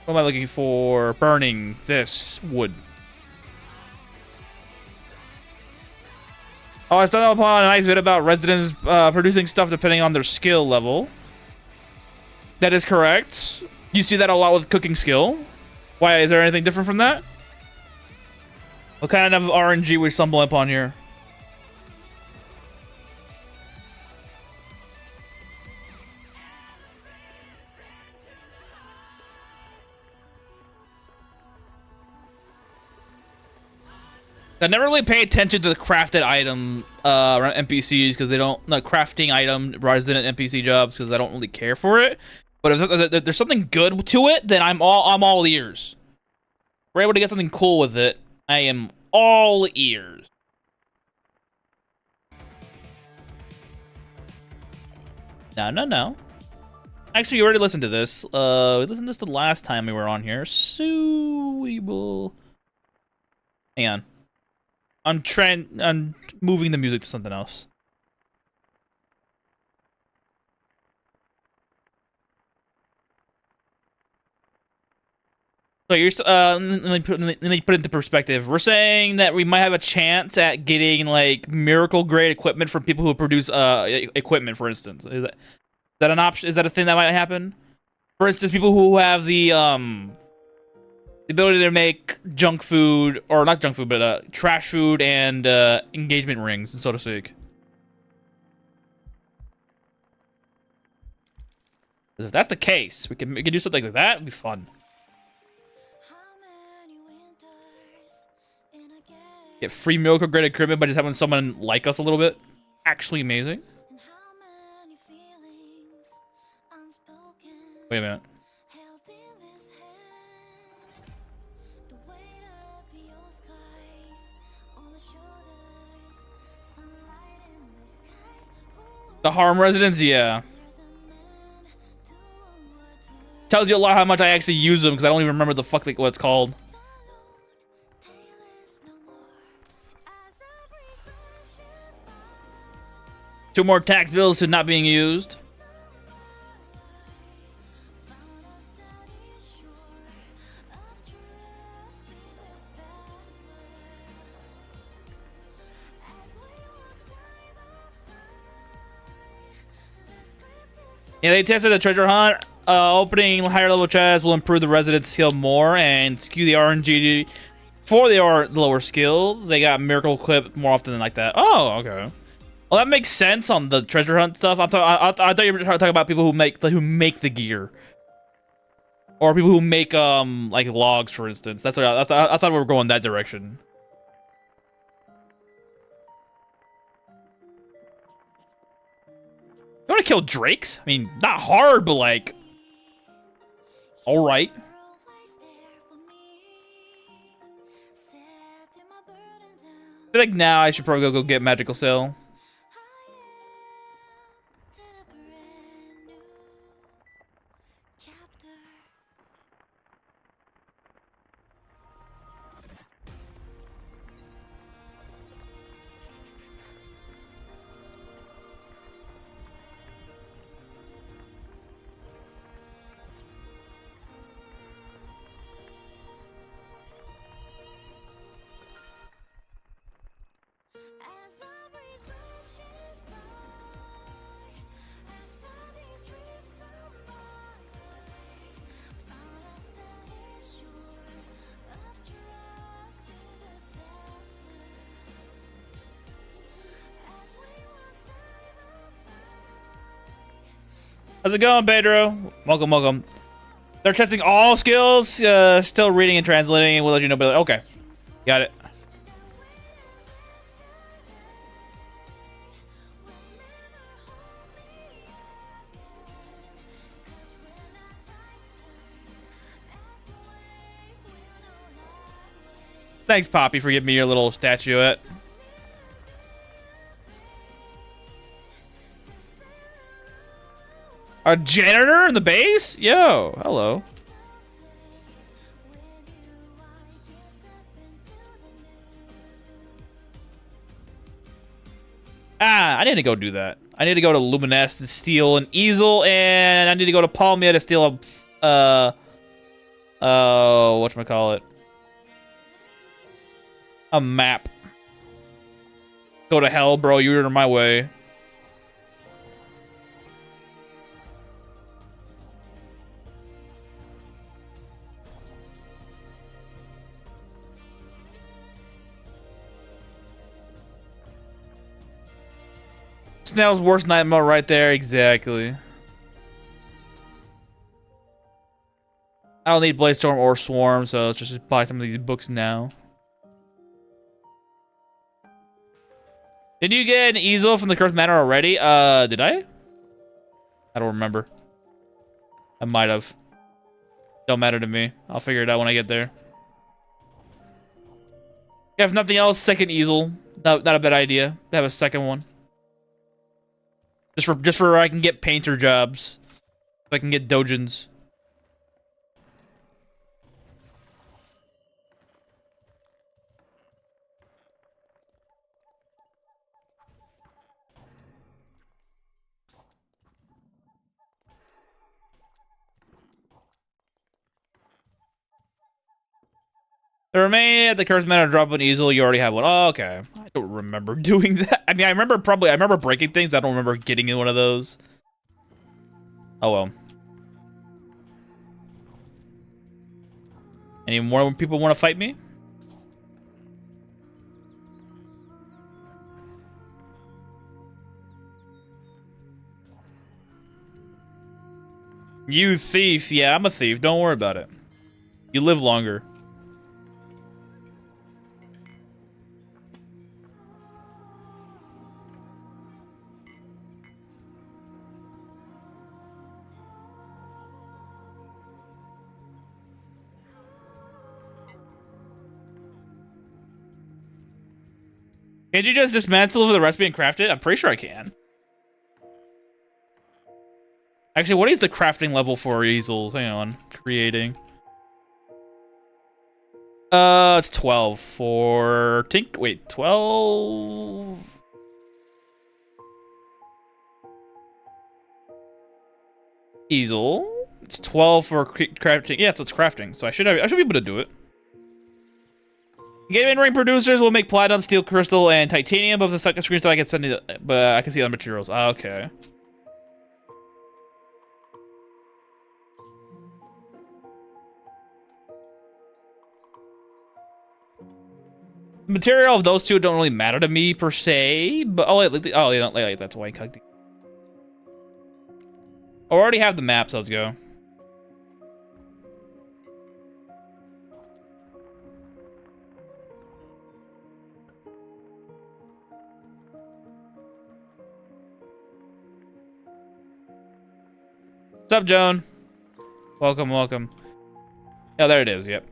What am I looking for? Burning this wood. Oh, I stumbled upon a nice bit about residents producing stuff depending on their skill level. That is correct. You see that a lot with cooking skill. Why? Is there anything different from that? What kind of RNG we stumble upon here? I never really pay attention to the crafted item around NPCs because they don't crafting item resident NPC jobs because I don't really care for it. But if there's something good to it, then I'm all ears. If we're able to get something cool with it, I am all ears. No. Actually, you already listened to this. We listened to this the last time we were on here, so we will. Hang on. I'm moving the music to something else. So you're let me put it into perspective. We're saying that we might have a chance at getting like miracle grade equipment from people who produce equipment, for instance. Is that an option? Is that a thing that might happen? For instance, people who have the ability to make junk food, or not junk food, but trash food and engagement rings, so to speak. If that's the case, we can do something like that. It'd be fun. Get free miracle grade equipment by just having someone like us a little bit. Actually amazing. Wait a minute. The harm residents, yeah. Tells you a lot how much I actually use them because I don't even remember the fuck what it's called. Two more tax bills to not being used. Yeah, they tested the treasure hunt. Opening higher level chests will improve the resident's skill more and skew the RNG for the lower skill. They got miracle equipped more often than like that. Oh, okay. Well, that makes sense on the treasure hunt stuff. I thought you were talking about people who make the gear, or people who make like logs, for instance. That's what I thought we were going that direction. You want to kill drakes? I mean, not hard, but like, all right. I feel like now I should probably go get magical cell. How's it going, Pedro? Welcome, welcome. They're testing all skills. Still reading and translating. We'll let you know. But okay, got it. Thanks, Poppy, for giving me your little statuette. A janitor in the base? Yo, hello. Ah, I need to go do that. I need to go to Luminous and steal an easel, and I need to go to Palmia to steal a, whatchamacallit? A map. Go to hell, bro. You're in my way. Snail's worst nightmare right there. Exactly. I don't need Bladestorm or Swarm, so let's just buy some of these books now. Did you get an easel from the Cursed Manor already? Did I? I don't remember. I might have. Don't matter to me. I'll figure it out when I get there. If nothing else, second easel. Not a bad idea to have a second one. Just for I can get painter jobs. So I can get dojins. The remaining at the Cursed Manor drop an easel. You already have one. Oh, okay. I don't remember doing that. I mean, I remember breaking things. I don't remember getting in one of those. Oh well. Any more people want to fight me? You thief. Yeah, I'm a thief. Don't worry about it. You live longer. Can you just dismantle the recipe and craft it? I'm pretty sure I can. Actually, what is the crafting level for easels? Hang on. Creating. It's 12 for... Wait, 12... Easel. It's 12 for crafting. Yeah, so it's crafting. So I should be able to do it. Gaming ring producers will make platinum, steel, crystal, and titanium above the second screen so I can send it, but I can see other materials. Ah, okay. The material of those two don't really matter to me per se, but yeah, that's why I cooked it. I already have the maps. Let's go. What's up, Joan? Welcome, welcome. Oh, there it is. Yep.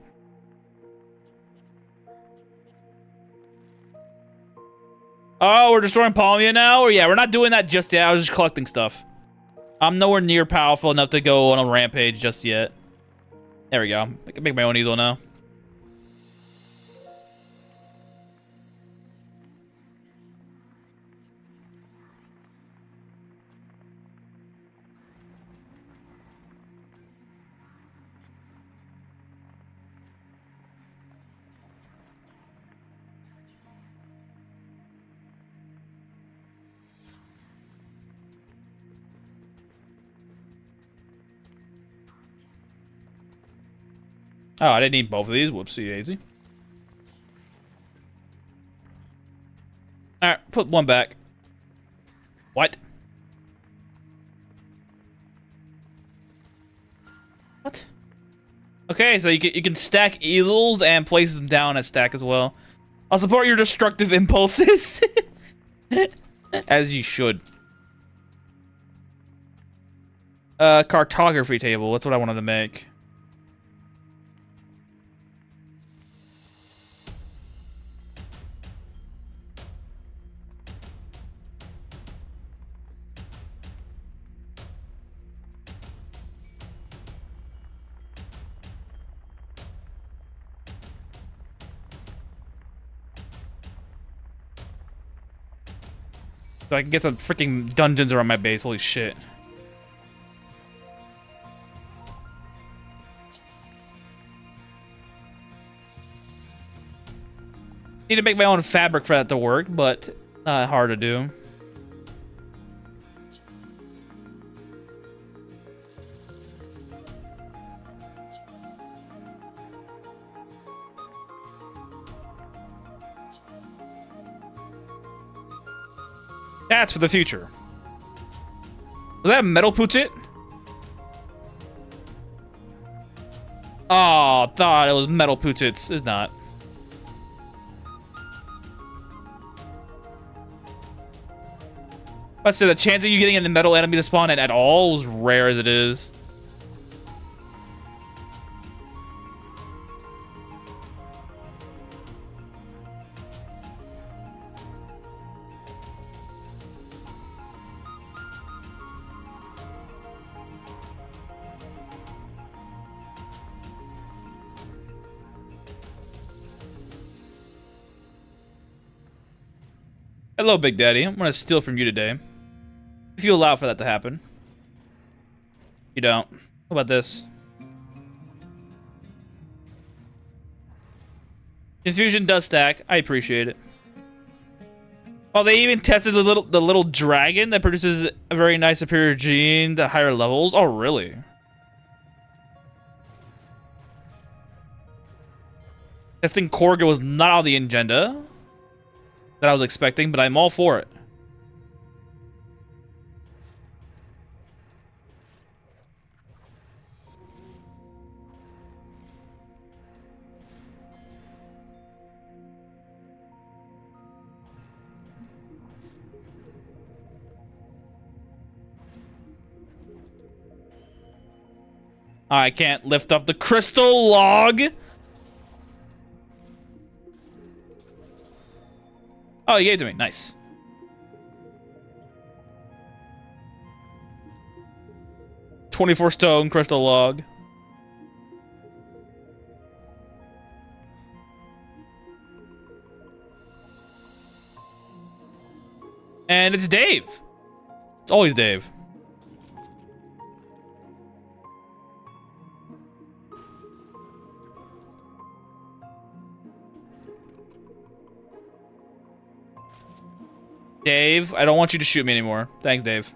Oh, we're destroying Palmia now? Or yeah, we're not doing that just yet. I was just collecting stuff. I'm nowhere near powerful enough to go on a rampage just yet. There we go. I can make my own easel now. Oh, I didn't need both of these. Whoopsie daisy. Alright, put one back. What? Okay, so you can stack easels and place them down at stack as well. I'll support your destructive impulses. As you should. Cartography table. That's what I wanted to make. So I can get some freaking dungeons around my base. Holy shit. Need to make my own fabric for that to work, but not hard to do. That's for the future. Was that metal putsit? Oh, thought it was metal putsits. It's not. I say the chance of you getting a metal enemy to spawn at all is rare as it is. Hello, Big Daddy. I'm gonna steal from you today. If you allow for that to happen. You don't. How about this? Confusion does stack. I appreciate it. Oh, they even tested the little dragon that produces a very nice superior gene to higher levels. Oh, really? Testing Korga was not on the agenda that I was expecting, but I'm all for it. I can't lift up the crystal log. Oh, you gave it to me. Nice. $24 stone crystal log. And it's Dave. It's always Dave. Dave, I don't want you to shoot me anymore. Thanks, Dave.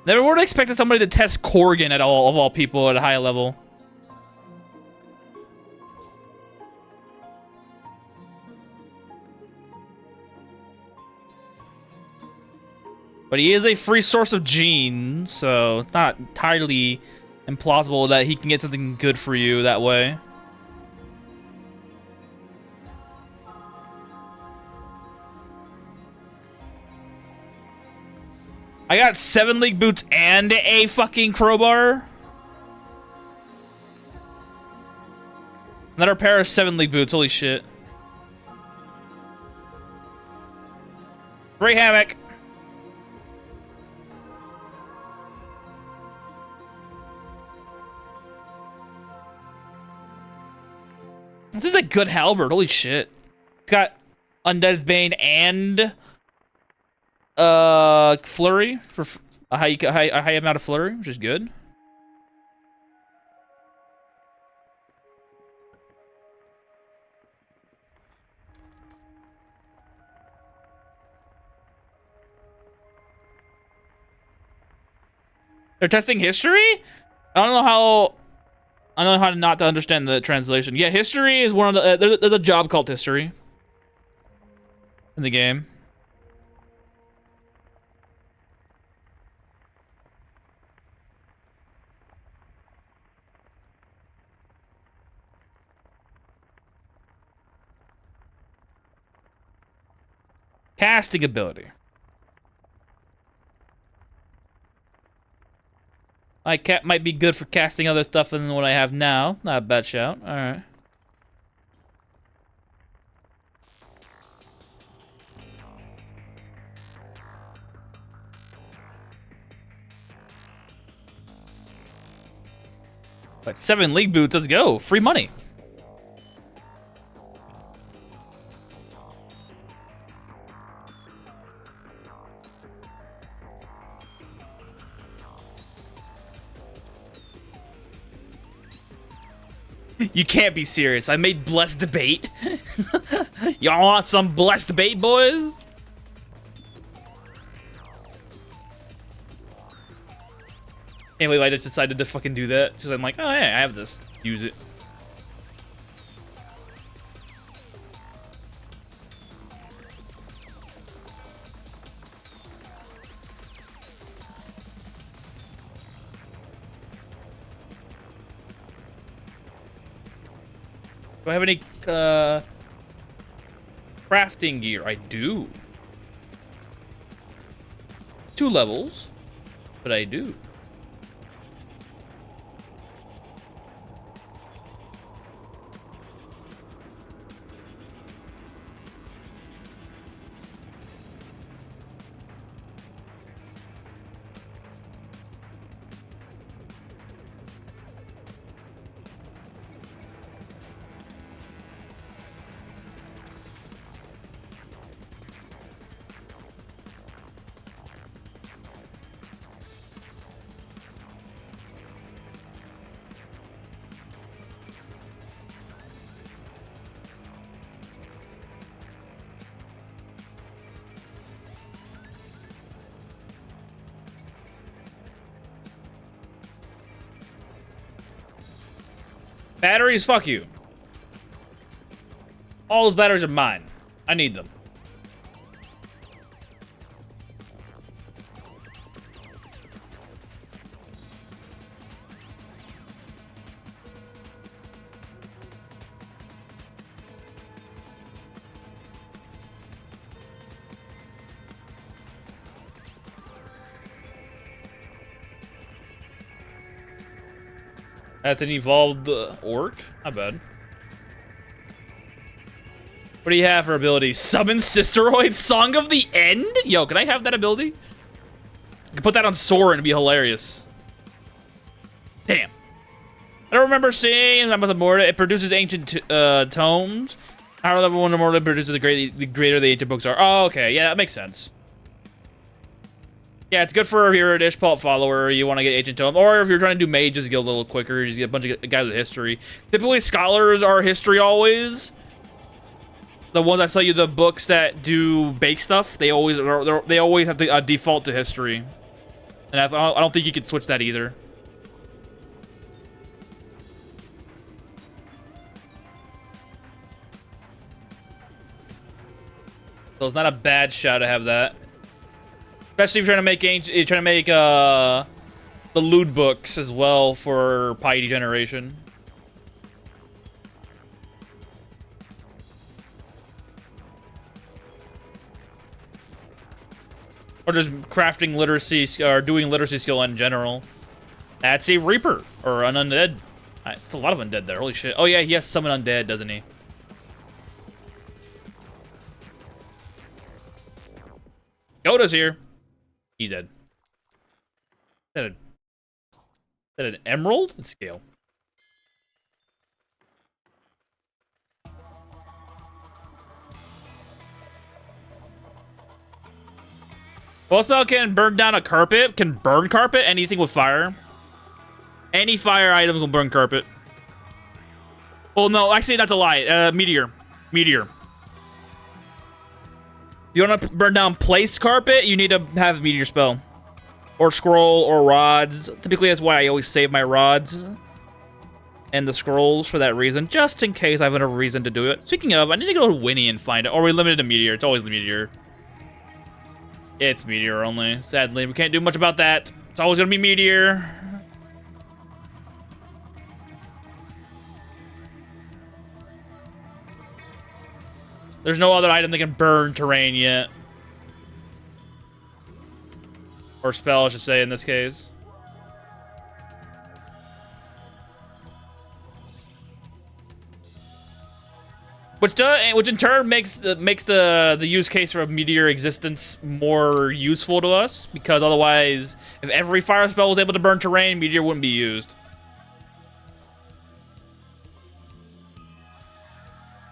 Never would have expected somebody to test Corgan at all, of all people, at a high level. But he is a free source of genes, so it's not entirely implausible that he can get something good for you that way. I got 7 league boots and a fucking crowbar. Another pair of 7 league boots. Holy shit. Free hammock. This is a good halberd. Holy shit. It's got Undead's Bane and flurry for a high amount of flurry, which is good. They're testing history? I don't know how... I don't know how not to understand the translation. Yeah, history is one of the... there's a job called history in the game. Casting ability. My cat might be good for casting other stuff than what I have now. Not a bad shout. Alright. Like 7 league boots, let's go. Free money. You can't be serious. I made blessed debate. Y'all want some blessed debate, boys? Anyway, I just decided to fucking do that. Because I'm like, oh yeah, I have this. Use it. Do I have any crafting gear? I do. 2 levels, but I do. Batteries, fuck you. All those batteries are mine. I need them. That's an evolved orc? Not bad. What do you have for abilities? Summon Sisteroid? Song of the End? Yo, can I have that ability? I can put that on Sora and it'd be hilarious. Damn. I don't remember seeing that much more. It produces ancient tomes. Higher level one or more produces the greater the ancient books are. Oh, okay. Yeah, that makes sense. Yeah, it's good for if you're an Ishpalt follower, you want to get Ancient Tome. Or if you're trying to do Mage, just get a little quicker. You just get a bunch of guys with history. Typically, scholars are history always. The ones that sell you the books that do bake stuff, they always have the default to history. And I don't think you can switch that either. So it's not a bad shot to have that. Especially if you're trying to make the loot books as well for piety generation. Or just crafting literacy or doing literacy skill in general. That's a Reaper or an undead. It's a lot of undead there. Holy shit. Oh yeah, he has summon undead, doesn't he? Yoda's here. He's dead. Is that an emerald? Let's scale. Spell can burn down a carpet. Can burn carpet. Anything with fire. Any fire item can burn carpet. Well, no, actually, that's a lie. Meteor. Meteor. You want to burn down place carpet? You need to have a meteor spell. Or scroll or rods. Typically, that's why I always save my rods and the scrolls for that reason, just in case I have a reason to do it. Speaking of, I need to go to Winnie and find it. Or we limited to Meteor. It's always the Meteor. It's Meteor only. Sadly, we can't do much about that. It's always gonna be Meteor. There's no other item that can burn terrain yet. Or spell, I should say, in this case. Which in turn makes the use case for a meteor existence more useful to us, because otherwise, if every fire spell was able to burn terrain, meteor wouldn't be used.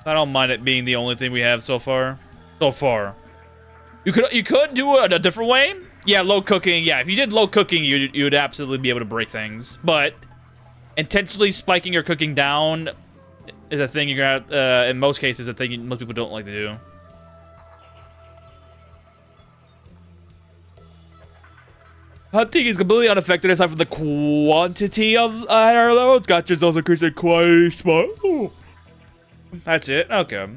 I don't mind it being the only thing we have so far. You could do it a different way. Yeah, low cooking. Yeah, if you did low cooking, you'd absolutely be able to break things. But intentionally spiking your cooking down is a thing you're gonna, in most cases, a thing most people don't like to do. Hunting is completely unaffected aside from the quantity of higher levels. Gotchas also increase it quite small. Ooh. That's it. Okay.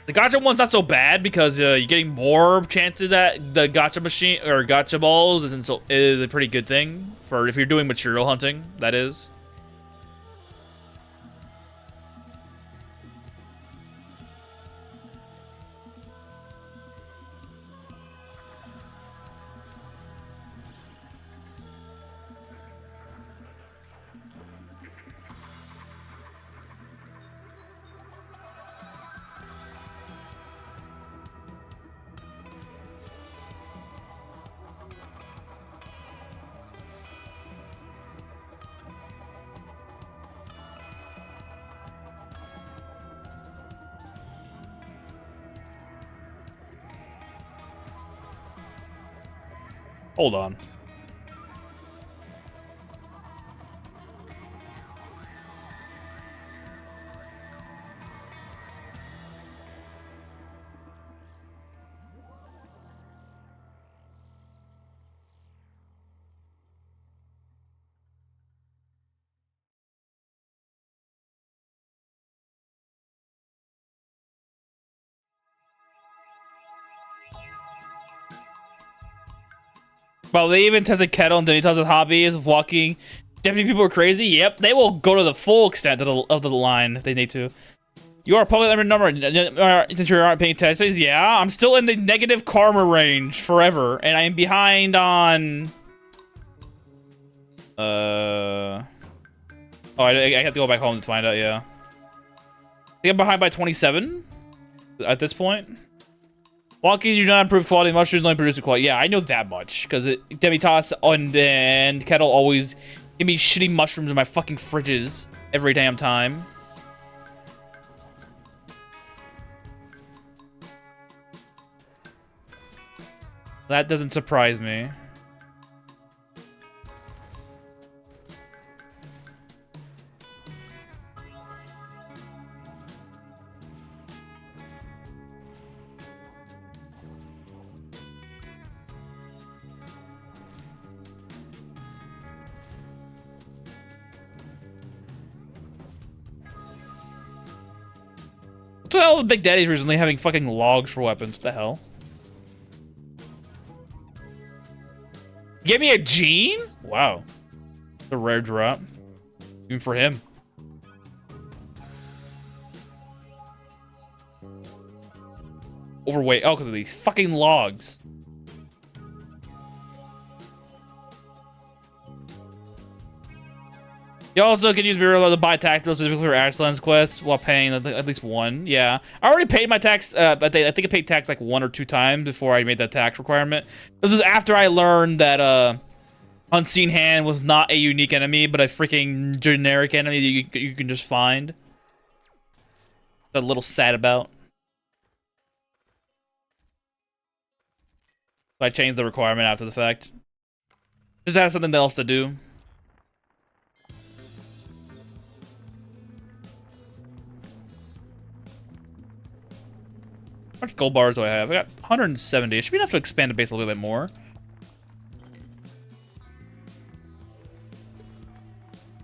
The gotcha one's not so bad because you're getting more chances at the gotcha machine or gotcha balls is a pretty good thing for if you're doing material hunting. That is. Hold on. Well, they even tested Kettle and Denny tested hobbies of walking. Deputy people are crazy. Yep, they will go to the full extent of the line if they need to. You are a public number since you aren't paying taxes. Yeah, I'm still in the negative karma range forever, and I am behind on. Oh, I have to go back home to find out. Yeah, I think I'm behind by 27 at this point. Walking, you do not improve quality. Mushrooms only produce quality. Yeah, I know that much. Because Demitas and Kettle always give me shitty mushrooms in my fucking fridges every damn time. That doesn't surprise me. What's with all the big daddies recently having fucking logs for weapons? What the hell? Give me a gene? Wow. It's a rare drop. Even for him. Overweight. Oh, because of these fucking logs. You also can use Miro to buy tactical specifically for Ashland's quest while paying at least one. Yeah. I already paid my tax, but I think I paid tax like 1 or 2 times before I made that tax requirement. This was after I learned that Unseen Hand was not a unique enemy, but a freaking generic enemy that you can just find. A little sad about. So I changed the requirement after the fact. Just have something else to do. How much gold bars do I have? I got 170. It should be enough to expand the base a little bit more.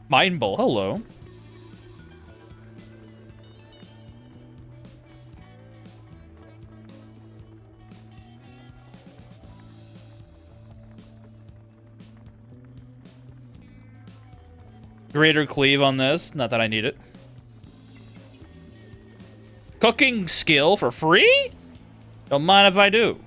Mind Bowl, hello. Greater cleave on this. Not that I need it. Cooking skill for free? Don't mind if I do.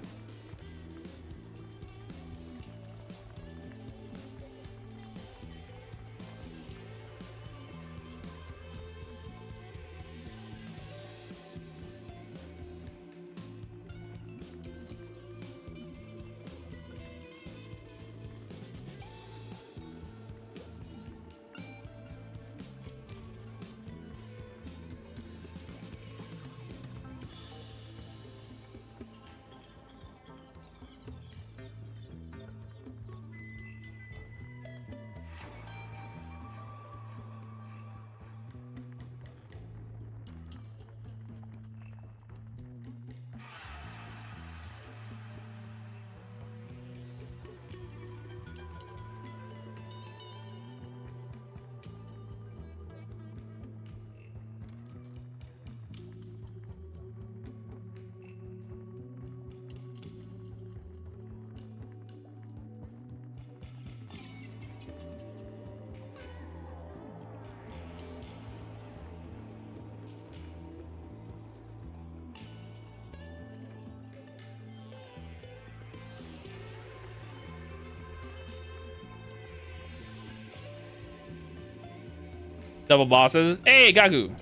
Double bosses. Hey, Gagu.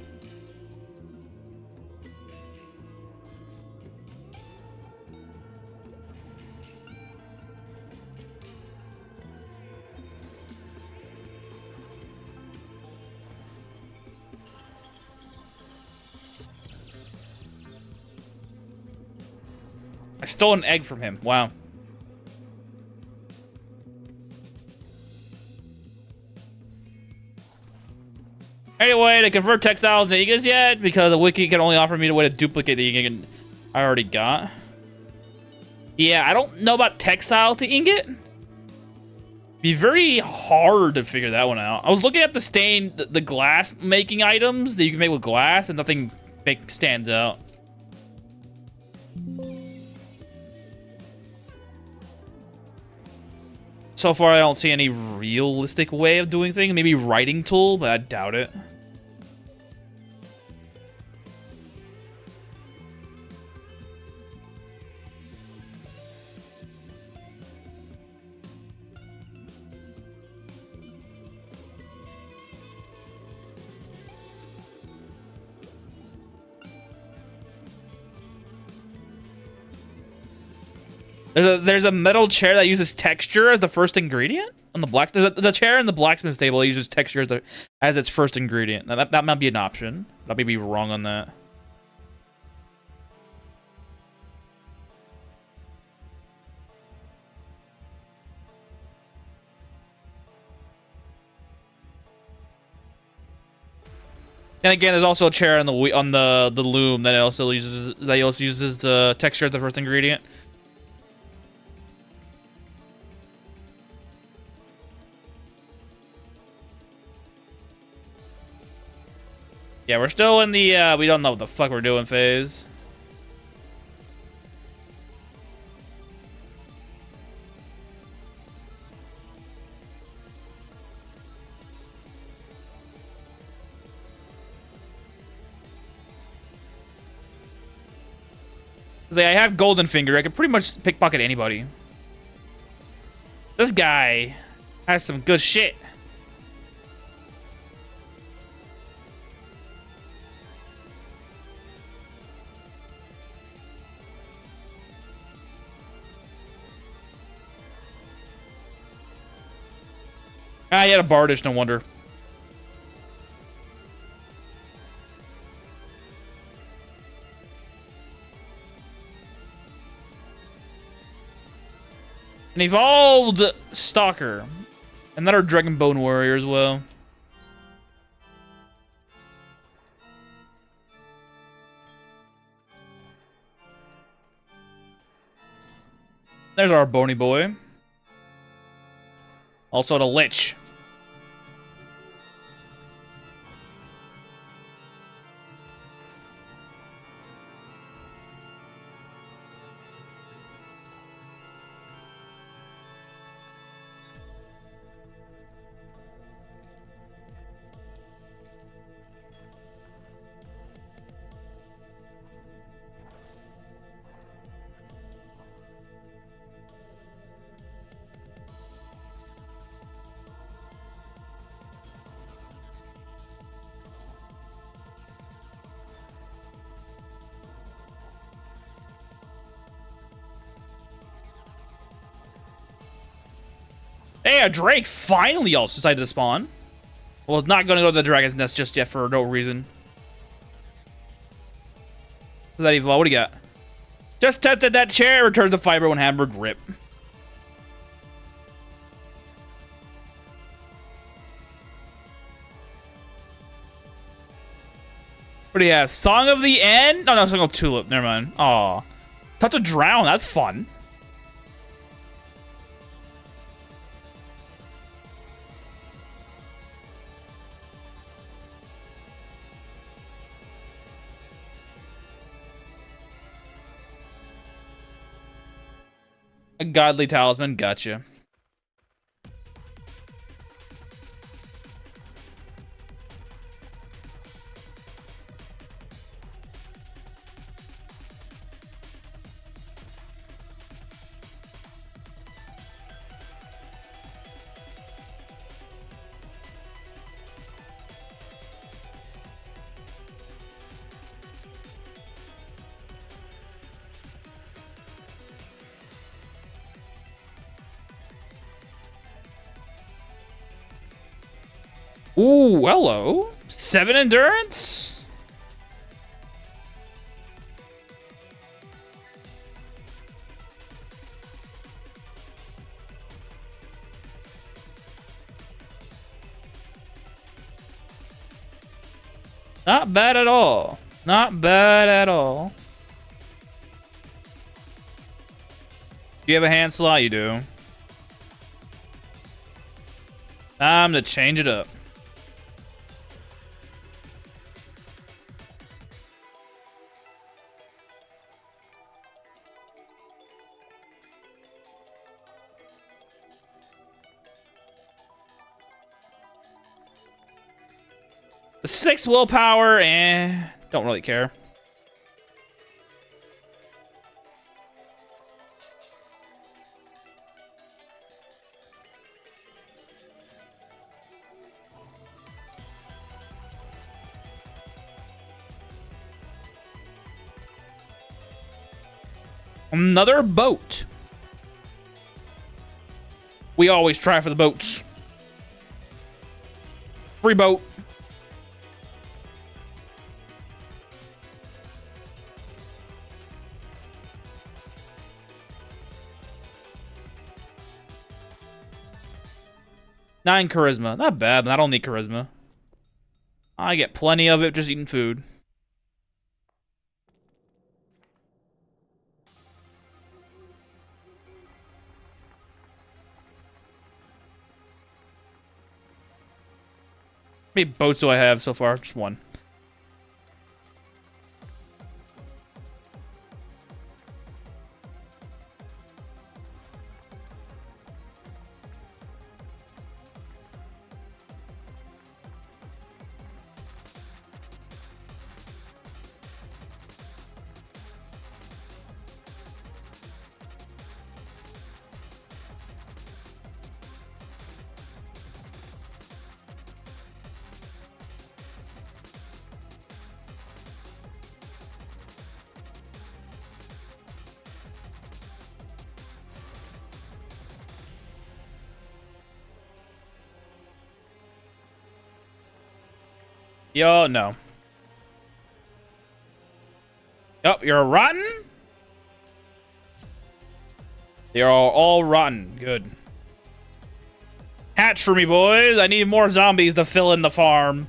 I stole an egg from him. Wow. Any way to convert textiles to ingots yet? Because the wiki can only offer me the way to duplicate the ingot I already got. Yeah, I don't know about textile to ingot. Be very hard to figure that one out. I was looking at the stain, the glass making items that you can make with glass, and nothing big stands out. So far, I don't see any realistic way of doing things. Maybe writing tool, but I doubt it. There's a metal chair that uses texture as the first ingredient on the black. There's the chair in the blacksmith's table that uses texture as its first ingredient. Now, that might be an option. I may be wrong on that. And again, there's also a chair on the loom that also uses the texture as the first ingredient. Yeah, we're still in the, we don't know what the fuck we're doing phase. I have Golden Finger. I can pretty much pickpocket anybody. This guy has some good shit. Ah, he had a Bardish, no wonder. An evolved Stalker. Another Dragonbone Warrior as well. There's our bony boy. Also the Lich. Hey, a Drake finally also decided to spawn. Well, it's not going to go to the Dragon's Nest just yet for no reason. What's that evil? What do you got? Just tested that chair. Returns the fiber when hammered. Rip. What do you have? Song of the End? No, Song of Tulip. Never mind. Aw. Touch of Drown. That's fun. A godly talisman, gotcha. Ooh, hello. 7 endurance? Not bad at all. Not bad at all. Do you have a hand slot? You do. Time to change it up. The 6 willpower, don't really care. Another boat. We always try for the boats. Free boat. Nine charisma. Not bad, but I don't need charisma. I get plenty of it just eating food. How many boats do I have so far? Just one. Yo, no. Oh, you're rotten? They're all rotten. Good. Hatch for me, boys. I need more zombies to fill in the farm.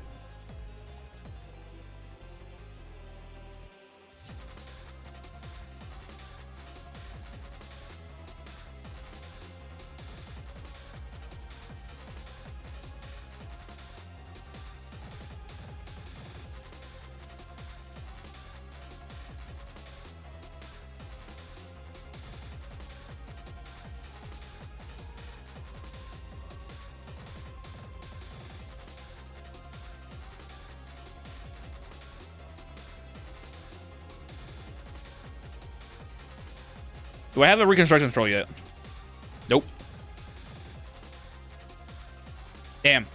Do I have a reconstruction control yet? Nope. Damn.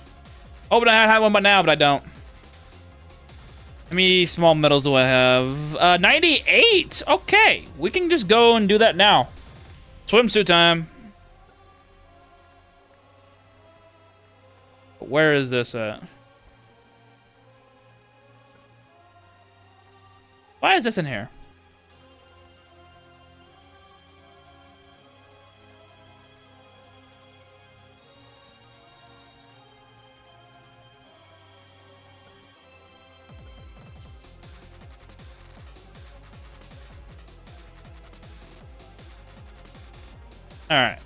Oh, but I had one by now, but I don't. How many small metals do I have? 98! Okay. We can just go and do that now. Swimsuit time. Where is this at? Why is this in here? Alright.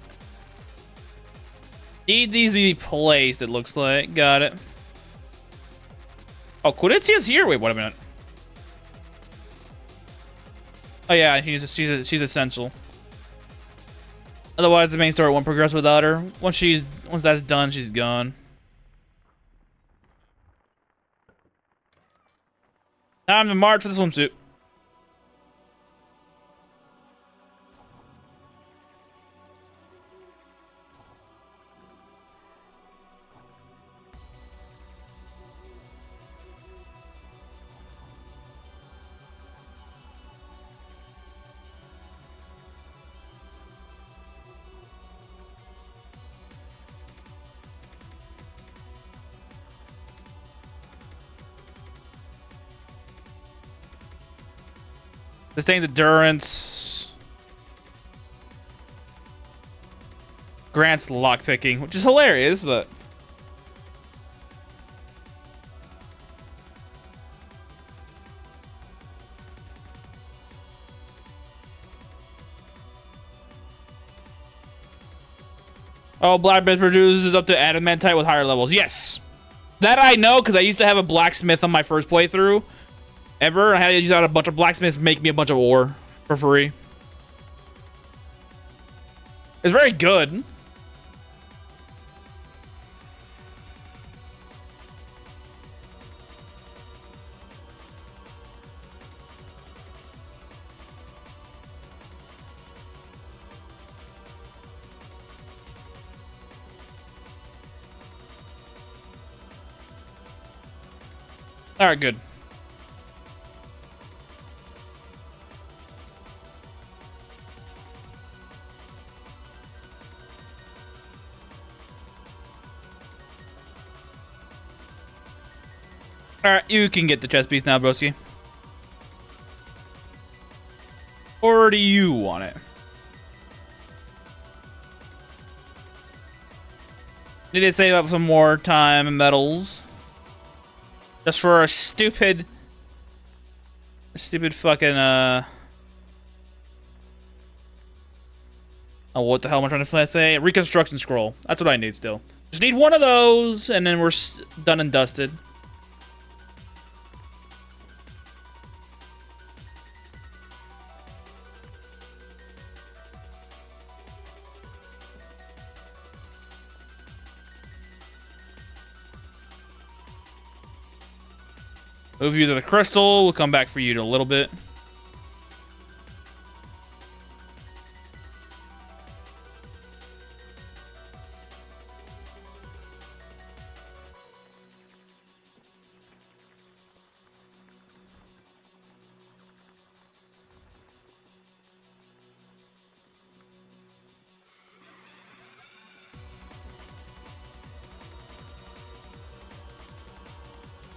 Need these to be placed, it looks like. Got it. Oh, Quinicia's here? Wait, wait a minute. Oh yeah, she's essential. Otherwise, the main story won't progress without her. Once that's done, she's gone. Time to march for the swimsuit. Sustained endurance. Grants lockpicking, which is hilarious, but... Oh, blacksmith produces up to adamantite with higher levels. Yes! That I know, because I used to have a blacksmith on my first playthrough. Ever. I had to use out a bunch of blacksmiths make me a bunch of ore for free. It's very good. Alright, good. Alright, you can get the chest piece now, broski. Or do you want it? Need to save up some more time and metals. Just for a stupid fucking, oh, what the hell am I trying to say? Reconstruction scroll. That's what I need still. Just need one of those, and then we're done and dusted. Move you to the crystal. We'll come back for you in a little bit.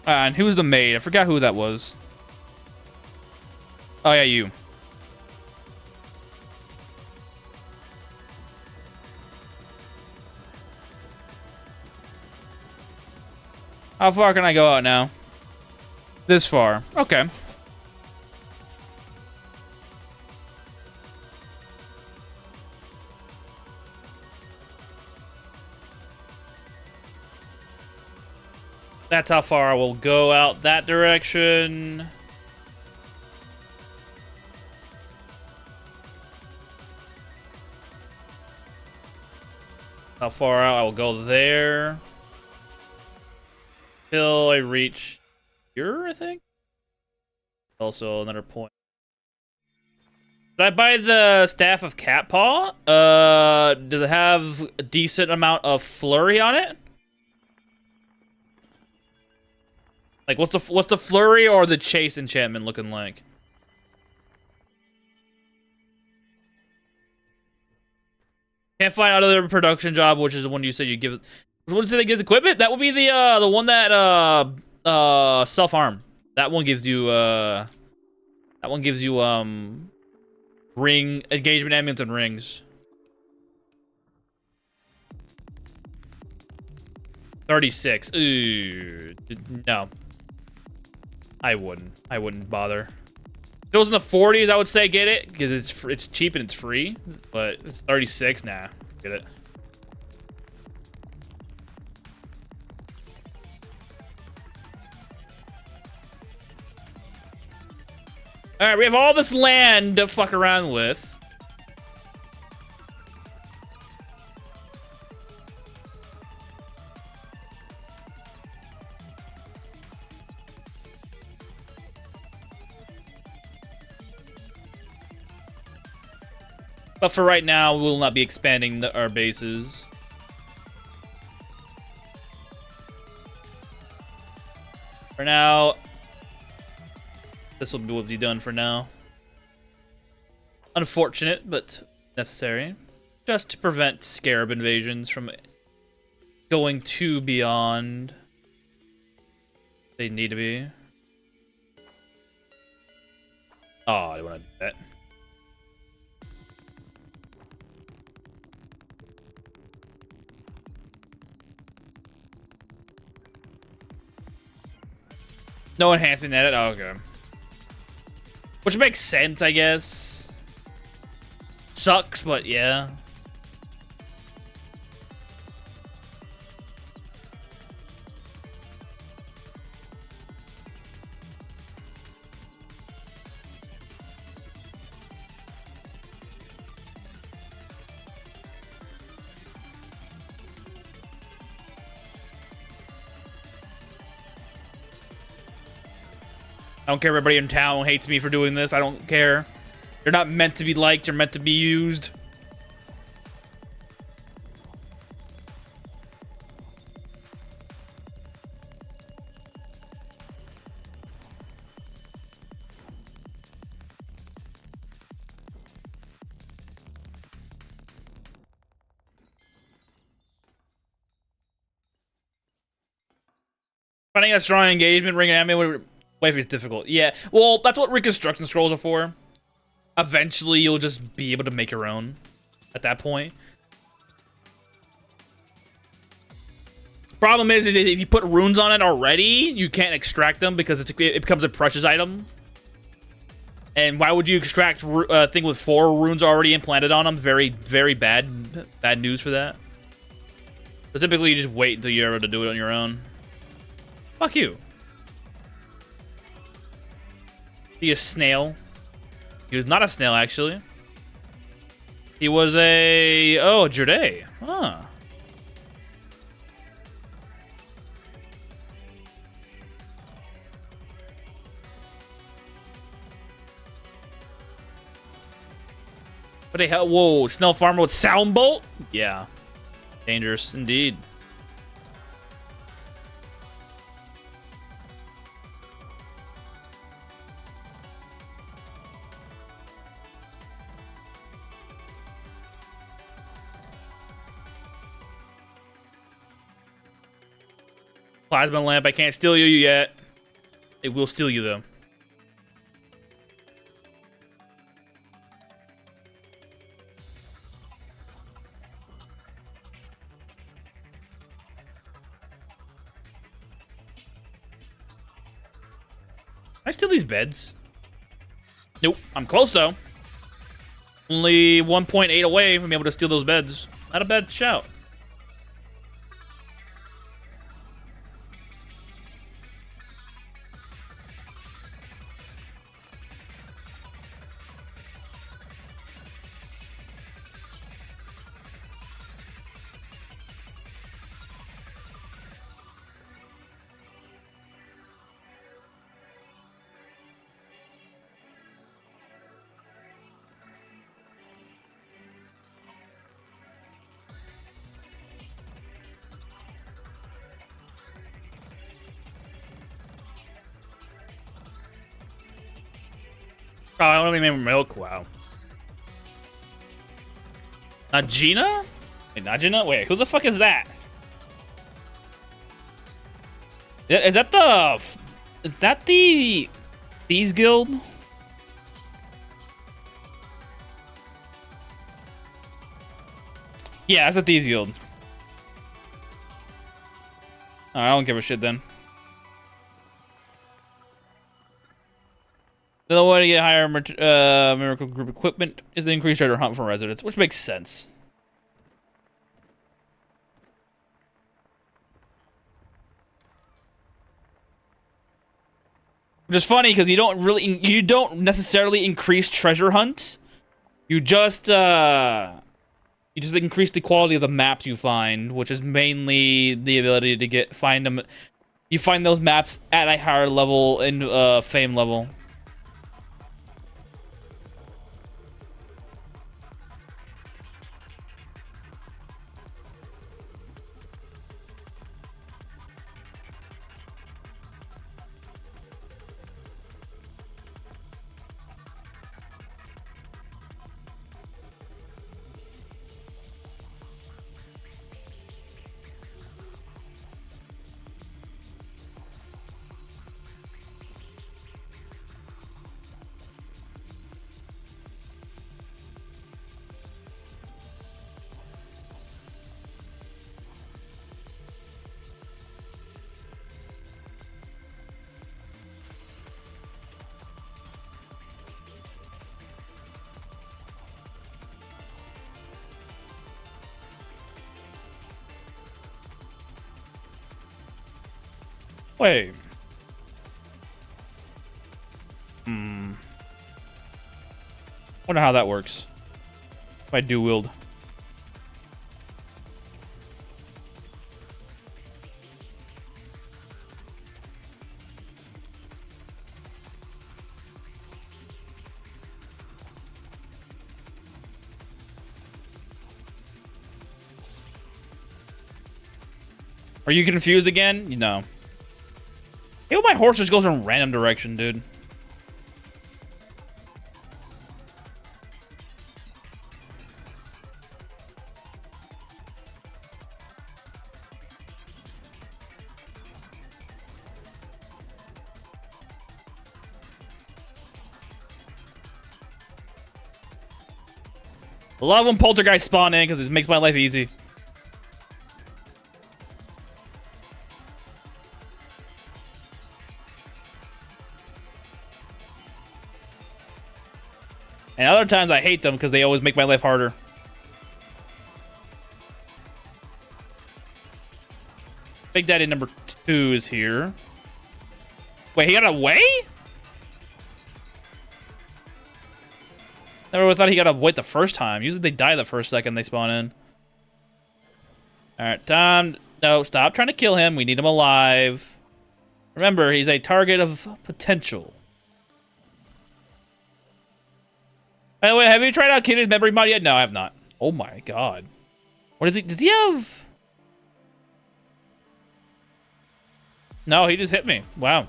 And who's the maid? I forgot who that was. Oh yeah, you. How far can I go out now? This far. Okay. That's how far I will go out that direction. How far out I will go there. Till I reach here, I think. Also another point. Did I buy the Staff of Catpaw? Does it have a decent amount of flurry on it? Like, what's the flurry or the chase enchantment looking like? Can't find another production job, which is the one you said you give it. What does it gives equipment? That would be the one that self-harm. That one gives you ring engagement amulets and rings. 36. Ooh, no. I wouldn't bother. If it was in the 40s, I would say get it because it's cheap and it's free. But it's 36. Nah, get it. All right, we have all this land to fuck around with. But for right now, we will not be expanding our bases. For now, this will be done for now. Unfortunate, but necessary. Just to prevent scarab invasions from going too beyond they need to be. Oh, I don't want to do that. No enhancement added? Oh, okay. Which makes sense, I guess. Sucks, but yeah. I don't care if everybody in town hates me for doing this. I don't care. You're not meant to be liked. You're meant to be used. Finding a strong engagement, ring an enemy. Wait, it's difficult. Yeah, well, that's what reconstruction scrolls are for. Eventually, you'll just be able to make your own at that point. Problem is if you put runes on it already, you can't extract them because it becomes a precious item. And why would you extract a thing with 4 runes already implanted on them? Very, very bad news for that. So typically, you just wait until you're able to do it on your own. Fuck you. Be a snail. He was not a snail, actually. He was a... Oh, Jerde. Huh. What the hell? Whoa, Snail Farmer with Sound Bolt? Yeah. Dangerous, indeed. Plasma lamp, I can't steal you yet. It will steal you, though. Can I steal these beds? Nope. I'm close, though. Only 1.8 away from being able to steal those beds. Not a bad shout. Oh, I only made milk. Wow. Najina? Wait, Najina? Wait, who the fuck is that? Is that the... Is that the... Thieves Guild? Yeah, that's a Thieves Guild. I don't give a shit then. The way to get higher miracle group equipment is to increase treasure hunt from residents, which makes sense. Which is funny because you don't necessarily increase treasure hunt. You just increase the quality of the maps you find, which is mainly the ability to find them. You find those maps at a higher level in fame level. Wait. Wonder how that works. If I do wield. Are you confused again? No. Hey, my horse just goes in a random direction, dude. I love when poltergeists spawn in because it makes my life easy. And other times I hate them because they always make my life harder. Big Daddy number 2 is here. Wait, he got away? Never thought he got away the first time. Usually they die the first second they spawn in. Alright, time. No, stop trying to kill him. We need him alive. Remember, he's a target of potential. By the way, have you tried out Kid's memory mod yet? No, I have not. Oh my god. What is he? Does he have? No, he just hit me. Wow.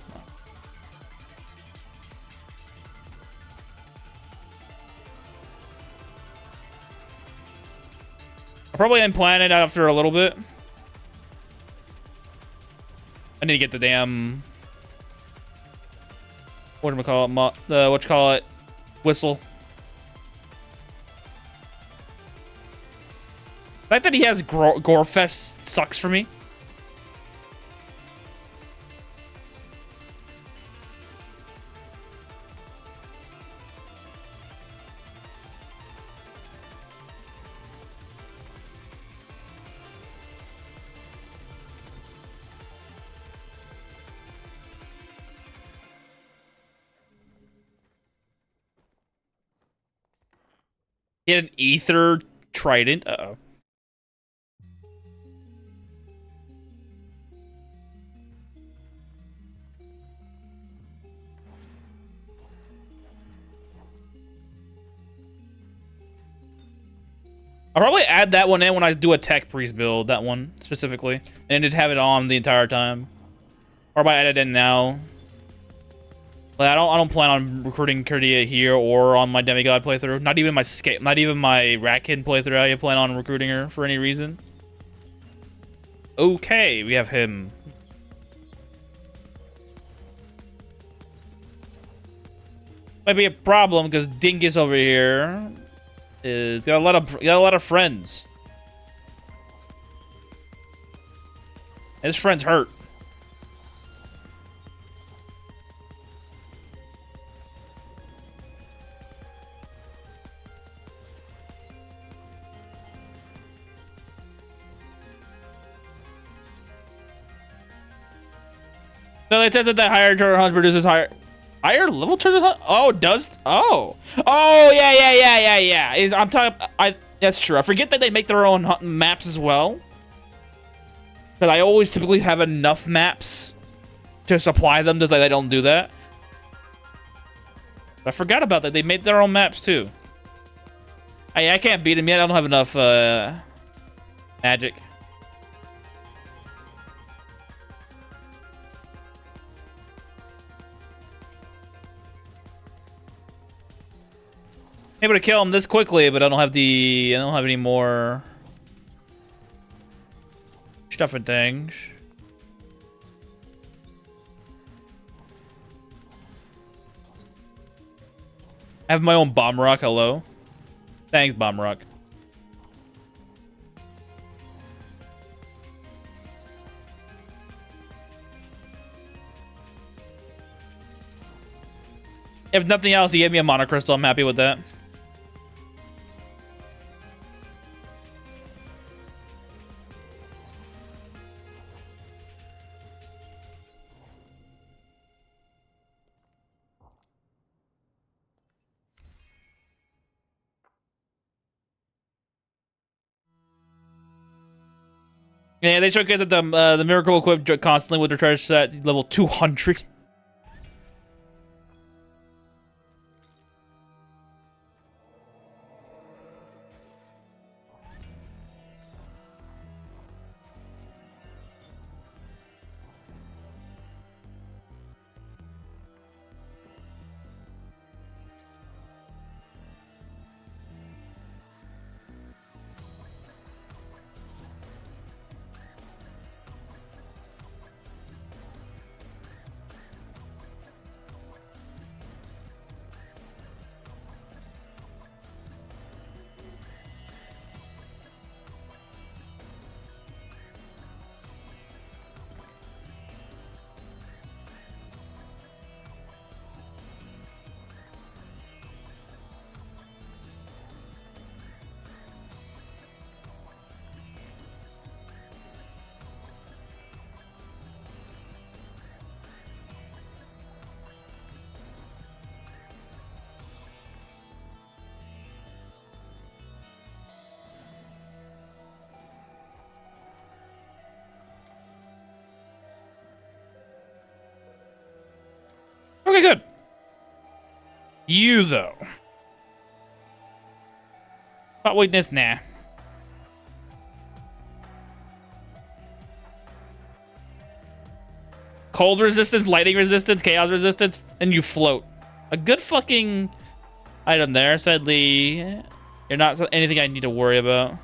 I'll probably unplan it after a little bit. I need to get the damn... Whatchamacallit? Whistle. The fact that he has Gorefest sucks for me. He had an ether trident. Uh-oh. I'll probably add that one in when I do a tech priest build, that one specifically, and just have it on the entire time. Or I might add it in now. But I don't plan on recruiting Kurdia here or on my demigod playthrough. Not even my Ratkin playthrough. I plan on recruiting her for any reason. Okay, we have him. Might be a problem because Dingus over here is got a lot of friends. His friends hurt. So they tested that higher turtle hunts produces higher level turtle hunt. Oh, yeah. I'm talking. That's true. I forget that they make their own maps as well. Because I always typically have enough maps to supply them. They don't do that. But I forgot about that. They made their own maps too. I can't beat them yet. I don't have enough magic. Able to kill him this quickly, but I don't have any more stuff and things. I have my own bomb rock. Hello. Thanks, bomb rock. If nothing else, he gave me a monocrystal. I'm happy with that. Yeah, they try to get the miracle equipped constantly with their treasure set level 200. Okay, good. You, though. Spot weakness? Nah. Cold resistance, lightning resistance, chaos resistance, and you float. A good fucking item there. Sadly, you're not anything I need to worry about.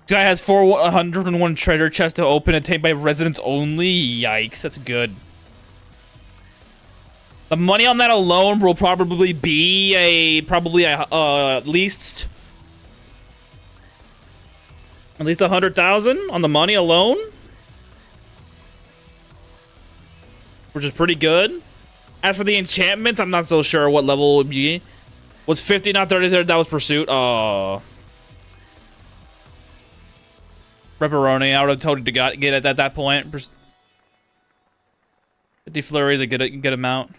Guy has 401 treasure chests to open, attained by residents only. Yikes, that's good. The money on that alone will probably be at least 100,000 on the money alone, which is pretty good. As for the enchantment, I'm not so sure what level it would be. Was 50 not 33? That was pursuit. Oh. Pepperoni, I would have told you to get it at that point. 50 flurry is a good amount.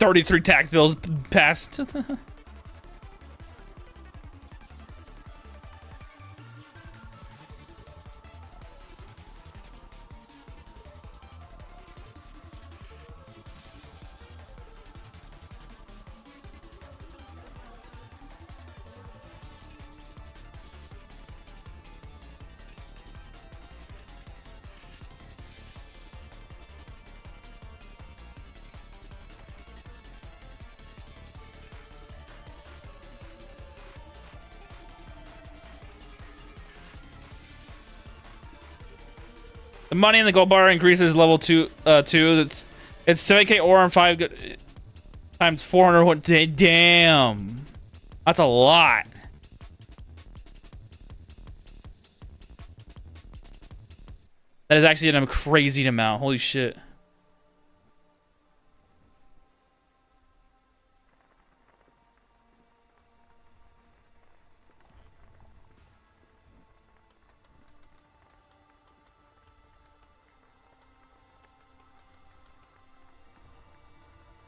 $33 tax bills passed. The money in the gold bar increases level 2. It's 7k ore and 5 times 400. Damn, that's a lot. That is actually a crazy amount. Holy shit.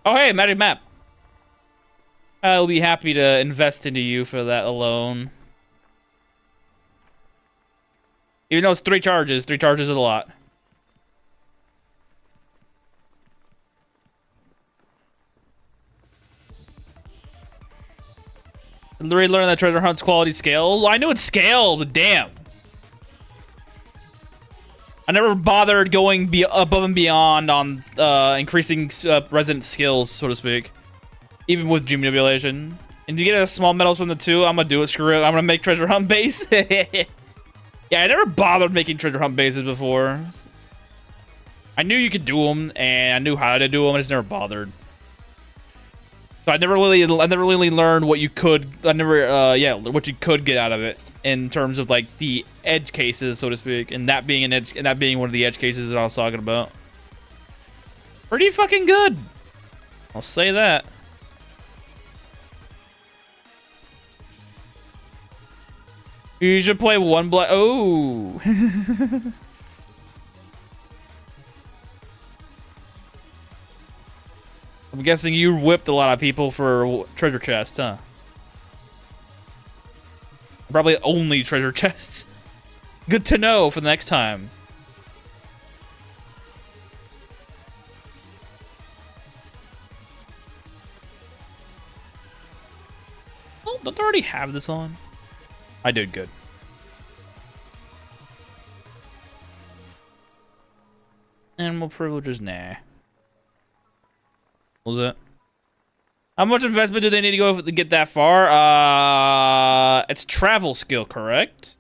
Oh, hey, Matty Map. I'll be happy to invest into you for that alone. Even though it's 3 charges. 3 charges is a lot. Relearn that treasure hunt's quality scale. I knew it scaled, but damn. I never bothered going above and beyond on increasing resident skills, so to speak. Even with G manipulation. And to get a small medals from the 2, I'm gonna do it. Screw it. I'm gonna make treasure hunt base. Yeah, I never bothered making treasure hunt bases before. I knew you could do them, and I knew how to do them. I just never bothered. So I never really learned what you could. What you could get out of it in terms of like the edge cases, so to speak, and that being one of the edge cases that I was talking about. Pretty fucking good. I'll say that. You should play one black. Oh. I'm guessing you whipped a lot of people for treasure chests, huh? Probably only treasure chests. Good to know for the next time. Oh, don't they already have this on? I did good. Animal privileges, nah. What was that? How much investment do they need to go to get that far? It's travel skill, correct?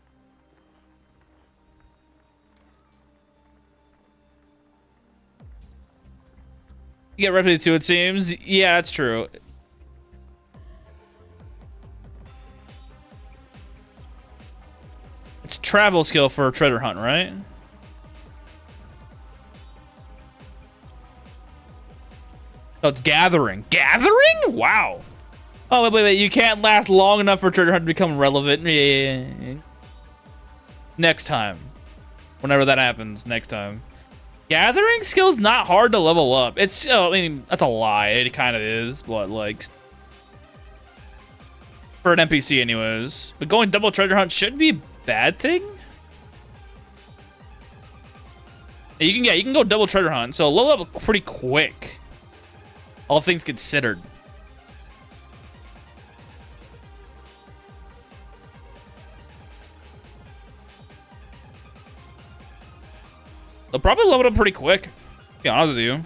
You get replicate 2, it seems. Yeah, that's true. It's travel skill for a treasure hunt, right? Oh, it's gathering. Gathering? Wow. Oh, wait. You can't last long enough for treasure hunt to become relevant. Yeah. Next time. Whenever that happens, next time. Gathering skill's not hard to level up. It's, I mean, that's a lie. It kind of is, but like, for an NPC anyways. But going double treasure hunt shouldn't be a bad thing. You can go double treasure hunt, so level up pretty quick. All things considered. They'll probably level up pretty quick, to be honest with you.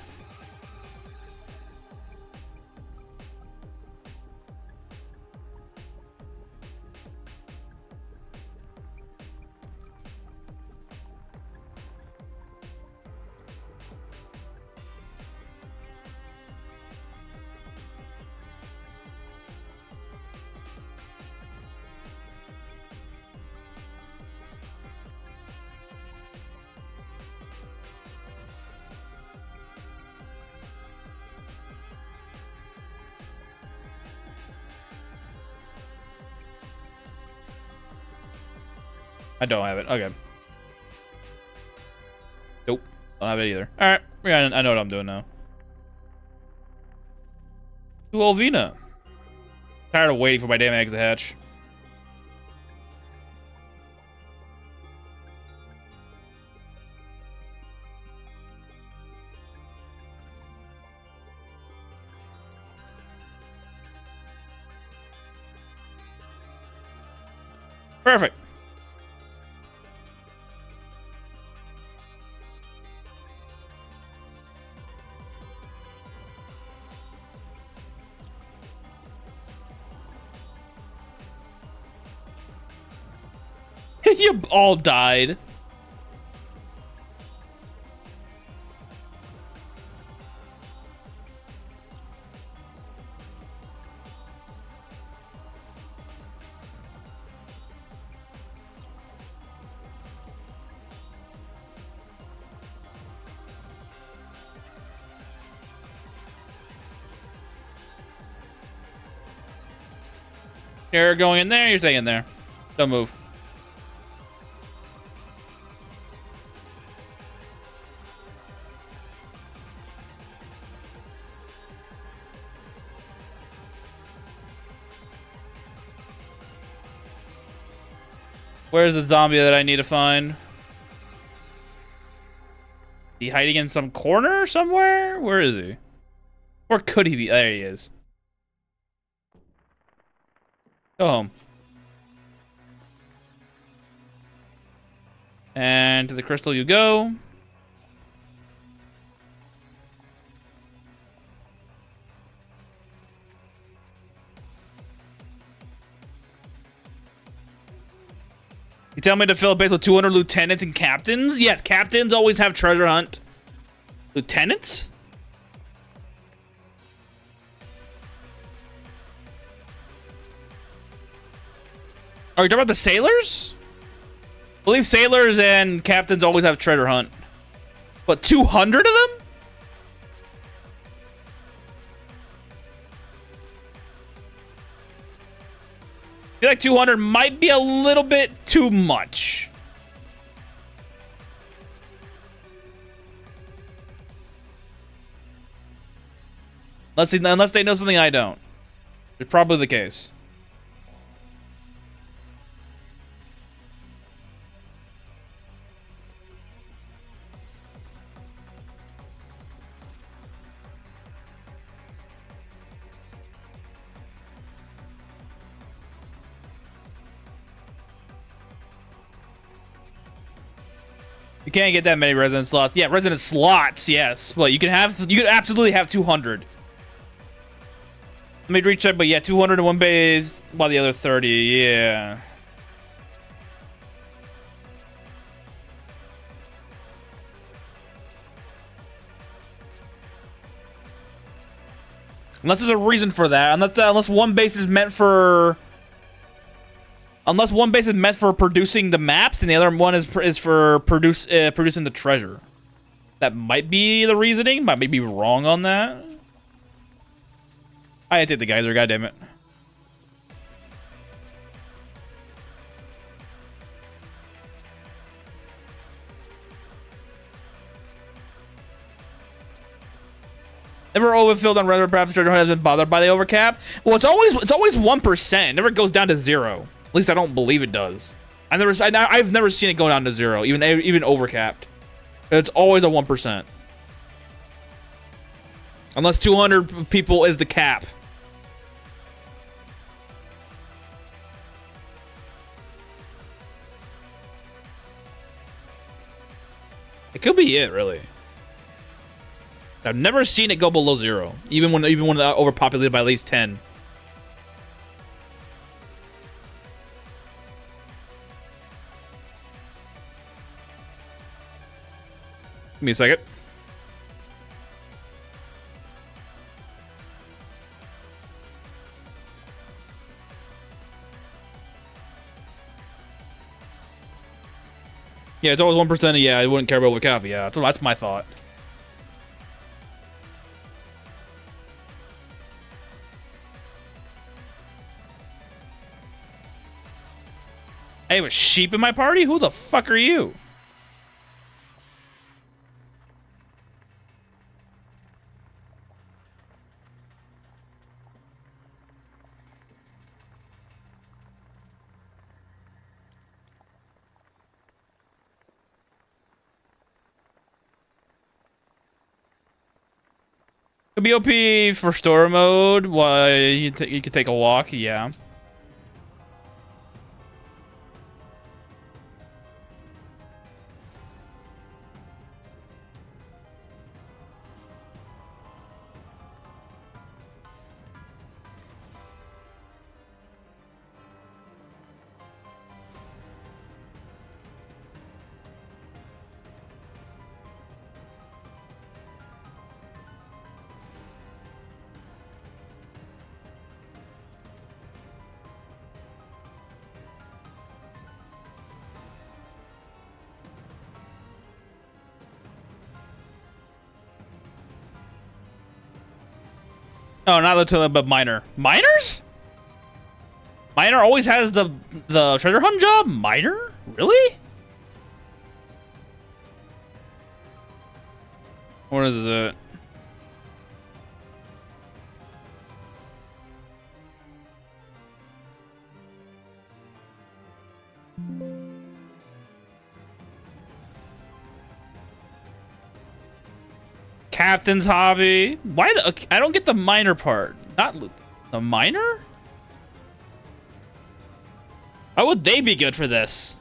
I don't have it. Okay. Nope. Don't have it either. Alright. Yeah, I know what I'm doing now. To Olvina. Tired of waiting for my damn eggs to hatch. Perfect. You all died. You're going in there, you're staying in there. Don't move. Where's the zombie that I need to find? Is he hiding in some corner somewhere? Where is he? Or could he be? There he is. Go home. And to the crystal you go. You tell me to fill a base with 200 lieutenants and captains? Yes, captains always have treasure hunt. Lieutenants? Are you talking about the sailors? I believe sailors and captains always have treasure hunt. But 200 of them? I feel like 200 might be a little bit too much. Unless they know something I don't. It's probably the case. You can't get that many resident slots. Yeah, resident slots, yes. Well, you could absolutely have 200. Let me recheck, but yeah, 200 in one base, while the other 30, yeah. Unless there's a reason for that. Unless one base is meant for... Unless one base is meant for producing the maps, and the other one is for producing the treasure. That might be the reasoning. I may be wrong on that. I did the geyser, goddammit. Never overfilled on reservoir, perhaps treasure hasn't bothered by the overcap. Well, it's always 1%. It never goes down to 0. At least I don't believe it does. I've never seen it go down to 0, even overcapped. It's always a 1%. Unless 200 people is the cap. It could be it, really. I've never seen it go below 0, even when overpopulated by at least 10. Give me a second. Yeah, it's always 1%. Yeah, I wouldn't care about what cap. Yeah, that's my thought. I have a sheep in my party? Who the fuck are you? Could be OP for store mode. Why you could take a walk? Yeah. Oh, not lieutenant, but minor. Minors? Miner always has the treasure hunt job? Miner? Really? What is it? Captain's hobby. Why the? I don't get the miner part. Not the miner. Why would they be good for this?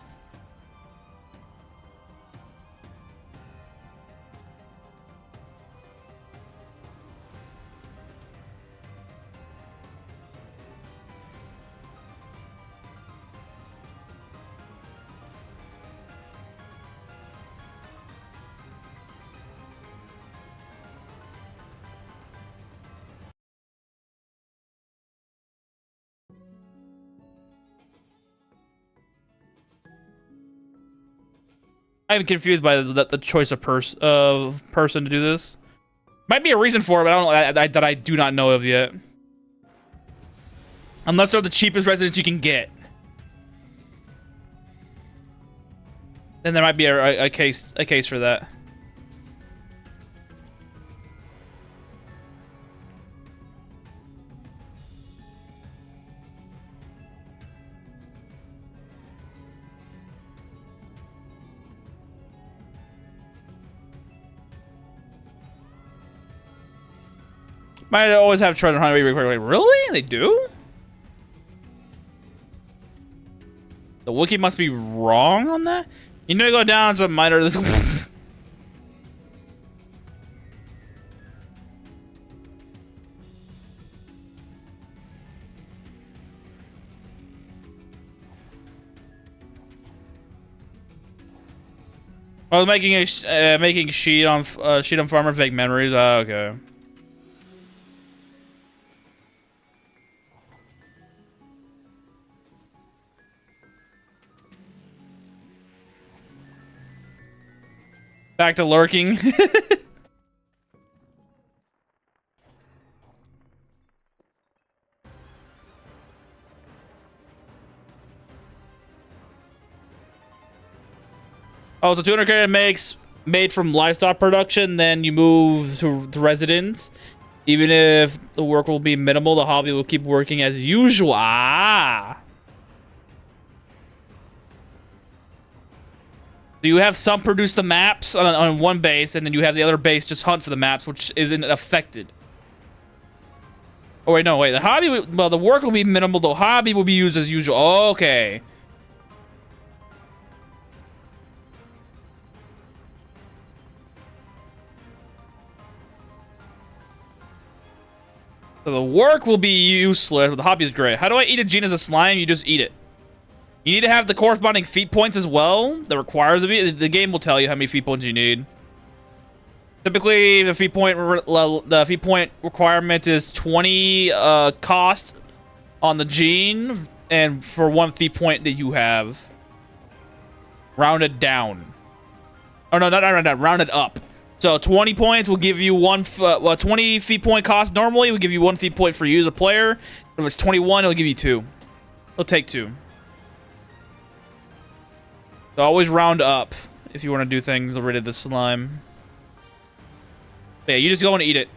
I'm confused by the choice of person to do this. Might be a reason for it, but that I do not know of yet. Unless they're the cheapest residents you can get, then there might be a case for that. Might always have treasure hunt. Wait, really? They do? The wiki must be wrong on that? You need to go down some miner this. Oh, making sheet on farmer fake memories. Oh, okay. Back to lurking. Oh, so 200 credit makes made from livestock production, then you move to the residence. Even if the work will be minimal, the hobby will keep working as usual. Ah. So you have some produce the maps on one base, and then you have the other base just hunt for the maps, which isn't affected. Oh, wait, no, wait. The hobby, well, the work will be minimal. The hobby will be used as usual. Okay. So the work will be useless, but the hobby is great. How do I eat a gene as a slime? You just eat it. You need to have the corresponding feat points as well. That requires of you. The game will tell you how many feat points you need. Typically, the feat point requirement is 20 cost on the gene, and for 1 feat point that you have, rounded down. Oh no, not rounded down, rounded up. So 20 points will give you 20 feat point cost normally will give you 1 feat point for you, the player. If it's 21, it'll give you 2. It'll take 2. So always round up if you want to do things rid of the slime. But yeah, you just go and eat it.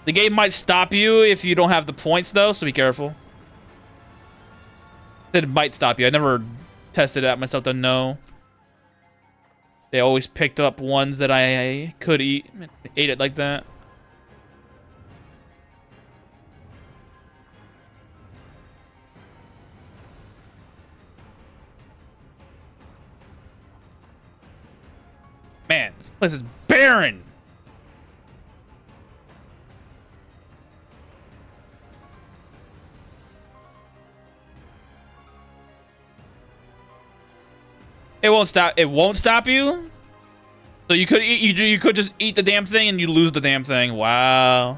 The game might stop you if you don't have the points, though, so be careful. It might stop you. I never tested it out myself to know. They always picked up ones that I could eat. Ate it like that. Man, this place is barren. It won't stop. It won't stop you. So you could eat. You could just eat the damn thing and you lose the damn thing. Wow.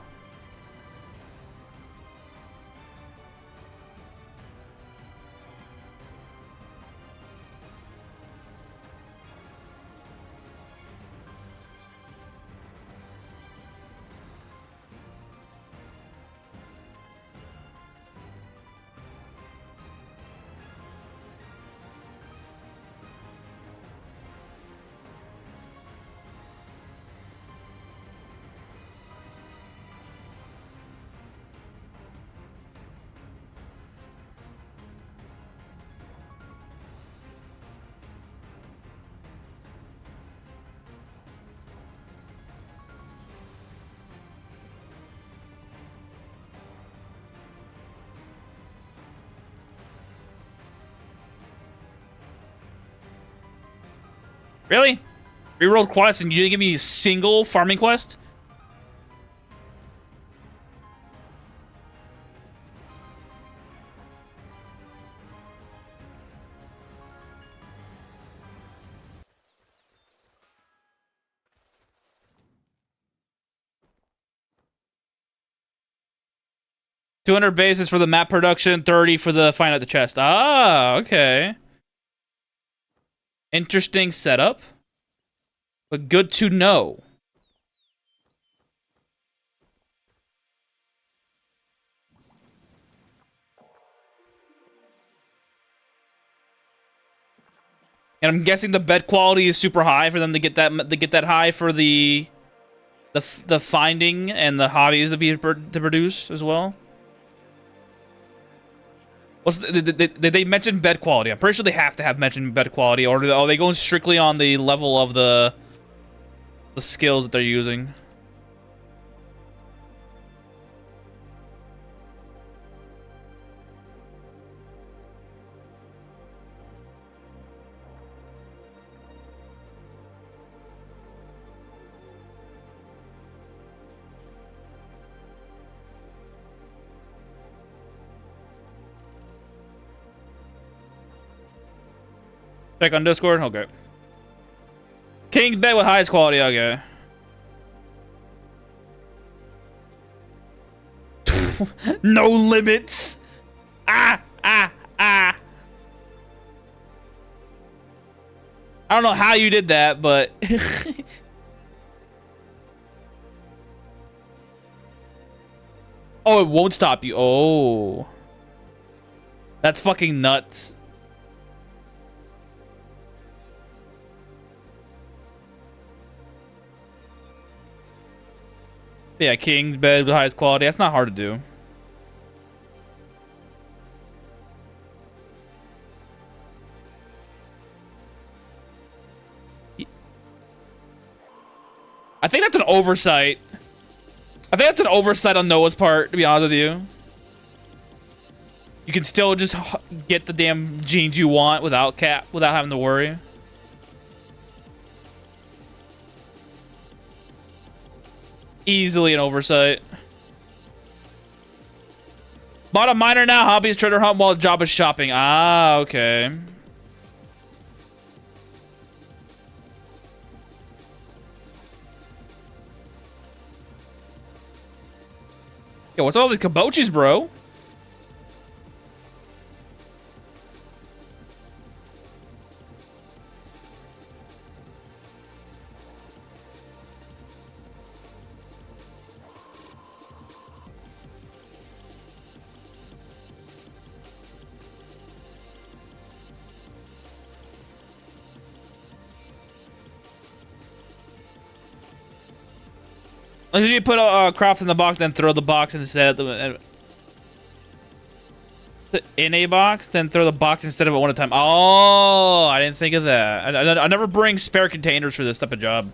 Really? Rerolled quests and you didn't give me a single farming quest? $200 basis for the map production, 30 for the find out the chest. Ah, okay. Interesting setup, but good to know. And I'm guessing the bed quality is super high for them to get that high for the finding and the hobbies to produce as well. Did they mention bed quality? I'm pretty sure they have to have mentioned bed quality, or are they going strictly on the level of the skills that they're using? Check on Discord? Okay. King's bed with highest quality, okay. No limits! Ah! I don't know how you did that, but... Oh, it won't stop you. Oh. That's fucking nuts. Yeah, King's bed with highest quality. That's not hard to do. I think that's an oversight. I think that's an oversight on Noah's part, to be honest with you. You can still just get the damn genes you want without having to worry. Easily an oversight. Bought a miner now. Hobby is treasure hunt while job is shopping. Ah, okay. Yo, what's all these kabochis, bro? Like, you put crops in the box, then throw the box instead of in a box, then throw the box instead of it one at a time. Oh, I didn't think of that. I never bring spare containers for this type of job.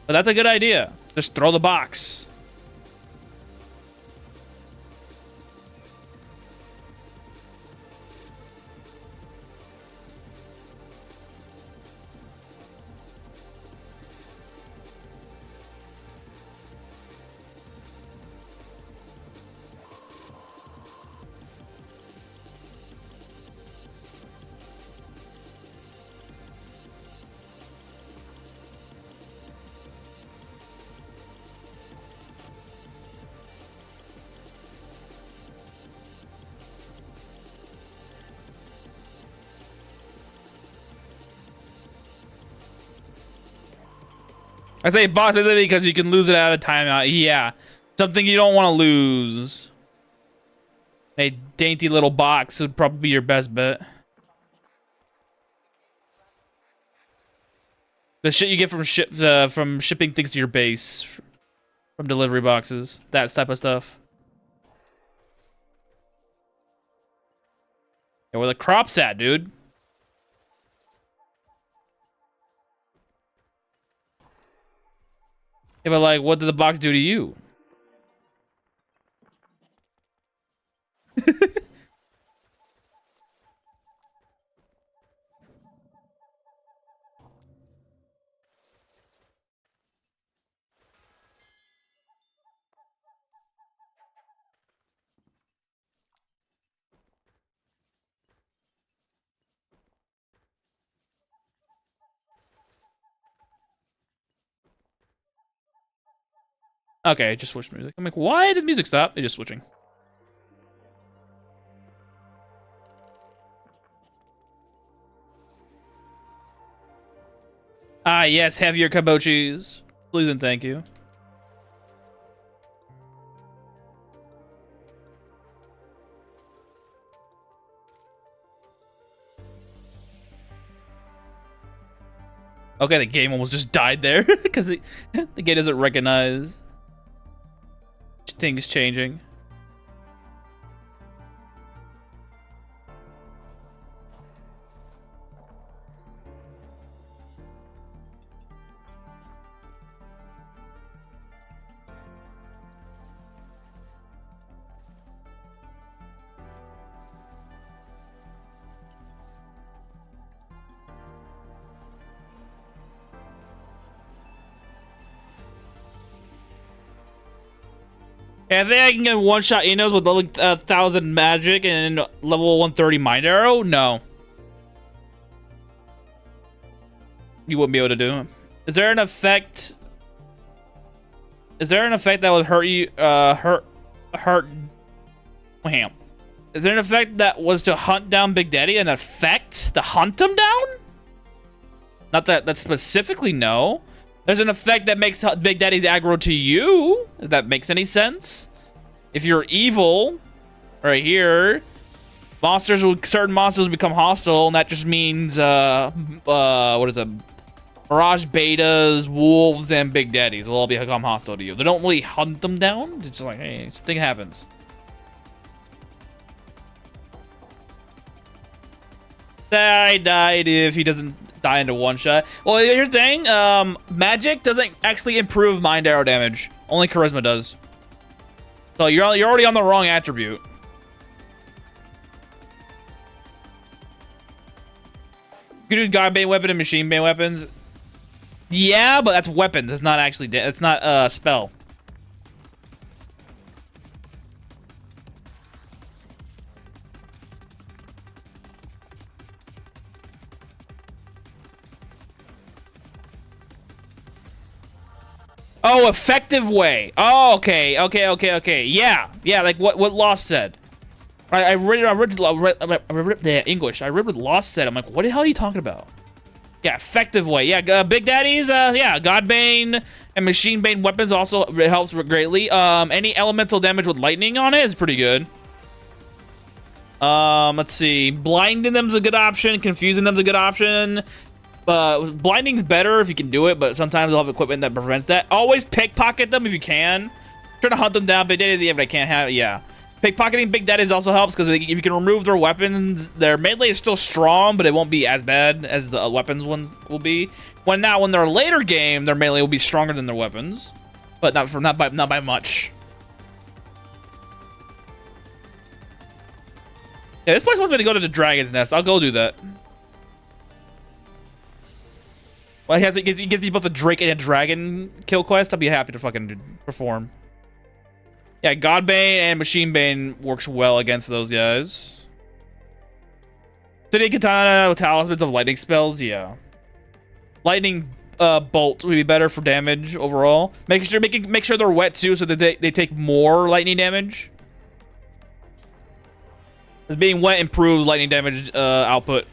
But that's a good idea. Just throw the box. I say box because you can lose it at a timeout. Yeah, something you don't want to lose. A dainty little box would probably be your best bet. The shit you get from shipping things to your base, from delivery boxes, that type of stuff. Yeah, where the crop's at, dude. Yeah, but like, what did the box do to you? Okay, just switched music. I'm like, why did music stop? It's just switching. Ah, yes, heavier kabochis. Please and thank you. Okay, the game almost just died there because the game doesn't recognize things changing. Yeah, I think I can get one-shot Inos with level 1000 magic and level 130 mind arrow? No. You wouldn't be able to do it. Is there an effect? Is there an effect that would hurt you? Hurt. Wham. Is there an effect that was to hunt down Big Daddy? An effect to hunt him down? Not that specifically, no. There's an effect that makes Big Daddy's aggro to you, if that makes any sense. If you're evil, right here, certain monsters will become hostile, and that just means, what is it? Mirage Betas, Wolves, and Big Daddies will all become hostile to you. They don't really hunt them down. It's just like, hey, something happens. I died if he doesn't die into one shot. Well, here's the thing. Magic doesn't actually improve mind arrow damage. Only charisma does. So you're already on the wrong attribute. You can use God Bane weapon and Machine Bane weapons. Yeah, but that's weapons. It's not actually. It's not a spell. Oh, effective way. Oh, okay. Yeah, like what Lost said. I read the English. I read what Lost said. I'm like, what the hell are you talking about? Yeah, effective way. Yeah, Big Daddy's. Yeah, Godbane and Machine Bane weapons also helps greatly. Any elemental damage with lightning on it is pretty good. Let's see. Blinding them's a good option. Confusing them's a good option. Blinding's better if you can do it, but sometimes they'll have equipment that prevents that. Always pickpocket them if you can. Try to hunt them down. Big Daddy, yeah, but I can't have it. Yeah. Pickpocketing Big Daddies also helps because if you can remove their weapons, their melee is still strong, but it won't be as bad as the weapons ones will be. When they're later game, their melee will be stronger than their weapons, but not by much. Yeah, this place wants me to go to the Dragon's Nest. I'll go do that. Well, he gives me both a Drake and a Dragon kill quest. I'll be happy to fucking perform. Yeah, Godbane and Machine Bane works well against those guys. City Katana with talismans of lightning spells, yeah. Lightning bolt would be better for damage overall. Make sure they're wet too, so that they take more lightning damage. Being wet improves lightning damage output.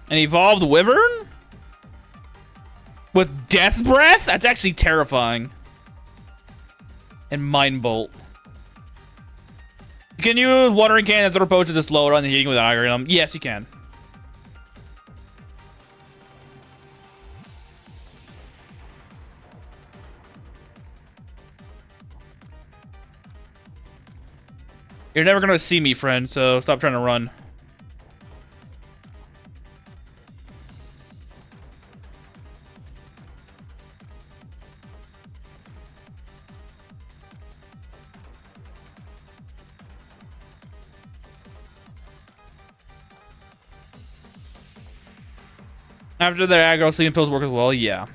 An evolved wyvern? With death breath? That's actually terrifying. And mind bolt. You can use watering can and throw potions to slow down the heating with an algorithm. Yes, you can. You're never gonna see me, friend, so stop trying to run. After their aggro, sleeping pills work as well. Yeah.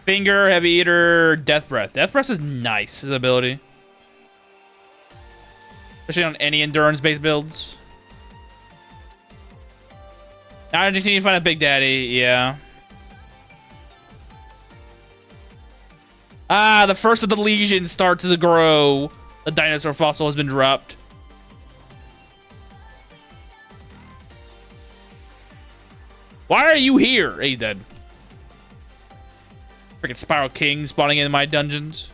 Finger, heavy eater, death breath. Death breath is nice. His ability, especially on any endurance-based builds. Now I just need to find a Big Daddy. Yeah. Ah, the first of the Legion starts to grow. The dinosaur fossil has been dropped. Why are you here? He's dead. Freaking Spiral King spawning in my dungeons.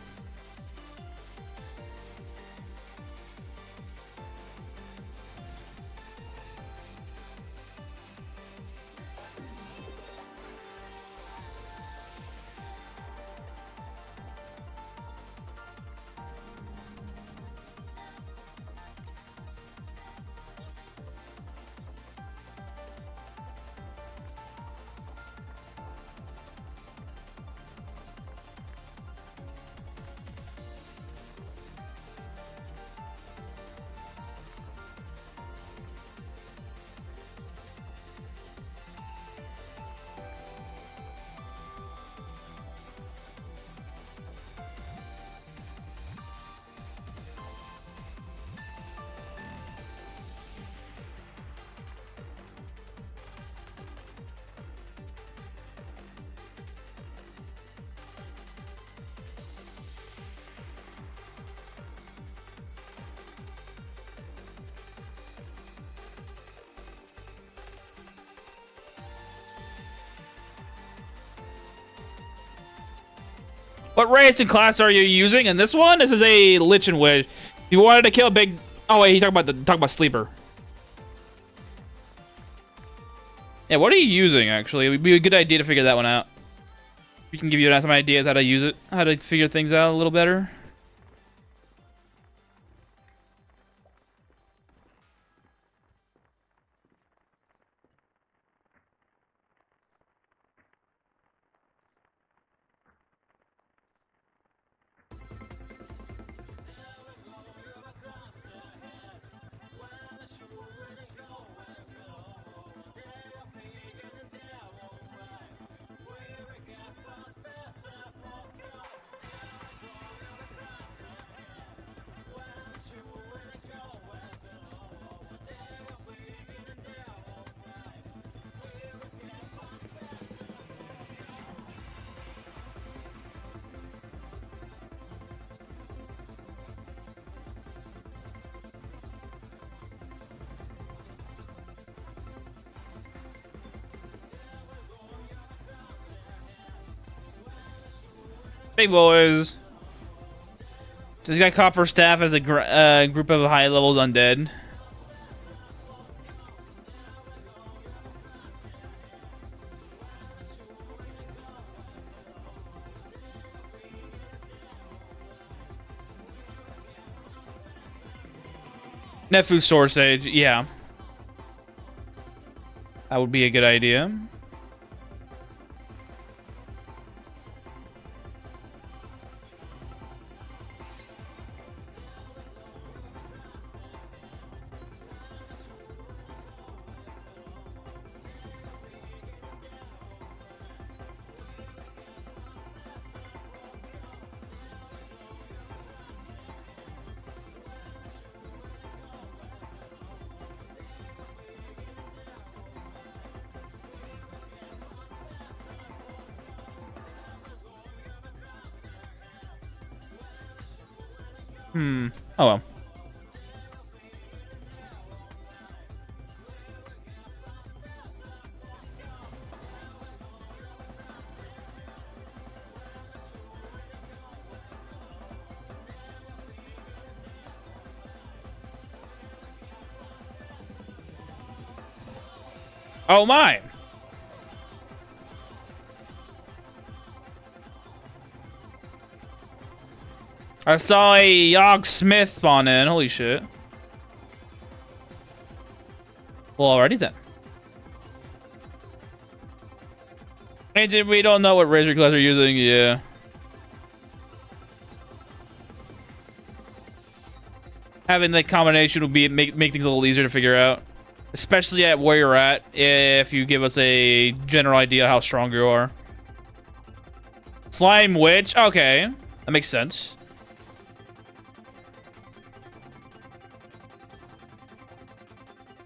What race and class are you using in this one? This is a Lich and Witch. If you wanted to kill a big... Oh wait, he's talking about Sleeper. Yeah, what are you using actually? It would be a good idea to figure that one out. We can give you some ideas how to use it, how to figure things out a little better. Big boys. He's got Copper Staff as a group of high levels undead. Nefu Sword Sage, yeah. That would be a good idea. Oh well. Oh my! I saw a Yogg Smith spawn in. Holy shit. Well, alrighty then. And we don't know what razor class we're using. Yeah. Having that combination would be make things a little easier to figure out. Especially at where you're at, if you give us a general idea how strong you are. Slime Witch. Okay. That makes sense.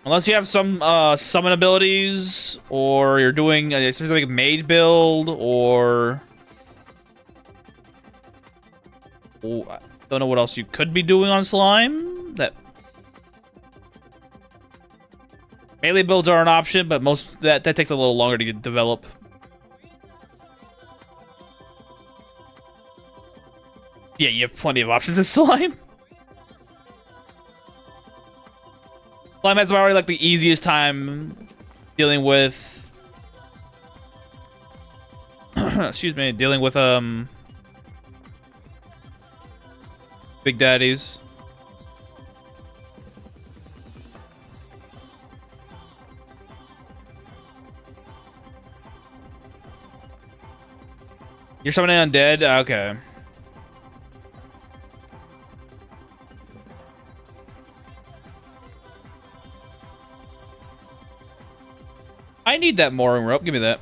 Unless you have some summon abilities, or you're doing a specific mage build, or... Oh, I don't know what else you could be doing on slime. That melee builds are an option, but that takes a little longer to develop. Yeah, you have plenty of options in slime. Slime has already like the easiest time dealing with excuse me, dealing with big daddies. You're summoning undead? Okay. I need that mooring rope. Give me that.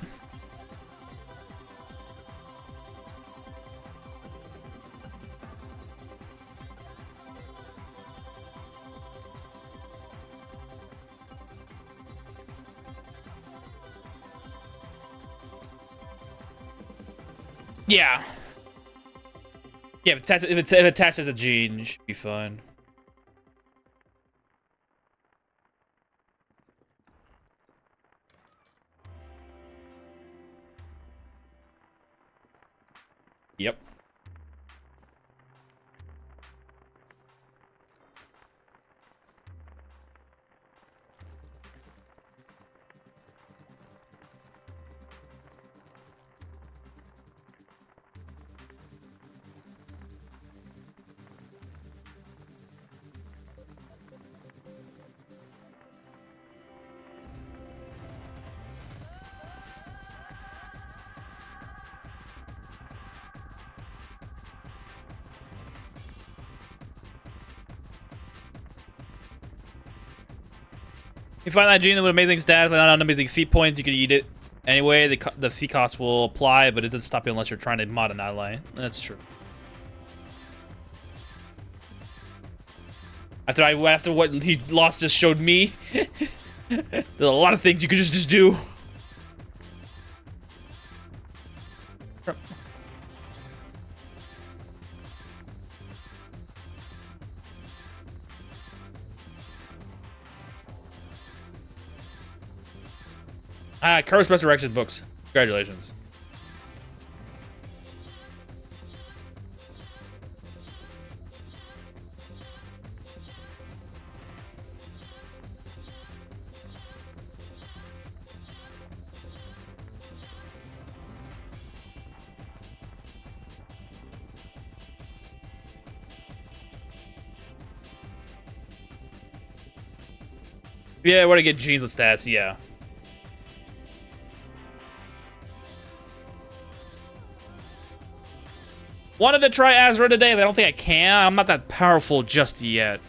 Yeah. Yeah, if it's attached as a gene, it should be fine. Yep. You find that gene with amazing stats, but not on amazing feat points, you can eat it. Anyway, the fee cost will apply, but it doesn't stop you unless you're trying to mod an ally. That's true. After what he lost just showed me, there's a lot of things you could just do. Cursed Resurrection books. Congratulations. Yeah, where to get genes and stats, yeah. Wanted to try Azra today, but I don't think I can. I'm not that powerful just yet.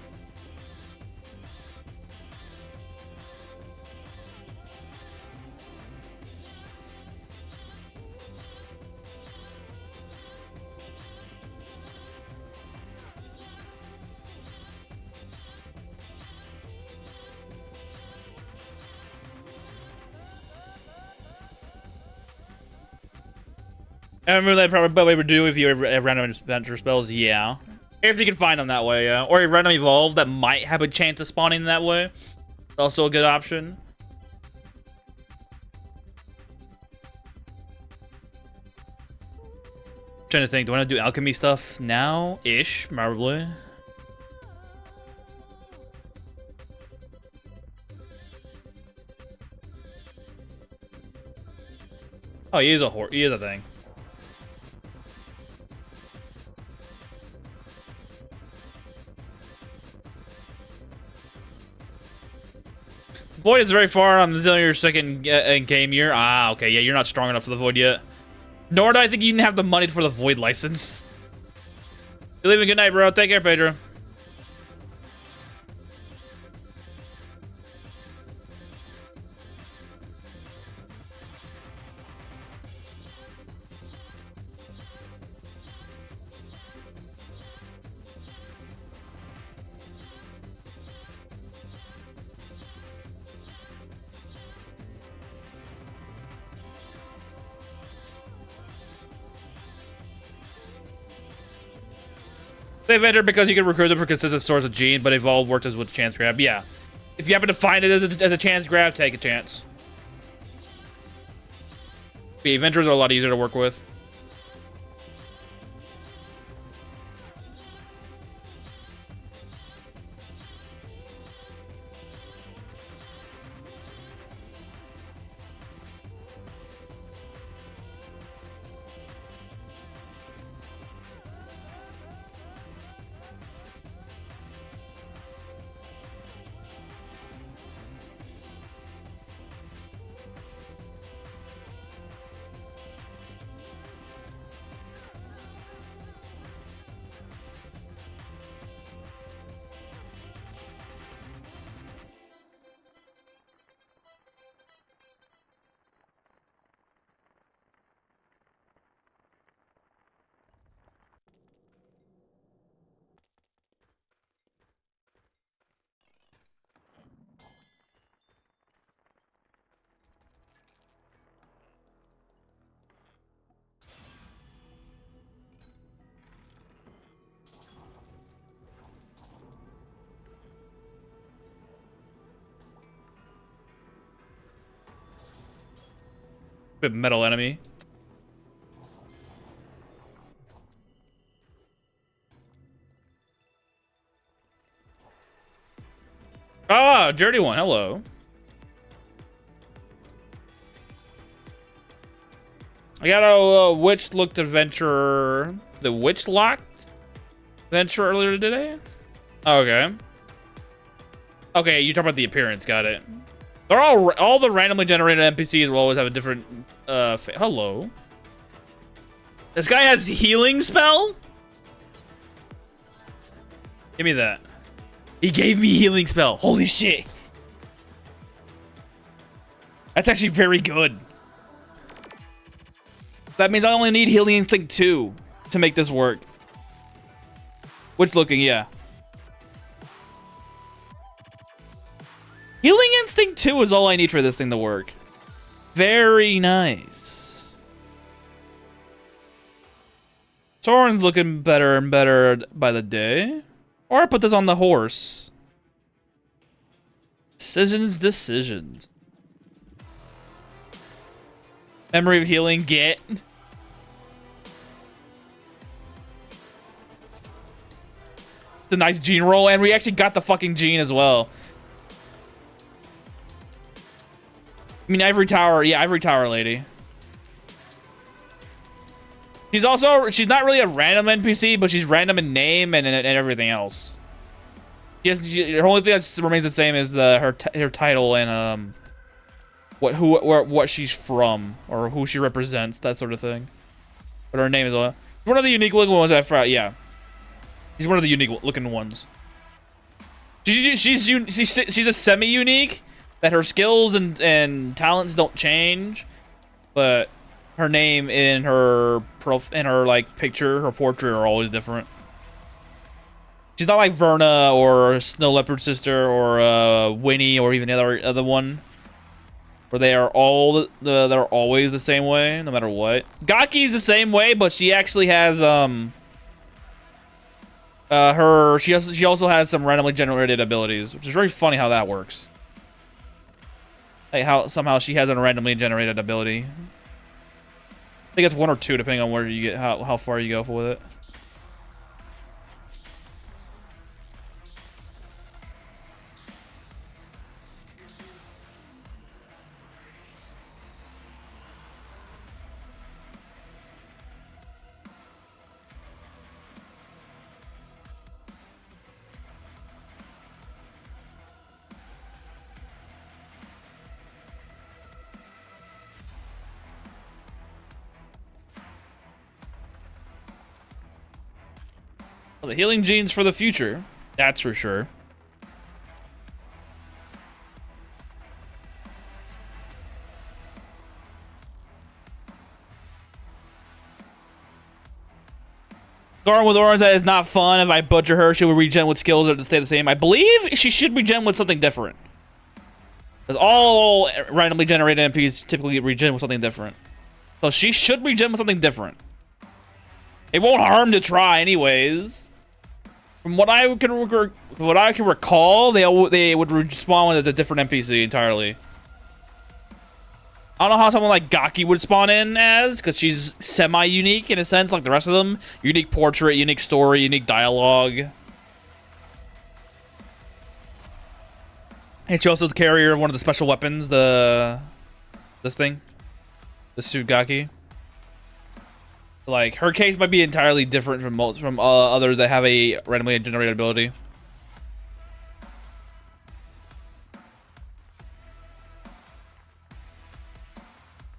I remember that probably we were doing if you have random adventure spells, yeah. If you can find them that way, yeah. Or a random evolve that might have a chance of spawning that way. Also a good option. Trying to think, do I want to do alchemy stuff now? Ish, probably. Oh, he is a thing. Void is very far on your second game year. Ah, okay. Yeah, you're not strong enough for the Void yet. Nor do I think you even have the money for the Void license. You're leaving. Good night, bro. Take care, Pedro. They vendor because you can recruit them for consistent source of gene, but evolved works as with chance grab. Yeah. If you happen to find it as a chance grab, take a chance. The Avengers are a lot easier to work with. Bit metal enemy. Ah, dirty one. Hello. I got a witch looked adventure. The witch locked adventure earlier today. Oh, okay. Okay, you talk about the appearance. Got it. They're all the randomly generated NPCs will always have a different. Hello. This guy has healing spell. Give me that. He gave me healing spell. Holy shit. That's actually very good. That means I only need Healing Instinct 2 to make this work. Witch looking, yeah. Healing Instinct 2 is all I need for this thing to work. Very nice. Soren's looking better and better by the day. Or I put this on the horse. Decisions. Memory of healing, get. The nice gene roll, and we actually got the fucking gene as well. I mean, Ivory Tower, yeah, Ivory Tower lady. She's not really a random NPC, but she's random in name and everything else. Her only thing that remains the same is her title and what she's from or who she represents, that sort of thing. But her name is one of the unique looking ones I forgot. Yeah, she's one of the unique looking ones. She's a semi-unique that her skills and talents don't change, but her name in her like picture, her portrait are always different. She's not like Verna or Snow Leopard Sister or Winnie or even the other one, where they are they're always the same way no matter what. Gaki's the same way, but she actually has she also has some randomly generated abilities, which is very funny how that works. Like how somehow she has a randomly generated ability. I think it's 1 or 2 depending on where you get how far you go with it. Well, the healing genes for the future, that's for sure. Going with orange, that is not fun. If I butcher her, she will regen with skills or to stay the same. I believe she should regen with something different. Because all randomly generated MPs typically regen with something different. So she should regen with something different. It won't harm to try anyways. From what I can recall, they would respawn as a different NPC entirely. I don't know how someone like Gaki would spawn in as, because she's semi-unique in a sense, like the rest of them. Unique portrait, unique story, unique dialogue. And she also is the carrier of one of the special weapons, this thing. The Sugaki. Like, her case might be entirely different from others that have a randomly generated ability.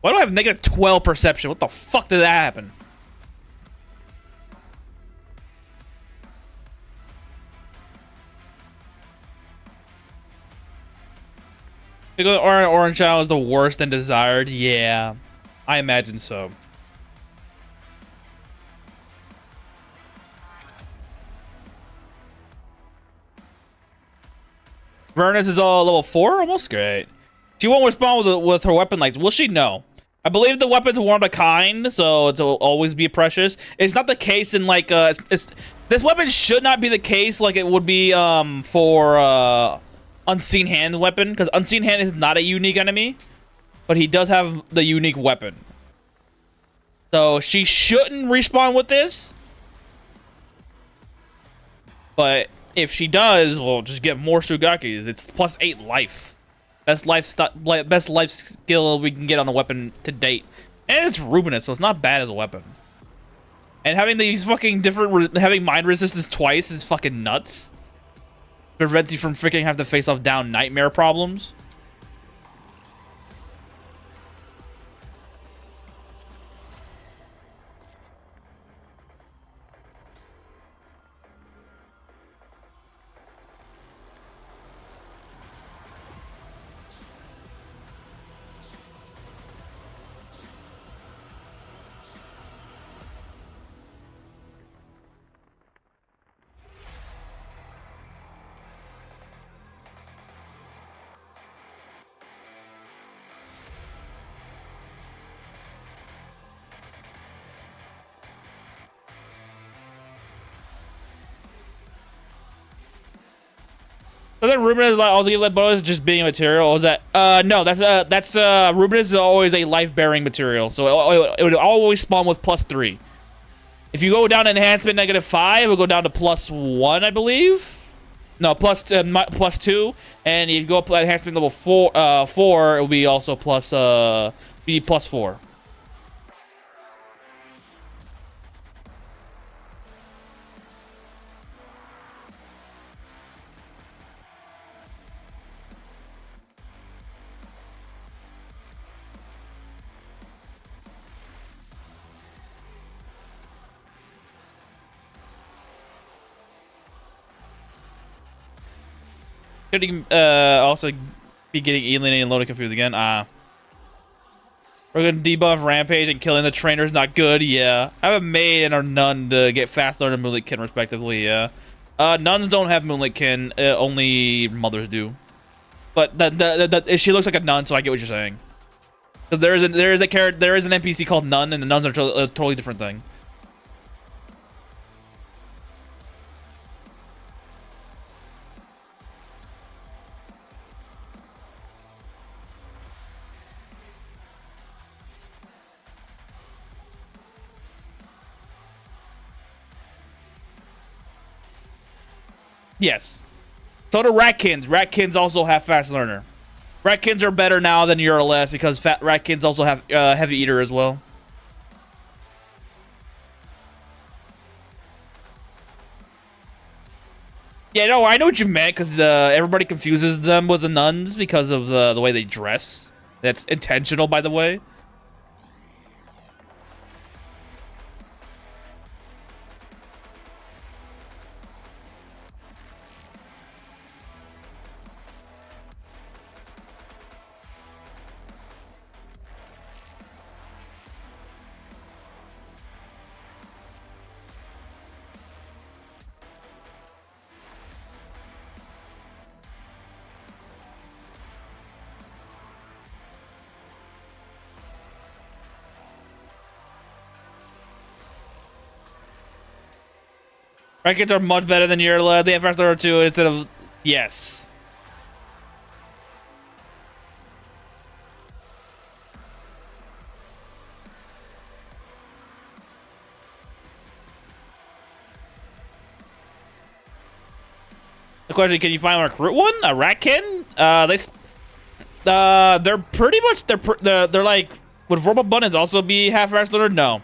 Why do I have negative 12 perception? What the fuck did that happen? Because orange channel is the worst and desired. Yeah, I imagine so. Vernus is all level 4, almost great. She won't respond with her weapon like, will she? No. I believe the weapon's one of a kind, so it'll always be precious. It's not the case in like this weapon should not be the case like it would be for Unseen Hand weapon, because Unseen Hand is not a unique enemy, but he does have the unique weapon. So she shouldn't respawn with this, but if she does, we'll just get more Sugakis. It's plus 8 life. Best life skill we can get on a weapon to date. And it's Rubinus, so it's not bad as a weapon. And having these fucking having mind resistance twice is fucking nuts. Prevents you from freaking having to face off down nightmare problems. So then Rubinus also give that bonus just being a material? Or is that no, that's Rubinus is always a life-bearing material, so it would always spawn with +3. If you go down to enhancement -5, it'll go down to +1, I believe. No, +2, and if you go up to enhancement level 4, it will be also +4. Could also be getting Elin and Noita confused again. We're gonna debuff Rampage and killing the trainer is not good. Yeah, I have a maid and a nun to get fast learn and Moonlit Kin respectively. Yeah, nuns don't have Moonlit Kin. Only mothers do. But she looks like a nun, so I get what you're saying. So there is an NPC called Nun, and the nuns are a totally different thing. Yes. So do Ratkins. Ratkins also have fast learner. Ratkins are better now than Uraless because Ratkins also have heavy eater as well. Yeah, no, I know what you meant because everybody confuses them with the nuns because of the way they dress. That's intentional, by the way. Rackets are much better than your they have first level 2 instead of yes. The question: can you find a recruit one? A Ratkin? They're pretty much they're like, would Verbal Abundance also be half wrestler? No.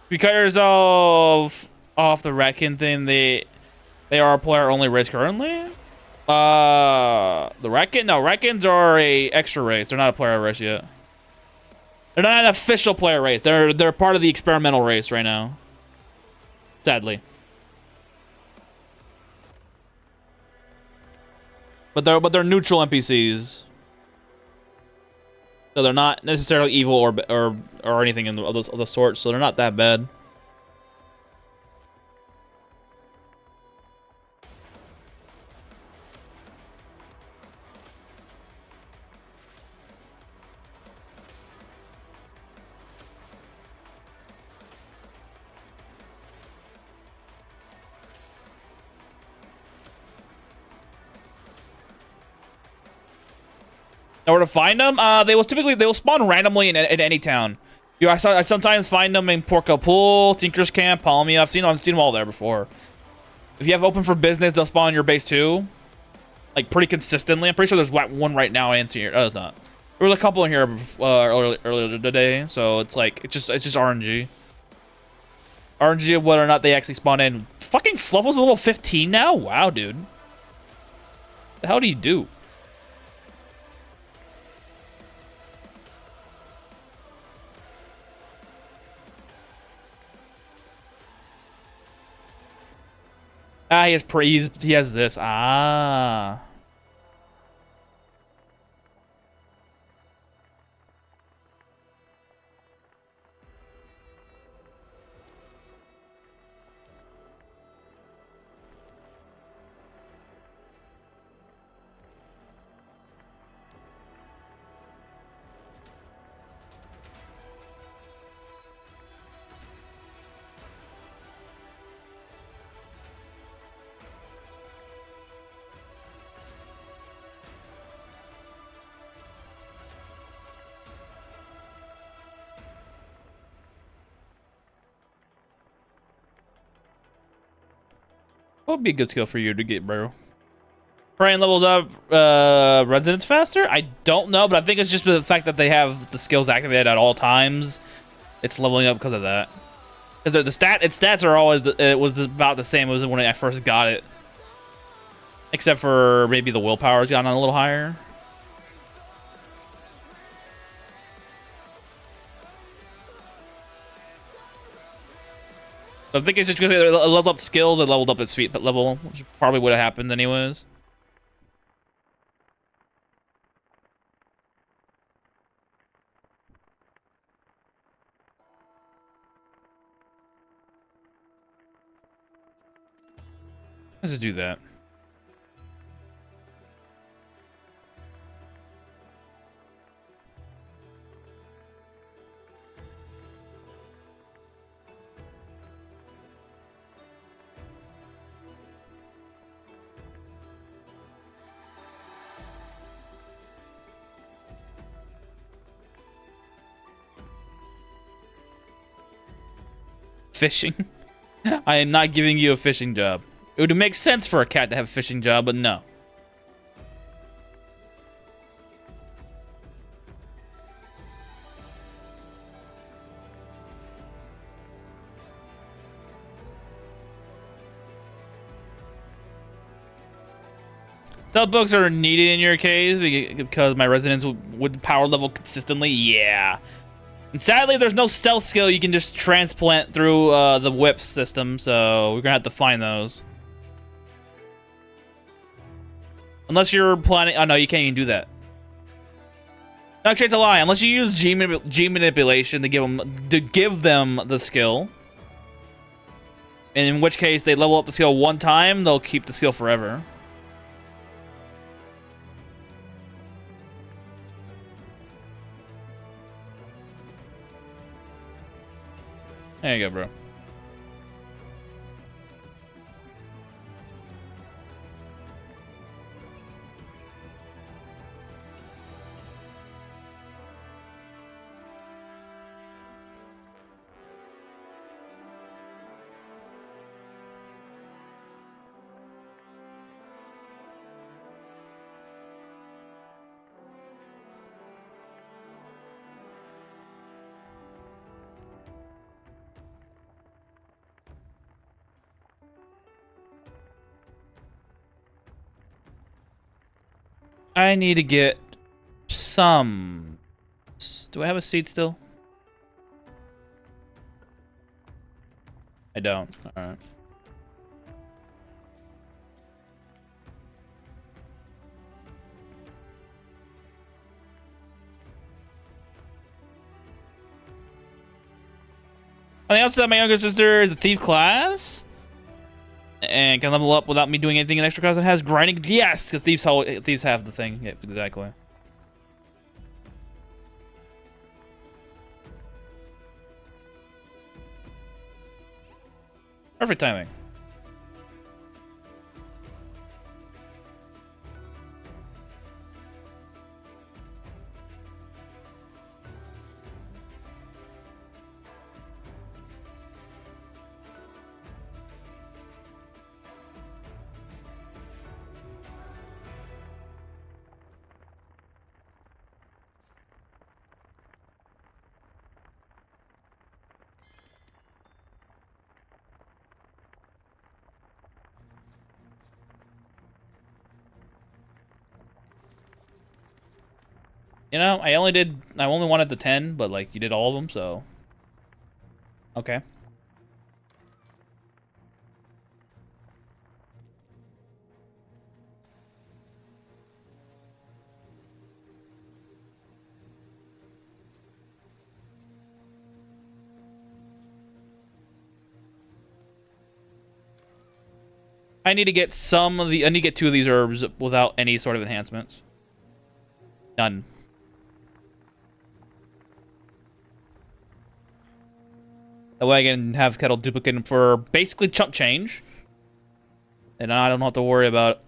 Because off the Ratkin thing, they are a player only race currently. The Ratkin, no, Ratkins are a extra race. They're not a player race yet. They're not an official player race. They're part of the experimental race right now. Sadly. But they're neutral NPCs. So they're not necessarily evil or anything of the sort, so they're not that bad. Now where to find them? They will spawn randomly in any town. I sometimes find them in Port Pool, Tinker's Camp, Palmia. I've seen them all there before. If you have open for business, they'll spawn in your base too, like pretty consistently. I'm pretty sure there's one right now. I ain't seen here. Oh, it's not. There was a couple in here earlier today, so it's like it's just RNG. RNG of whether or not they actually spawn in. Fucking Fluffle's a level 15 now. Wow, dude. The hell do you do? Ah, he has this. Ah. What would be a good skill for you to get, bro? Praying levels up residents faster? I don't know, but I think it's just the fact that they have the skills activated at all times. It's leveling up because of that. Because its stats are always it was about the same as when I first got it, except for maybe the willpower's gotten a little higher. I think it's just because it leveled up skills and leveled up its feet level, which probably would have happened anyways. Let's just do that. Fishing? I am not giving you a fishing job. It would make sense for a cat to have a fishing job, but no. Stealth books are needed in your case because my residents would power level consistently. Yeah. And sadly, there's no stealth skill you can just transplant through the whip system, so we're gonna have to find those. Unless you're planning... Oh, no, you can't even do that. No, actually, it's a lie. Unless you use G manipulation to give them the skill. And in which case, they level up the skill one time, they'll keep the skill forever. There you go, bro. I need to get some... Do I have a seat still? I don't. Alright. On the outside, my younger sister is a thief class. And can level up without me doing anything in extra class. It has grinding. Yes, because thieves have the thing. Yep, exactly. Perfect timing. You know, I only wanted the 10, but like you did all of them, so okay. I need to get some of the I need to get 2 of these herbs without any sort of enhancements. None. That way I can have Kettle duplicate them for basically chump change. And I don't have to worry about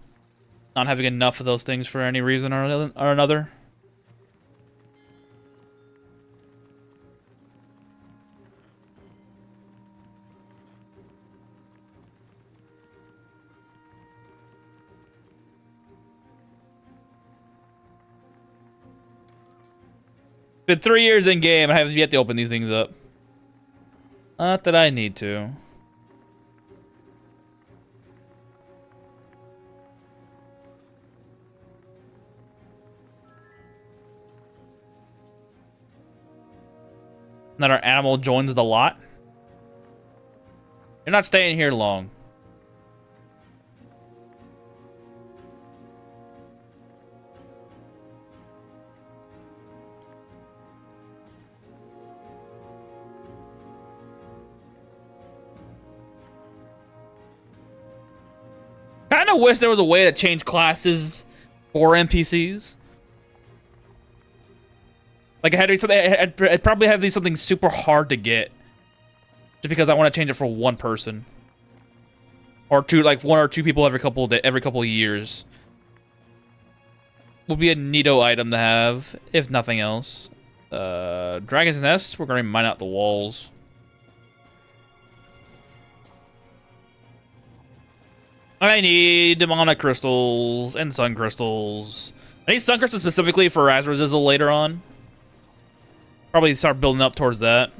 not having enough of those things for any reason or another. Been 3 years in game, I have yet to open these things up. Not that I need to. Then our animal joins the lot. You're not staying here long. I kind of wish there was a way to change classes for NPCs. Like, I'd probably have to be something super hard to get. Just because I want to change it for one person. Or two, like 1 or 2 people every couple of years. Would be a neato item to have, if nothing else. Dragon's Nest, we're going to mine out the walls. I need demonic crystals and sun crystals. I need sun crystals specifically for Razrazizzle later on. Probably start building up towards that.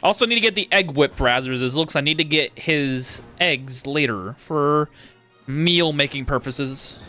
Also need to get the egg whip for Azra's looks. I need to get his eggs later for meal making purposes.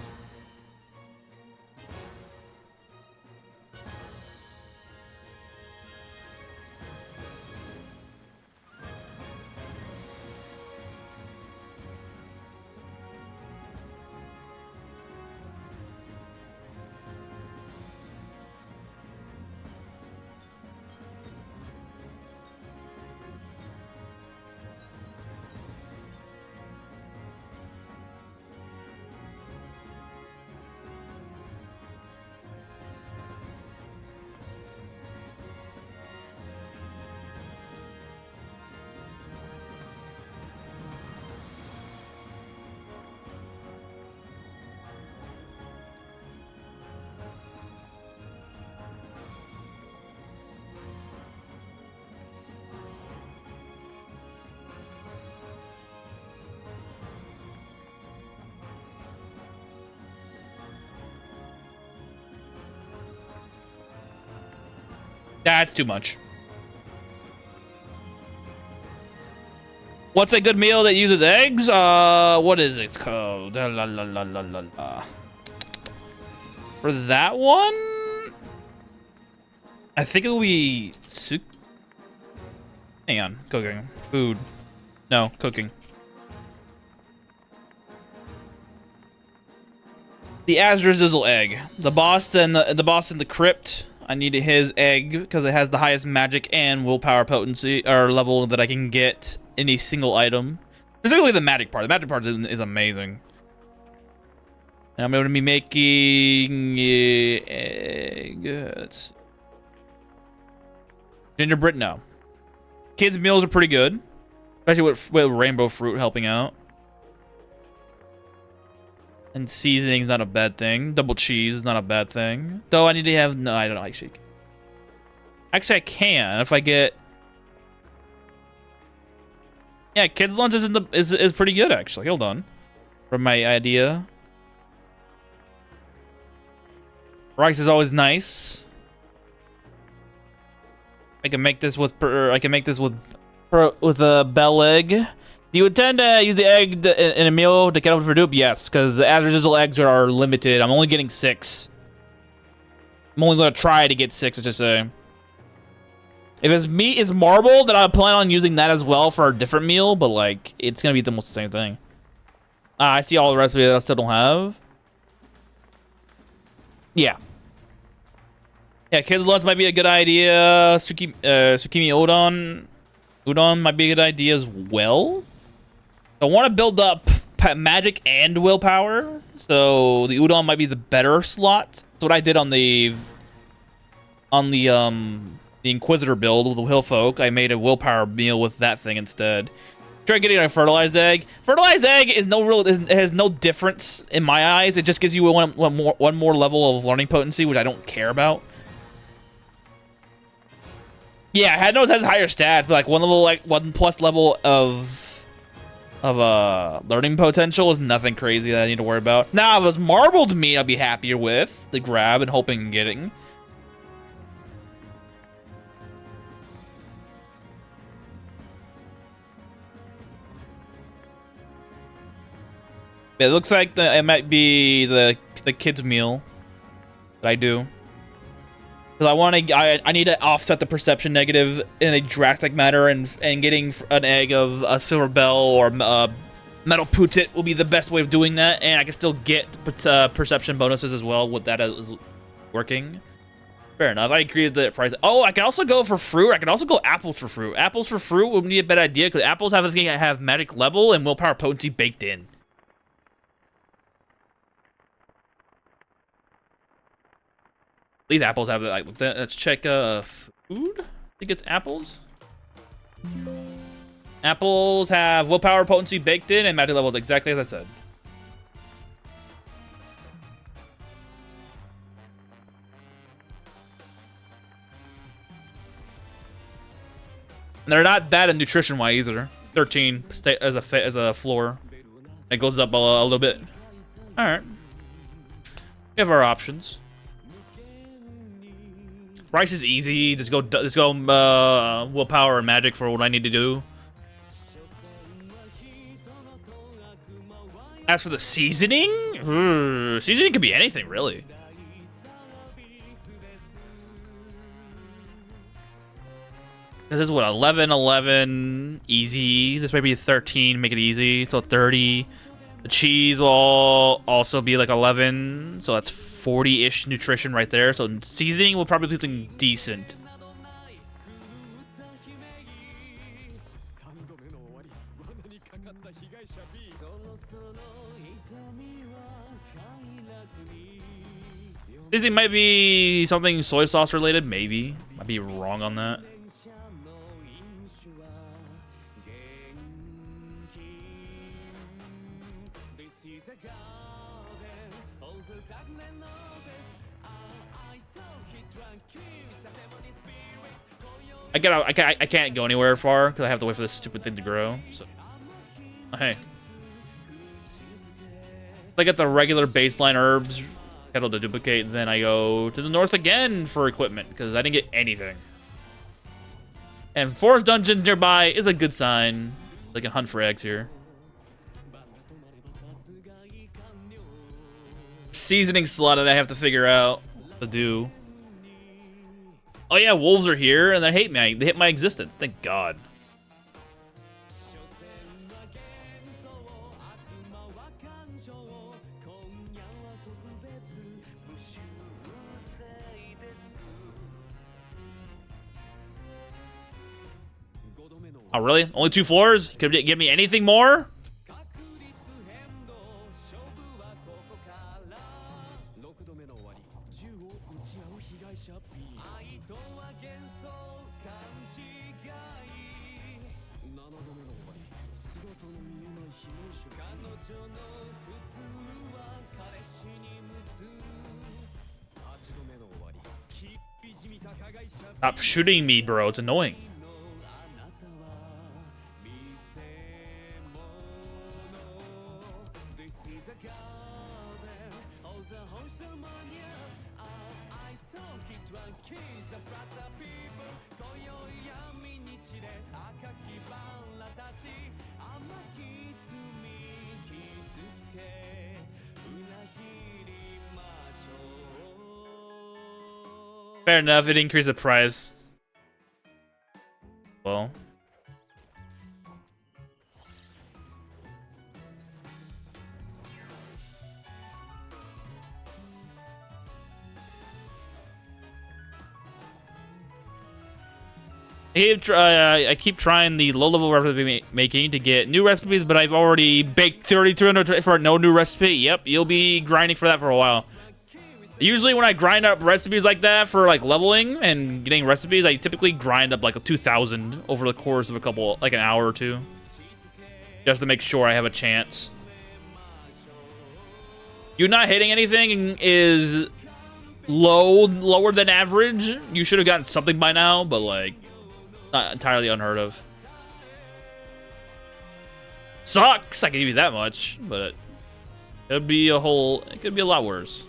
That's too much. What's a good meal that uses eggs? What is it called? La, la, la, la, la, la. For that one, I think it will be soup. Hang on, cooking, food. No, cooking. The Azrazizzle egg. The boss and the boss in the crypt. I need his egg because it has the highest magic and willpower potency or level that I can get in a single item. Specifically the magic part. The magic part is amazing. And I'm going to be making egg. Let's see. Gingerbread, no. Kids' meals are pretty good, especially with rainbow fruit helping out. And seasoning's not a bad thing. Double cheese is not a bad thing. Though I need to have... No, I don't know, actually. Actually, I can if I get... Yeah, kids' lunch is pretty good, actually. Hold on. From my idea. Rice is always nice. I can make this with a bell egg. Do you intend to use the egg in a meal to get over for dupe? Yes, because the Azrazizzle eggs are limited. I'm only getting 6. I'm only going to try to get 6, I should say. If his meat is marble, then I plan on using that as well for a different meal, but, like, it's going to be almost the same thing. I see all the recipes that I still don't have. Yeah. Yeah, kids' lunch might be a good idea. Tsukimi udon might be a good idea as well. I want to build up magic and willpower, so the udon might be the better slot. That's what I did on the Inquisitor build with the Hill Folk. I made a willpower meal with that thing instead. Try getting a fertilized egg. Fertilized egg is it has no difference in my eyes. It just gives you one more level of learning potency, which I don't care about. Yeah, I know it has higher stats, but like one plus level of learning potential is nothing crazy that I need to worry about. Now, if it was marbled meat, I'd be happier with the grab and hoping and getting. It looks like it might be the kids' meal that I do. Because I need to offset the perception negative in a drastic manner, and getting an egg of a silver bell or metal putit will be the best way of doing that, and I can still get perception bonuses as well with that is working. Fair enough. I agree with the price. Oh, I can also go for fruit. I can also go apples for fruit. Apples for fruit would be a better idea because apples have a thing that have magic level and willpower potency baked in. These apples have like. Let's check food. I think it's apples. Apples have willpower potency baked in and magic levels exactly as I said. And they're not bad in nutrition-wise either. 13 as a floor. It goes up a little bit. All right. We have our options. Rice is easy. Just go willpower and magic for what I need to do. As for the seasoning, seasoning could be anything, really. This is what, 11, 11, easy. This might be 13, make it easy. So 30. The cheese will also be like 11. So that's 40-ish nutrition right there. So seasoning will probably be something decent. Seasoning might be something soy sauce related, maybe. Might be wrong on that. I can't go anywhere far because I have to wait for this stupid thing to grow. So, hey, I get the regular baseline herbs, kettle to duplicate, and then I go to the north again for equipment because I didn't get anything. And forest dungeons nearby is a good sign. I can hunt for eggs here. Seasoning slot that I have to figure out to do. Oh yeah, wolves are here and they hate me. They hate my existence. Thank God. Oh really? Only 2 floors? Could it give me anything more? Stop shooting me, bro. It's annoying. Fair enough, it increased the price. Well. I keep trying the low-level recipe making to get new recipes, but I've already baked 3,200 for no new recipe. Yep, you'll be grinding for that for a while. Usually when I grind up recipes like that for like leveling and getting recipes, I typically grind up like a 2,000 over the course of a couple, like an hour or two. Just to make sure I have a chance. You not hitting anything is lower than average. You should have gotten something by now, but like, not entirely unheard of. Sucks, I can give you that much, but it could be a lot worse.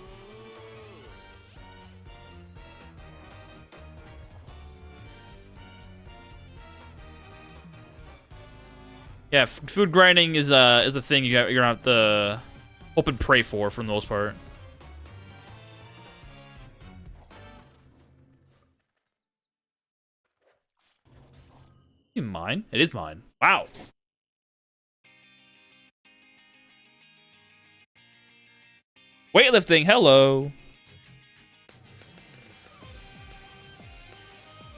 Yeah, food grinding is a thing you're gonna have to hope and pray for the most part. You mine? It is mine. Wow. Weightlifting. Hello.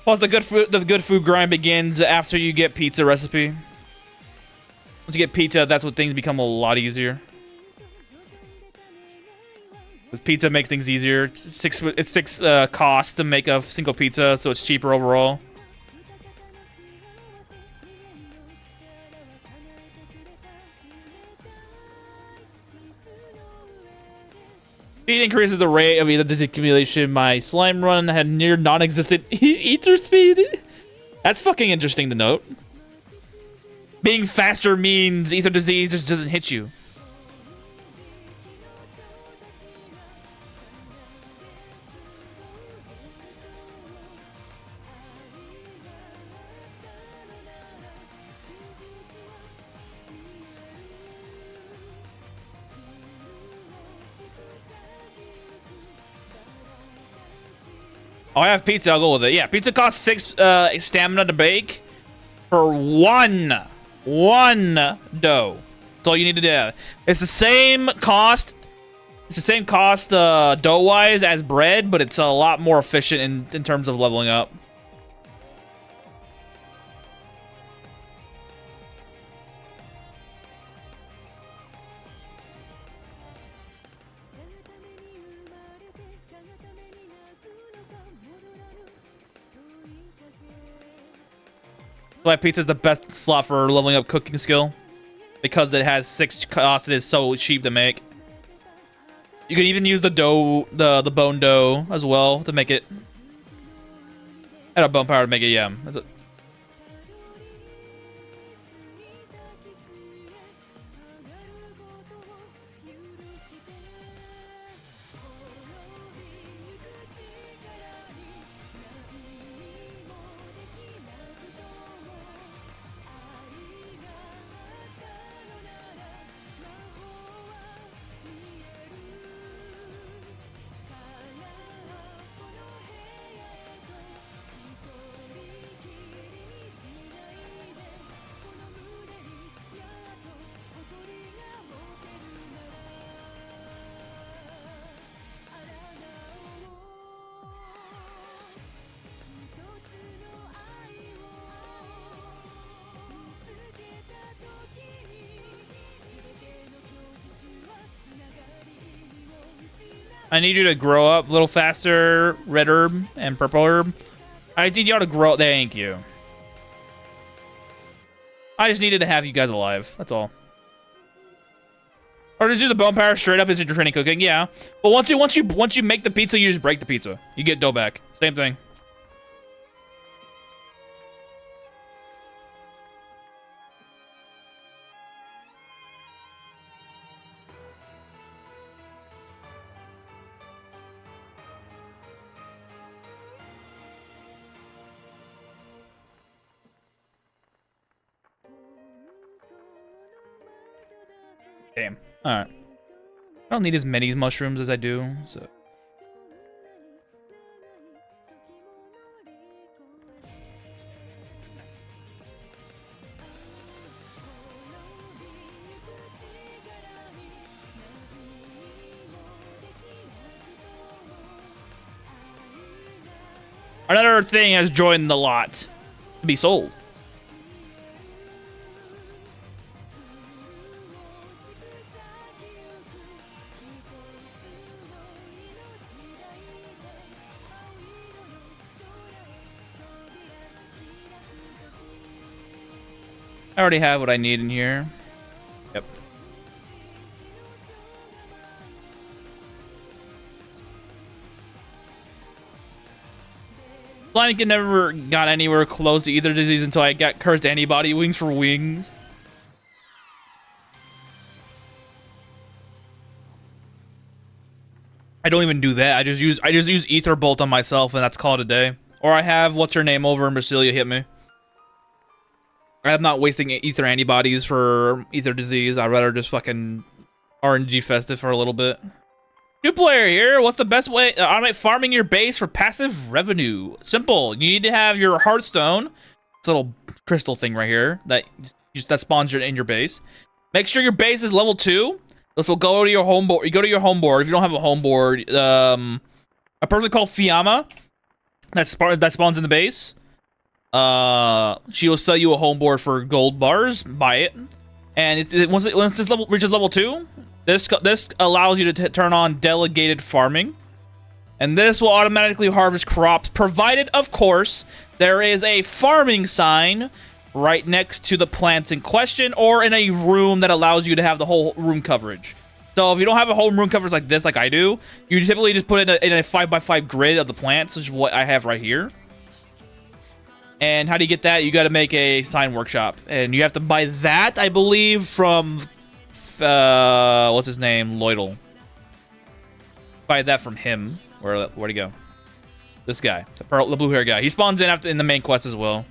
Plus, the good food grind begins after you get pizza recipe. Once you get pizza, that's when things become a lot easier. Because pizza makes things easier. It's six costs to make a single pizza, so it's cheaper overall. Speed increases the rate of ether accumulation. My slime run had near non-existent ether speed. That's fucking interesting to note. Being faster means ether disease just doesn't hit you. Oh, I have pizza. I'll go with it. Yeah, pizza costs 6 stamina to bake for one dough. That's all you need to do. It's the same cost. It's the same cost dough-wise as bread, but it's a lot more efficient in terms of leveling up. Why pizza is the best slot for leveling up cooking skill, because it has 6 costs. It is so cheap to make. You can even use the dough, the bone dough as well to make it. And a bone powder to make it. Yeah, that's it. I need you to grow up a little faster, red herb and purple herb. I need y'all to grow. Thank you. I just needed to have you guys alive. That's all. Or just do the bone power straight up as you're training cooking. Yeah, but once you make the pizza, you just break the pizza. You get dough back. Same thing. Damn. Alright. I don't need as many mushrooms as I do, so. Another thing has joined the lot to be sold. I already have what I need in here. Yep. Flanagan never got anywhere close to either disease until I got cursed antibody wings for wings. I don't even do that. I just use Ether Bolt on myself, and that's called a day. Or I have what's her name over in Brasilia hit me. I'm not wasting ether antibodies for ether disease. I'd rather just fucking RNG festive for a little bit. New player here. What's the best way to automate farming your base for passive revenue? Simple. You need to have your Hearthstone. This little crystal thing right here that spawns in your base. Make sure your base is level 2. This will go to your home board. You go to your home board. If you don't have a home board, a person called Fiamma that spawns in the base. She will sell you a home board for gold bars. Buy it, and once this level reaches level 2, this allows you to turn on delegated farming, and this will automatically harvest crops, provided, of course, there is a farming sign right next to the plants in question, or in a room that allows you to have the whole room coverage. So if you don't have a whole room coverage like this, like I do, you typically just put it in a 5x5 grid of the plants, which is what I have right here. And how do you get that? You got to make a sign workshop, and you have to buy that, I believe, from what's his name, Loidel. Buy that from him. Where'd he go? This guy, the blue hair guy. He spawns in the main quest as well.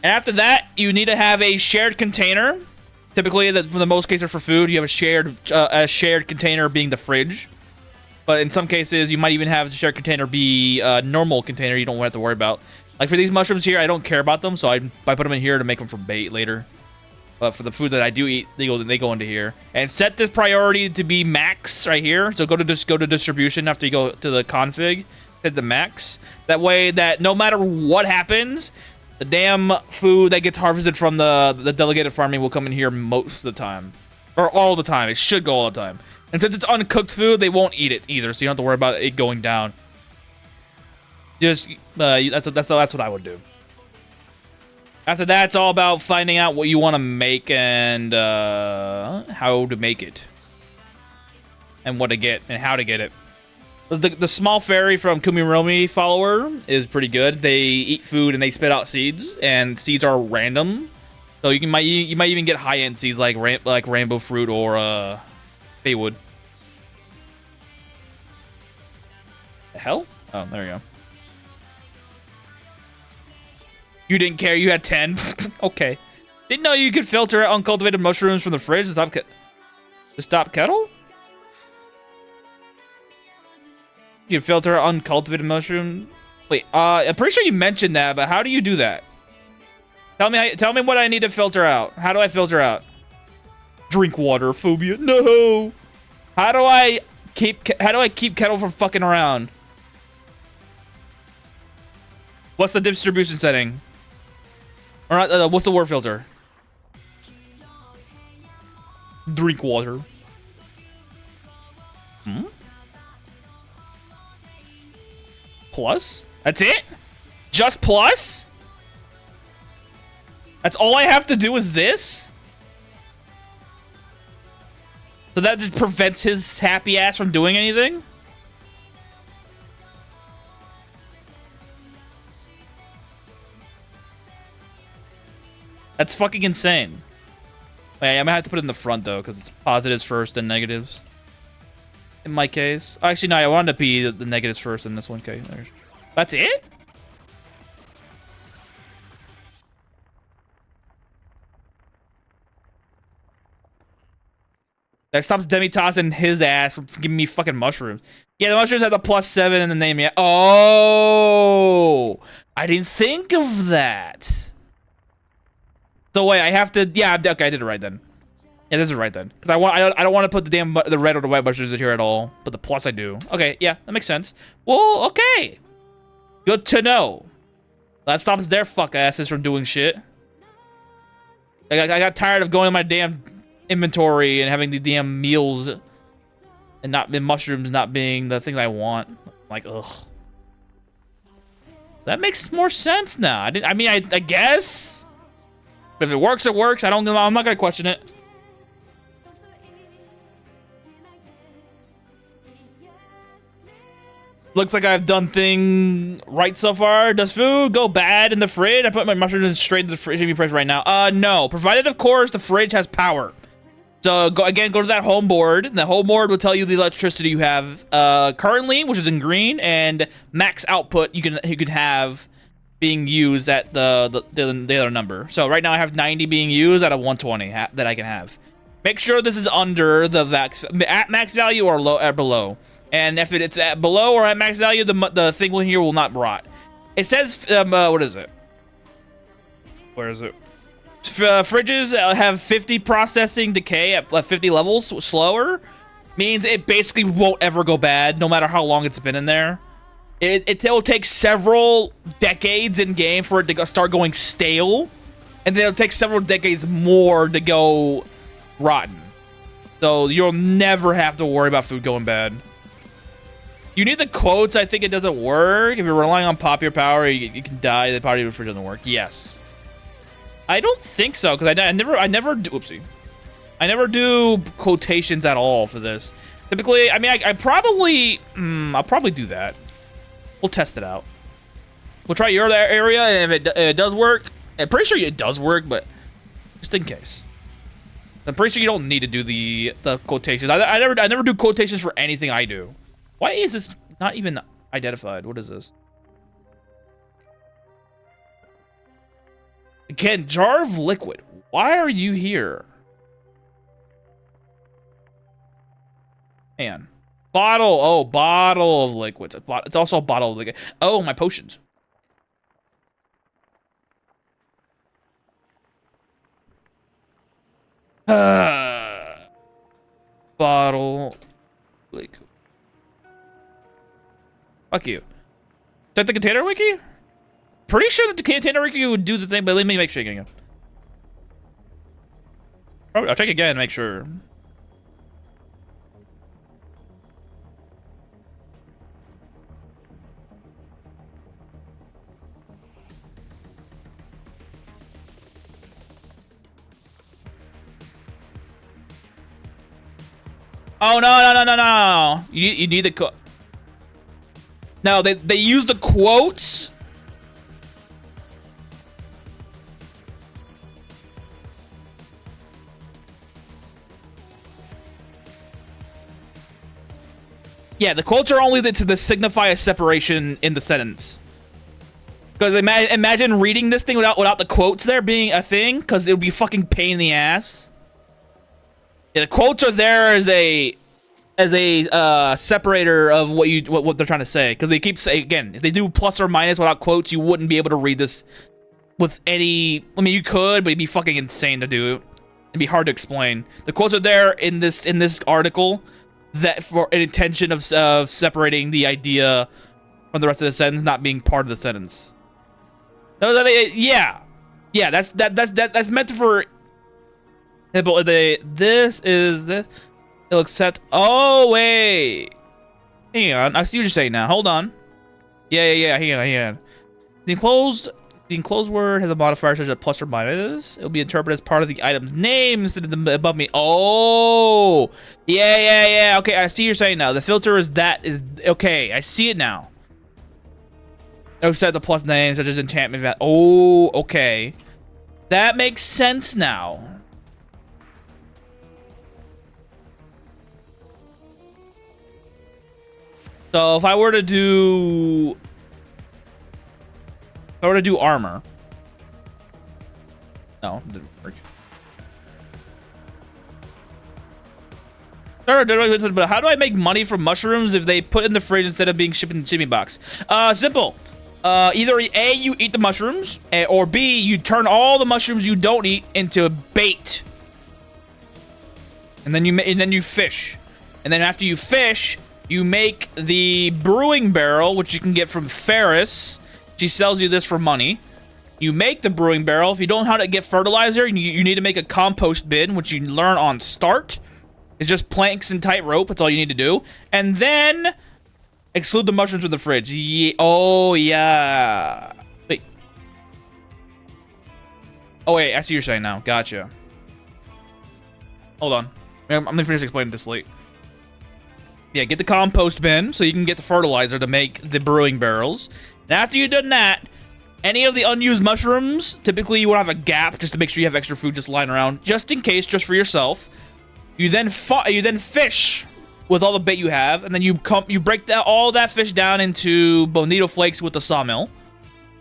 And after that, you need to have a shared container. Typically, for the most cases for food, you have a shared container being the fridge. But in some cases, you might even have the shared container be a normal container you don't have to worry about. Like for these mushrooms here, I don't care about them, so I put them in here to make them for bait later. But for the food that I do eat, they go into here. And set this priority to be max right here. So go to distribution after you go to the config. Hit the max. That way that no matter what happens, the damn food that gets harvested from the delegated farming will come in here most of the time. Or all the time. It should go all the time. And since it's uncooked food, they won't eat it either. So you don't have to worry about it going down. Just that's what I would do. After that, it's all about finding out what you want to make and how to make it. And what to get and how to get it. The small fairy from Kumiromi follower is pretty good. They eat food and they spit out seeds, and seeds are random. So you might even get high-end seeds like rainbow fruit or baywood. The hell? Oh, there you go. You didn't care. You had 10. Okay. Didn't know you could filter uncultivated mushrooms from the fridge to stop kettle? You can filter uncultivated mushroom. Wait, I'm pretty sure you mentioned that, but how do you do that? Tell me what I need to filter out. How do I filter out? Drink water phobia. No. How do I keep kettle from fucking around? What's the distribution setting? Or not, what's the word filter? Drink water. Hmm? Plus? That's it? Just plus? That's all I have to do is this? So that just prevents his happy ass from doing anything? That's fucking insane. Wait, I'm gonna have to put it in the front though, because it's positives first and negatives. In my case. Actually, no, I wanted to be the negatives first in this one. Okay, that's it? That stops Demitas and his ass from giving me fucking mushrooms. Yeah, the mushrooms have the +7 in the name. Yeah. Oh, I didn't think of that. So wait, I have to. Yeah, okay, I did it right then. Yeah, this is right then. Because I don't want to put the red or the white mushrooms in here at all. But the plus I do. Okay, yeah, that makes sense. Well, okay. Good to know. That stops their fuck asses from doing shit. I got tired of going in my damn inventory and having the damn meals and mushrooms not being the thing I want. Like, ugh. That makes more sense now. I mean, I guess. But if it works, it works. I'm not gonna question it. Looks like I've done thing right so far. Does food go bad in the fridge? I put my mushrooms straight into the fridge right now. No. Provided, of course, the fridge has power. So go to that home board. The home board will tell you the electricity you have currently, which is in green, and max output you can have being used at the other number. So right now I have 90 being used out of 120 that I can have. Make sure this is under the at max value or below. And if it's at below or at max value, the thing here will not rot. It says what is it? Where is it? Fridges have 50 processing decay at 50 levels slower. Means it basically won't ever go bad, no matter how long it's been in there. It will take several decades in game for it to start going stale, and then it'll take several decades more to go rotten. So you'll never have to worry about food going bad. You need the quotes. I think it doesn't work. If you're relying on popular power, you can die. The power of the fridge doesn't work. Yes. I don't think so, because I never do. Oopsie. I never do quotations at all for this. Typically, I mean, I'll probably do that. We'll test it out. We'll try your area, and if it does work, I'm pretty sure it does work, but just in case. I'm pretty sure you don't need to do the quotations. I never do quotations for anything I do. Why is this not even identified? What is this? Again, jar of liquid. Why are you here? Man. Bottle. Oh, bottle of liquids. It's also a bottle of liquid. Oh, my potions. Bottle. Like. Fuck you. Is that the container wiki? Pretty sure that the container wiki would do the thing, but let me make sure again. Probably, I'll check again, make sure. Oh no! You need the No, they use the quotes. Yeah, the quotes are only to signify a separation in the sentence. Because imagine reading this thing without the quotes there being a thing, because it would be fucking pain in the ass. Yeah, the quotes are there as a separator of what they're trying to say, because they keep saying, again, if they do plus or minus without quotes, you wouldn't be able to read this with any. I mean, you could, but it'd be fucking insane to do. It'd be hard to explain. The quotes are there in this article that for an intention of separating the idea from the rest of the sentence, not being part of the sentence. Yeah, that's meant for. This. It'll accept. Oh wait, hang on. I see what you're saying now. Hold on. Yeah. Hang on. The enclosed word has a modifier such as plus or minus. It'll be interpreted as part of the item's name instead of the above me. Oh, yeah. Okay, I see what you're saying now. The filter is okay. I see it now. It'll set the plus names such as enchantment. Oh, okay. That makes sense now. So if I were to do armor. No, it didn't work. But how do I make money from mushrooms if they put in the fridge instead of being shipped in the shipping box? Simple. Either A, you eat the mushrooms, or B, you turn all the mushrooms you don't eat into bait. And then you fish. And then after you fish, you make the brewing barrel, which you can get from Ferris. She sells you this for money. You make the brewing barrel. If you don't know how to get fertilizer, you need to make a compost bin, which you learn on start. It's just planks and tightrope. That's all you need to do. And then exclude the mushrooms from the fridge. Oh, yeah. Wait. Oh, wait. I see what you're saying now. Gotcha. Hold on. I'm going to finish explaining this late. Yeah, get the compost bin so you can get the fertilizer to make the brewing barrels. And after you've done that, any of the unused mushrooms, typically you want to have a gap just to make sure you have extra food just lying around, just in case, just for yourself. You then fish with all the bait you have, and then you break all that fish down into bonito flakes with the sawmill.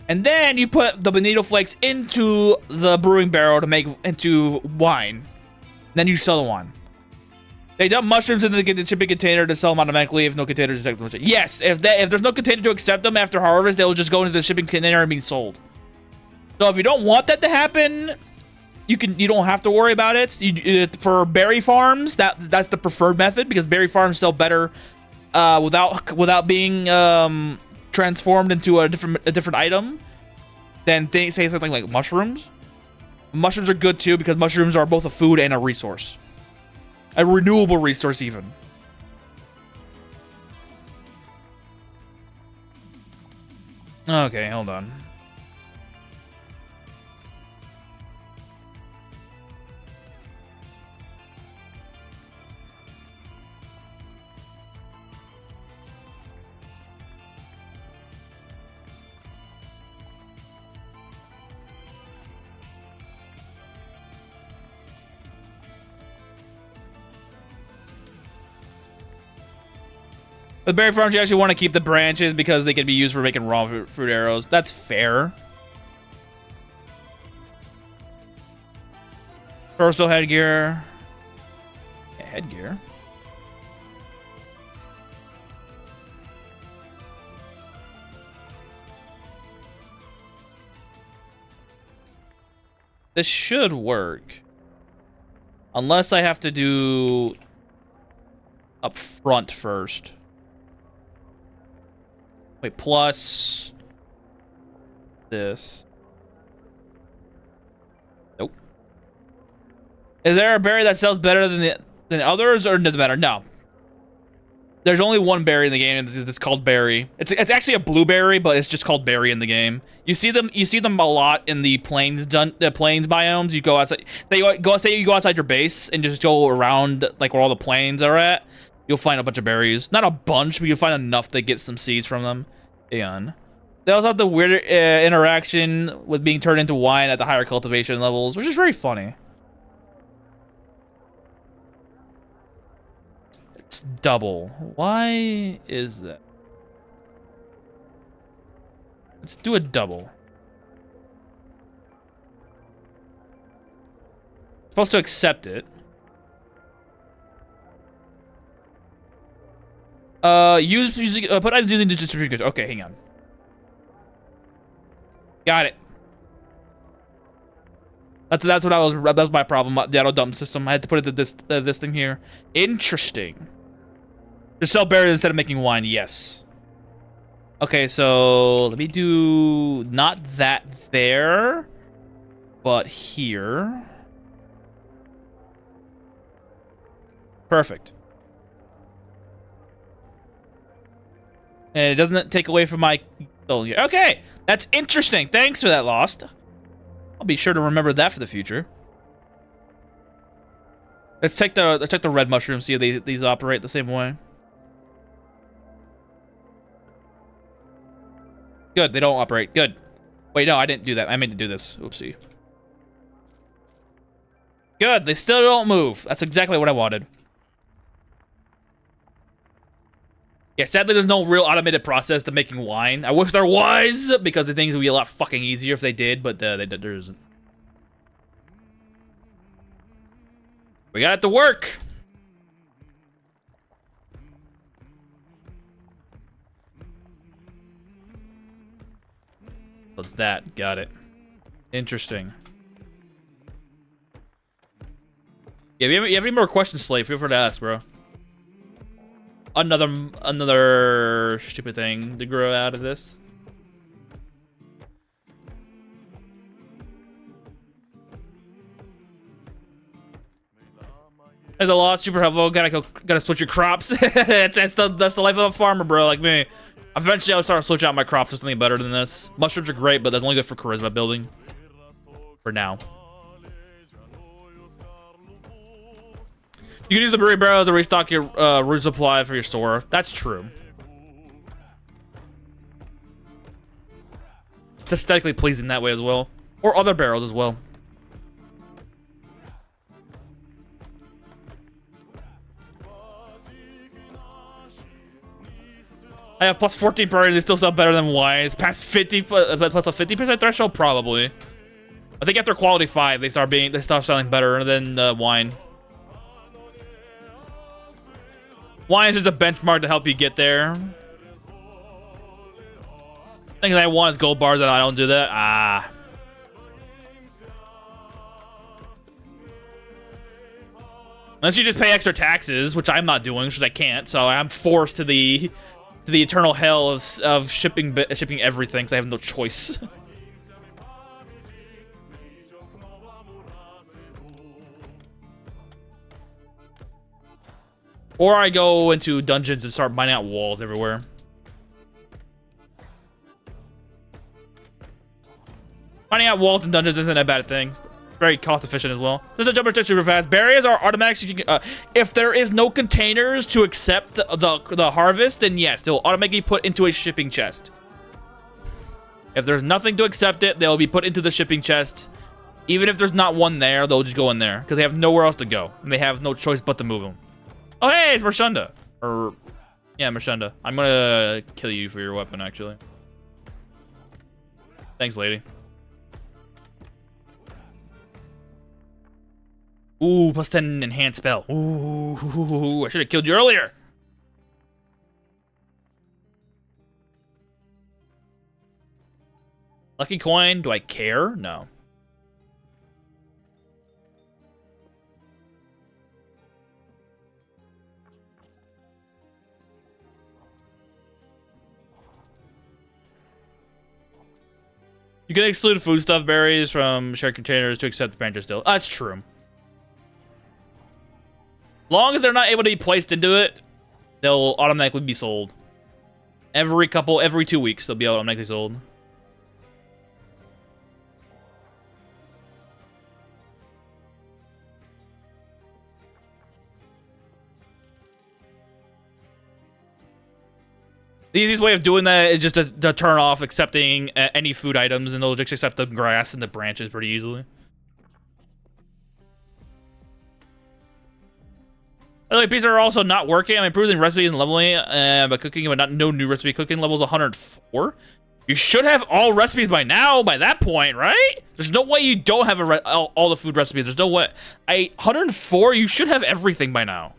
And then you put the bonito flakes into the brewing barrel to make into wine. Then you sell the wine. They dump mushrooms into the shipping container to sell them automatically if no container to accept them. Yes, if there's no container to accept them after harvest, they'll just go into the shipping container and be sold. So if you don't want that to happen, you don't have to worry about it. For berry farms, that's the preferred method because berry farms sell better without being transformed into a different item than say something like mushrooms. Mushrooms are good too because mushrooms are both a food and a resource. A renewable resource, even. Okay, hold on. With berry farms, you actually want to keep the branches because they can be used for making raw fruit arrows. That's fair. Coastal headgear. Yeah, headgear. This should work. Unless I have to do up front first. Wait, plus this. Nope. Is there a berry that sells better than others, or doesn't matter? No. There's only one berry in the game, and it's called berry. It's actually a blueberry, but it's just called berry in the game. You see them a lot in the plains biomes. You go outside. Say you go outside your base and just go around like where all the plains are at. You'll find a bunch of berries. Not a bunch, but you'll find enough to get some seeds from them. And they also have the weird interaction with being turned into wine at the higher cultivation levels, which is very funny. It's double. Why is that? Let's do a double. Supposed to accept it. Put items using distribution. Okay, hang on. Got it. That's what I was. That was my problem. The auto dump system. I had to put it this thing here. Interesting. To sell berries instead of making wine. Yes. Okay, so let me do not that there, but here. Perfect. And it doesn't take away from my goal here. Okay, that's interesting. Thanks for that, Lost. I'll be sure to remember that for the future. Let's check the red mushroom. See if these operate the same way. Good, they don't operate. Good. Wait, no, I didn't do that. I meant to do this. Oopsie. Good, they still don't move. That's exactly what I wanted. Yeah, sadly, there's no real automated process to making wine. I wish there was, because the things would be a lot fucking easier if they did, but there isn't. We got it to work. What's that? Got it. Interesting. Yeah, if you have any more questions, Slave, feel free to ask, bro. Another stupid thing to grow out of this. There's a lot super helpful. Gotta switch your crops. that's the life of a farmer, bro, like me. Eventually, I'll start switching out my crops for something better than this. Mushrooms are great, but that's only good for charisma building. For now. You can use the berry barrel to restock your root supply for your store. That's true. It's aesthetically pleasing that way as well. Or other barrels as well. I have plus 14 berries, they still sell better than wine. It's past 50, plus a 50% threshold, probably. I think after quality 5, they start selling better than wine. Wine is just a benchmark to help you get there. Things I want is gold bars, and I don't do that. Ah. Unless you just pay extra taxes, which I'm not doing, because I can't. So I'm forced to the eternal hell of shipping everything, because I have no choice. Or I go into dungeons and start mining out walls everywhere. Mining out walls in dungeons isn't a bad thing. Very cost efficient as well. There's a jumper super fast. Berries are automatic. If there is no containers to accept the harvest, then yes, they'll automatically put into a shipping chest. If there's nothing to accept it, they'll be put into the shipping chest. Even if there's not one there, they'll just go in there because they have nowhere else to go and they have no choice but to move them. Oh, hey, it's Marshunda. Or, yeah, Marshunda. I'm gonna kill you for your weapon, actually. Thanks, lady. Ooh, plus 10 enhanced spell. Ooh, I should have killed you earlier. Lucky coin, do I care? No. You can exclude foodstuff berries from shared containers to accept the pantry still. That's true. Long as they're not able to be placed into it, they'll automatically be sold. Every 2 weeks, they'll be automatically sold. The easiest way of doing that is just to turn off accepting any food items, and they'll just accept the grass and the branches pretty easily. By the way, pieces are also not working. I'm improving recipe and leveling, but cooking, but no new recipe. Cooking level's 104. You should have all recipes by now, by that point, right? There's no way you don't have all the food recipes. There's no way. 104, you should have everything by now.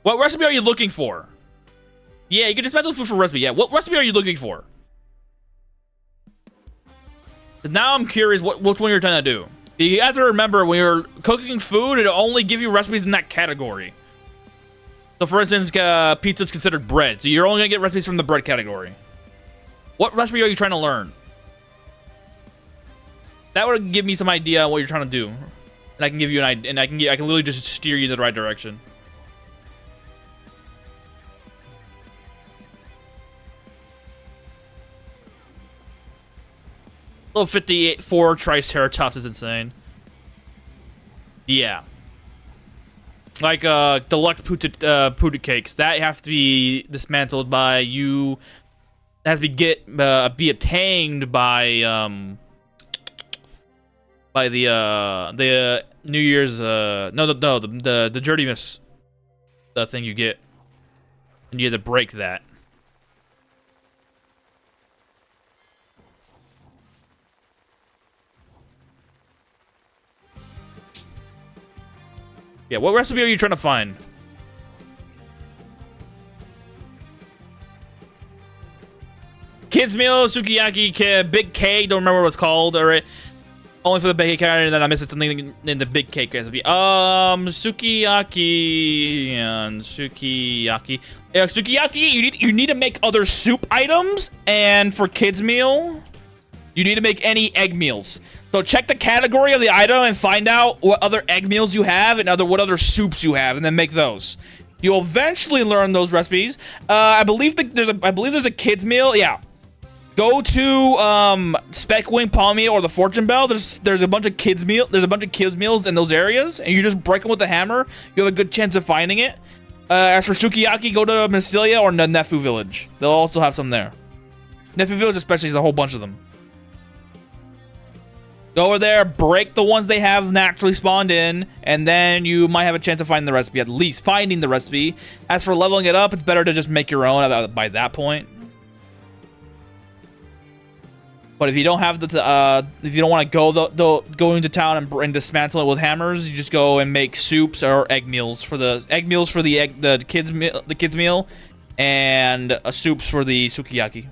What recipe are you looking for? Yeah, you can dismantle food for recipe. Yeah, what recipe are you looking for? Now I'm curious which one you're trying to do. You have to remember, when you're cooking food, it'll only give you recipes in that category. So for instance, pizza is considered bread, so you're only gonna get recipes from the bread category. What recipe are you trying to learn? That would give me some idea on what you're trying to do, and I can give you an idea, and I can literally just steer you in the right direction. Level 54 Triceratops is insane. Yeah. Like deluxe puta cakes that have to be dismantled by you. That has to be attained by the New Year's the dirtiness, the thing you get, and you have to break that. Yeah, what recipe are you trying to find? Kids meal, sukiyaki, big cake. Don't remember what it's called. All right, only for the big cake, and then I missed something in the big cake recipe. Sukiyaki and sukiyaki. Sukiyaki. You need to make other soup items, and for kids meal, you need to make any egg meals. So check the category of the item and find out what other egg meals you have and what other soups you have, and then make those. You'll eventually learn those recipes. I believe there's a kids meal. Yeah, go to Spec Wing Palmy or the Fortune Bell. There's a bunch of kids meals in those areas, and you just break them with the hammer. You have a good chance of finding it. As for sukiyaki, go to Massilia or Nefu Village. They'll also have some there. Nefu Village especially has a whole bunch of them. Go over there, break the ones they have naturally spawned in, and then you might have a chance of finding the recipe, at least finding the recipe. As for leveling it up, it's better to just make your own by that point. But if you don't have if you don't want to go into town and dismantle it with hammers, you just go and make soups or egg meals for the kids meal, and soups for the sukiyaki.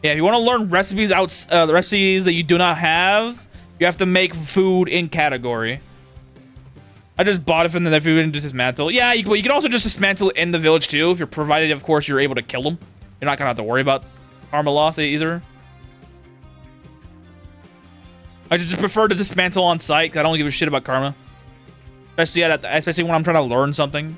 Yeah, if you want to learn recipes the recipes that you do not have, you have to make food in category. I just bought it from the food and just dismantle. Yeah, you can also just dismantle it in the village too, if you're provided, of course, you're able to kill them. You're not gonna have to worry about karma loss either. I just prefer to dismantle on site because I don't give a shit about karma, especially when I'm trying to learn something.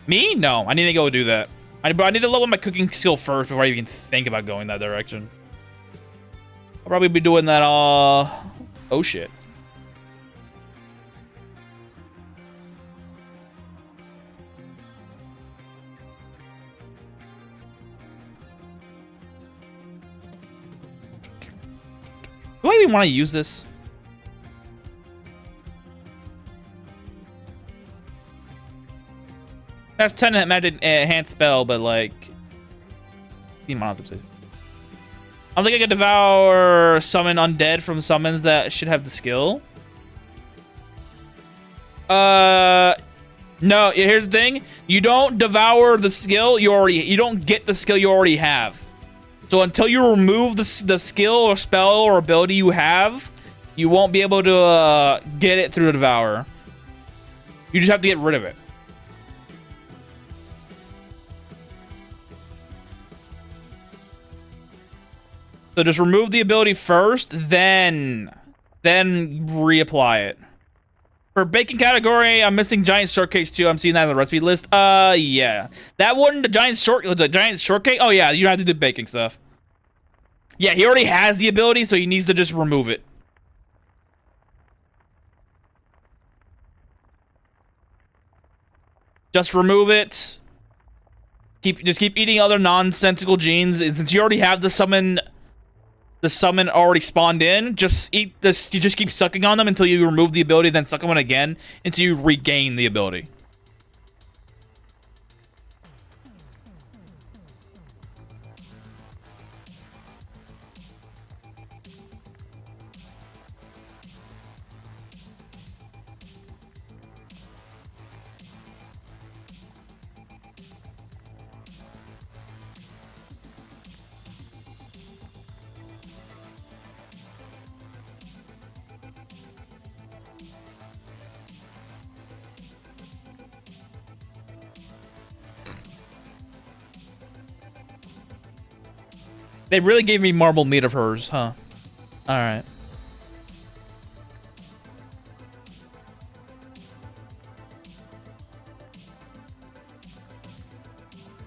Me? No, I need to go do that. But I need to level my cooking skill first before I even think about going that direction. I'll probably be doing that all... Oh, shit. Do I even want to use this? That's 10 magic enhanced spell, but like... I don't think I can devour summon undead from summons that should have the skill. No, here's the thing. You don't devour the skill you don't get the skill you already have. So until you remove the skill or spell or ability you have, you won't be able to get it through the Devour. You just have to get rid of it. So just remove the ability first, then reapply it. For baking category, I'm missing giant shortcakes too. I'm seeing that on the recipe list. Yeah. That one, the giant shortcake. Oh yeah, you don't have to do baking stuff. Yeah, he already has the ability, so he needs to just remove it. Just remove it. Just keep eating other nonsensical genes. And since you already have the summon already spawned in, just eat this. You just keep sucking on them until you remove the ability, then suck on it again until you regain the ability. They really gave me marble meat of hers, huh? Alright.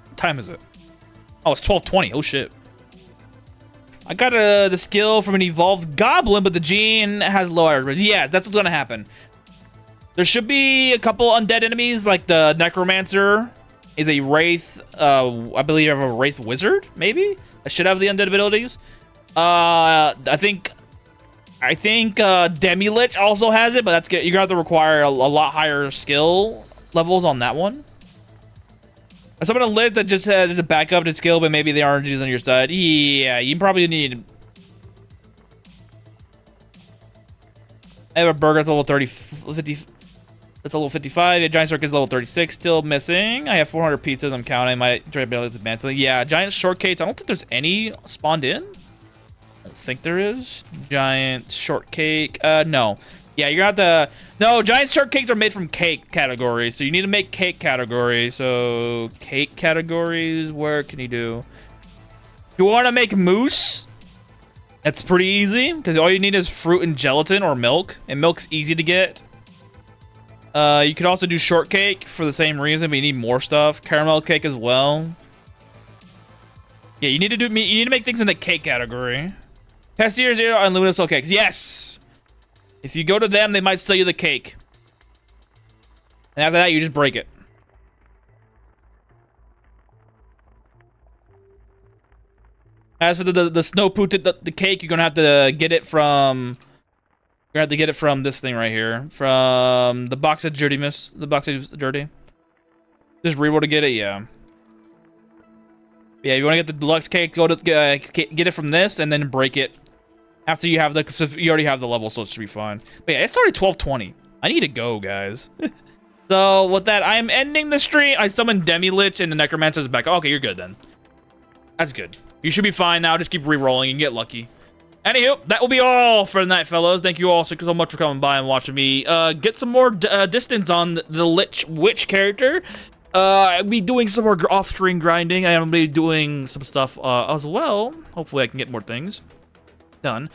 What time is it? Oh, it's 12:20. Oh, shit. I got the skill from an evolved goblin, but the gene has low average. Yeah, that's what's gonna happen. There should be a couple undead enemies, like the Necromancer is a Wraith, I believe you have a Wraith Wizard, maybe? I should have the undead abilities. I think Demi-Lich also has it, but that's good. You're gonna have to require a lot higher skill levels on that one. I summoned a Lich that just had a backup to skill, but maybe the RNG is on your side. Yeah, you probably need. I have a burger that's level 50. That's level 55. A giant shortcake is level 36. Still missing. I have 400 pizzas. I'm counting. My ability is advanced. Yeah, giant shortcakes. I don't think there's any spawned in. I don't think there is. Giant shortcake. No. Yeah, you're gonna have to. No, giant shortcakes are made from cake categories. So you need to make cake categories. So cake categories. Where can you do? If you want to make mousse, that's pretty easy because all you need is fruit and gelatin or milk, and milk's easy to get. You could also do shortcake for the same reason, but you need more stuff. Caramel cake as well. Yeah, you need to make things in the cake category. Pestier 0 and Luminous Soul Cakes. Yes! If you go to them, they might sell you the cake. And after that, you just break it. As for the snow poot, the cake, you're gonna have to get it from. You're gonna have to get it from this thing right here, from the box of dirtiness. The box of dirty. Just reroll to get it, yeah. Yeah, you want to get the deluxe cake, go to get it from this, and then break it. After you have you already have the level, so it should be fine. But yeah, it's already 12:20. I need to go, guys. So with that, I'm ending the stream. I summoned Demi-Lich and the Necromancer's back. Okay, you're good then. That's good. You should be fine now. Just keep re-rolling and get lucky. Anywho, that will be all for the night, fellas. Thank you all so much for coming by and watching me get some more distance on the Lich Witch character. I'll be doing some more off-screen grinding. I am be doing some stuff as well. Hopefully I can get more things done.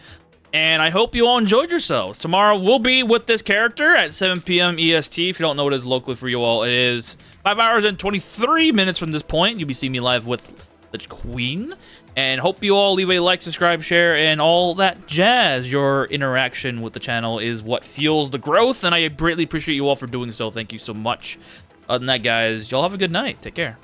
And I hope you all enjoyed yourselves. Tomorrow we'll be with this character at 7 p.m. EST. If you don't know what it is locally for you all, it is 5 hours and 23 minutes from this point. You'll be seeing me live with Lich Queen. And hope you all leave a like, subscribe, share, and all that jazz. Your interaction with the channel is what fuels the growth, and I greatly appreciate you all for doing so. Thank you so much. Other than that, guys, y'all have a good night. Take care.